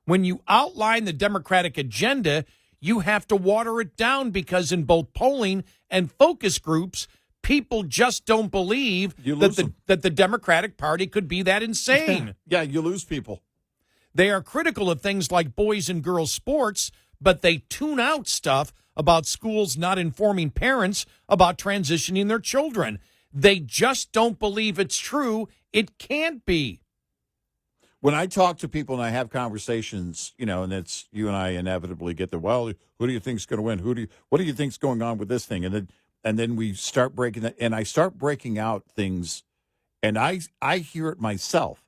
When you outline the Democratic agenda, you have to water it down because in both polling and focus groups, people just don't believe that the Democratic Party could be that insane. Yeah, you lose people. They are critical of things like boys and girls sports, but they tune out stuff about schools not informing parents about transitioning their children. They just don't believe it's true. It can't be. When I talk to people and I have conversations, and it's you and I inevitably get the, well, who do you think's going to win? What do you think's going on with this thing? And then we start breaking that, and I start breaking out things, and I hear it myself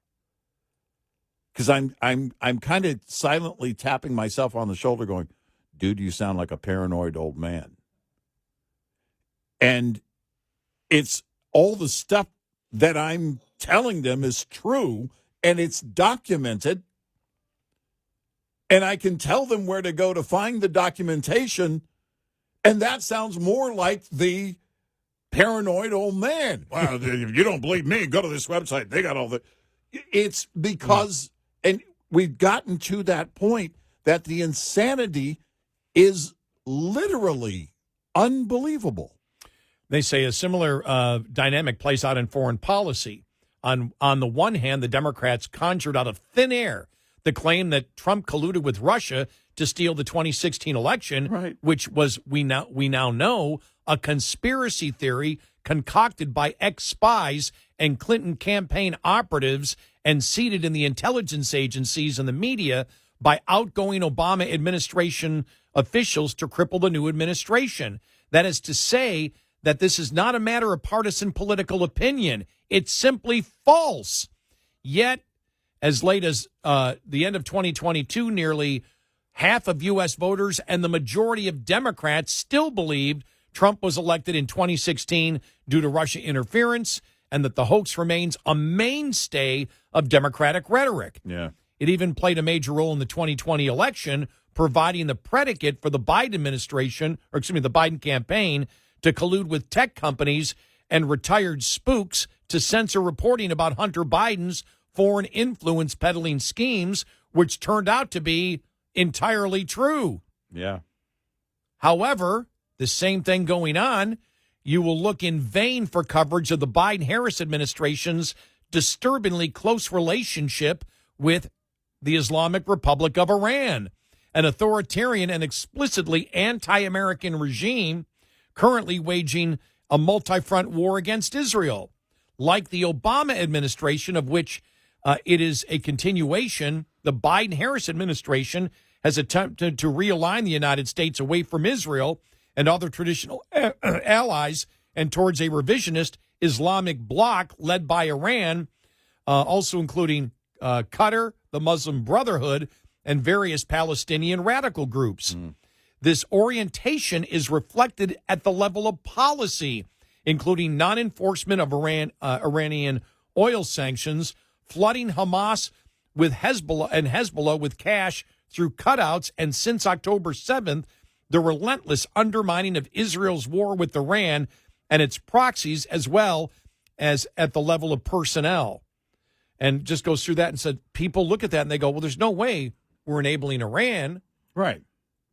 because I'm kind of silently tapping myself on the shoulder, going, "Dude, you sound like a paranoid old man." And it's all the stuff that I'm telling them is true, and it's documented, and I can tell them where to go to find the documentation. And that sounds more like the paranoid old man. Well, if you don't believe me, go to this website. They got all the... It's because, and we've gotten to that point that the insanity is literally unbelievable. They say a similar dynamic plays out in foreign policy. On the one hand, the Democrats conjured out of thin air the claim that Trump colluded with Russia to steal the 2016 election, right, which was, we now know, a conspiracy theory concocted by ex-spies and Clinton campaign operatives and seated in the intelligence agencies and the media by outgoing Obama administration officials to cripple the new administration. That is to say that this is not a matter of partisan political opinion. It's simply false. Yet, as late as the end of 2022, nearly half of U.S. voters and the majority of Democrats still believed Trump was elected in 2016 due to Russia interference and that the hoax remains a mainstay of Democratic rhetoric. Yeah. It even played a major role in the 2020 election, providing the predicate for the Biden administration, or excuse me, the Biden campaign, to collude with tech companies and retired spooks to censor reporting about Hunter Biden's foreign influence peddling schemes, which turned out to be entirely true. Yeah. However, the same thing going on, you will look in vain for coverage of the Biden-Harris administration's disturbingly close relationship with the Islamic Republic of Iran, an authoritarian and explicitly anti-American regime currently waging a multi-front war against Israel. Like the Obama administration, of which it is a continuation, the Biden-Harris administration has attempted to realign the United States away from Israel and other traditional allies and towards a revisionist Islamic bloc led by Iran, also including Qatar, the Muslim Brotherhood, and various Palestinian radical groups. This orientation is reflected at the level of policy, including non-enforcement of Iranian oil sanctions, flooding Hamas with Hezbollah with cash through cutouts, and since October 7th, the relentless undermining of Israel's war with Iran and its proxies, as well as at the level of personnel. And just goes through that and said, people look at that and they go, well, there's no way we're enabling Iran. Right.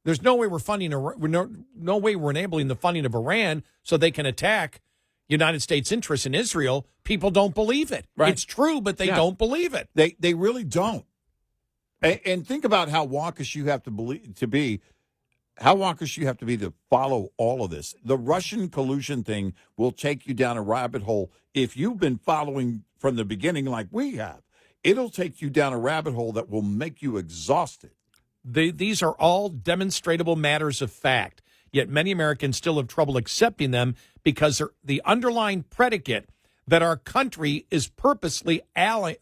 There's no way we're funding, no way we're enabling the funding of Iran so they can attack United States interests in Israel. People don't believe it. Right. It's true, but they don't believe it. They really don't. And think about how wonkish you have to be. How wonkish you have to be to follow all of this. The Russian collusion thing will take you down a rabbit hole. If you've been following from the beginning like we have, it'll take you down a rabbit hole that will make you exhausted. These are all demonstrable matters of fact, yet many Americans still have trouble accepting them because the underlying predicate that our country is purposely allied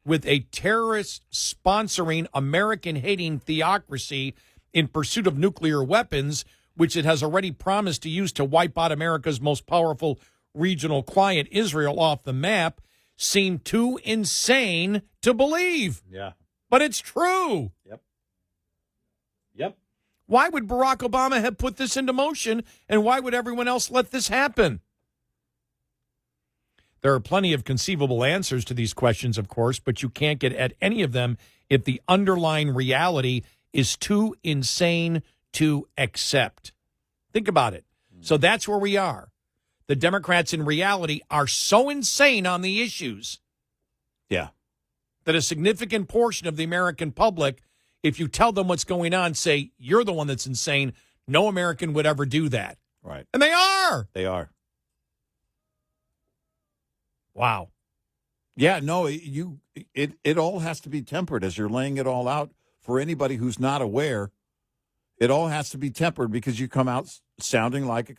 with a terrorist-sponsoring, American-hating theocracy in pursuit of nuclear weapons, which it has already promised to use to wipe out America's most powerful regional client, Israel, off the map, seem too insane to believe. Yeah. But it's true. Yep. Why would Barack Obama have put this into motion, and why would everyone else let this happen? There are plenty of conceivable answers to these questions, of course, but you can't get at any of them if the underlying reality is too insane to accept. Think about it. So that's where we are. The Democrats in reality are so insane on the issues. Yeah. That a significant portion of the American public, if you tell them what's going on, say, you're the one that's insane. No American would ever do that. Right. And they are. They are. Wow. Yeah, no, it all has to be tempered as you're laying it all out for anybody who's not aware. It all has to be tempered because you come out sounding like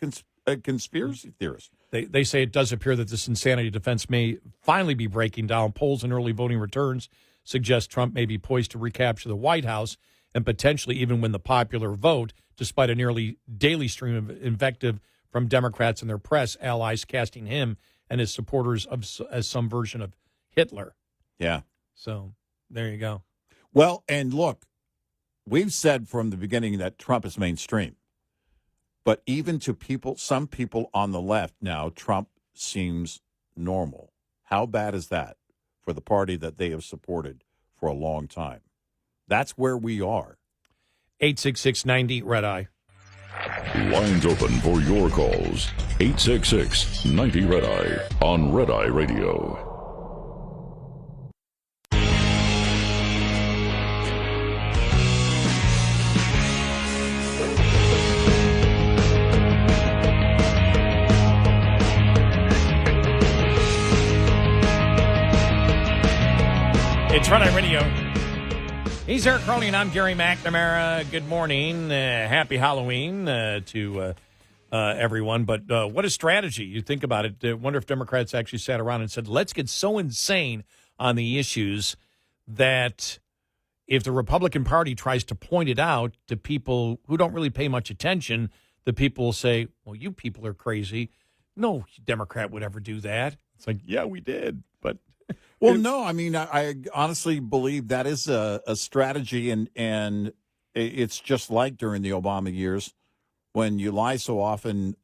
a conspiracy theorist. They say it does appear that this insanity defense may finally be breaking down. Polls and early voting returns suggest Trump may be poised to recapture the White House and potentially even win the popular vote, despite a nearly daily stream of invective from Democrats and their press allies casting him and his supporters as some version of Hitler. Yeah. So there you go. Well, and look, we've said from the beginning that Trump is mainstream. But even to some people on the left now, Trump seems normal. How bad is that for the party that they have supported for a long time? That's where we are. 866-90 Red Eye. Lines open for your calls. 866-90 Red Eye on Red Eye Radio. It's Red Eye Radio. He's Eric Harley, and I'm Gary McNamara. Good morning. Happy Halloween to everyone. But what a strategy. You think about it. I wonder if Democrats actually sat around and said, let's get so insane on the issues that if the Republican Party tries to point it out to people who don't really pay much attention, the people will say, well, you people are crazy. No Democrat would ever do that. It's like, yeah, we did. But well, no, I mean, I honestly believe that is a strategy, and it's just like during the Obama years when you lie so often,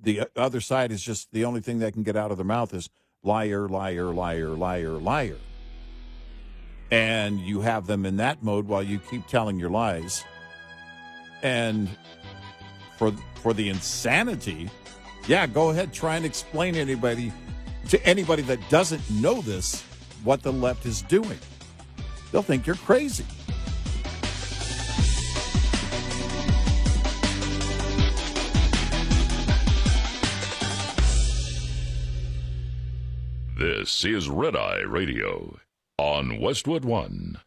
the other side is just the only thing that can get out of their mouth is liar, liar, liar, liar, liar. And you have them in that mode while you keep telling your lies. And for the insanity, yeah, go ahead, try and explain to anybody that doesn't know this what the left is doing. They'll think you're crazy. This is Red Eye Radio on Westwood One.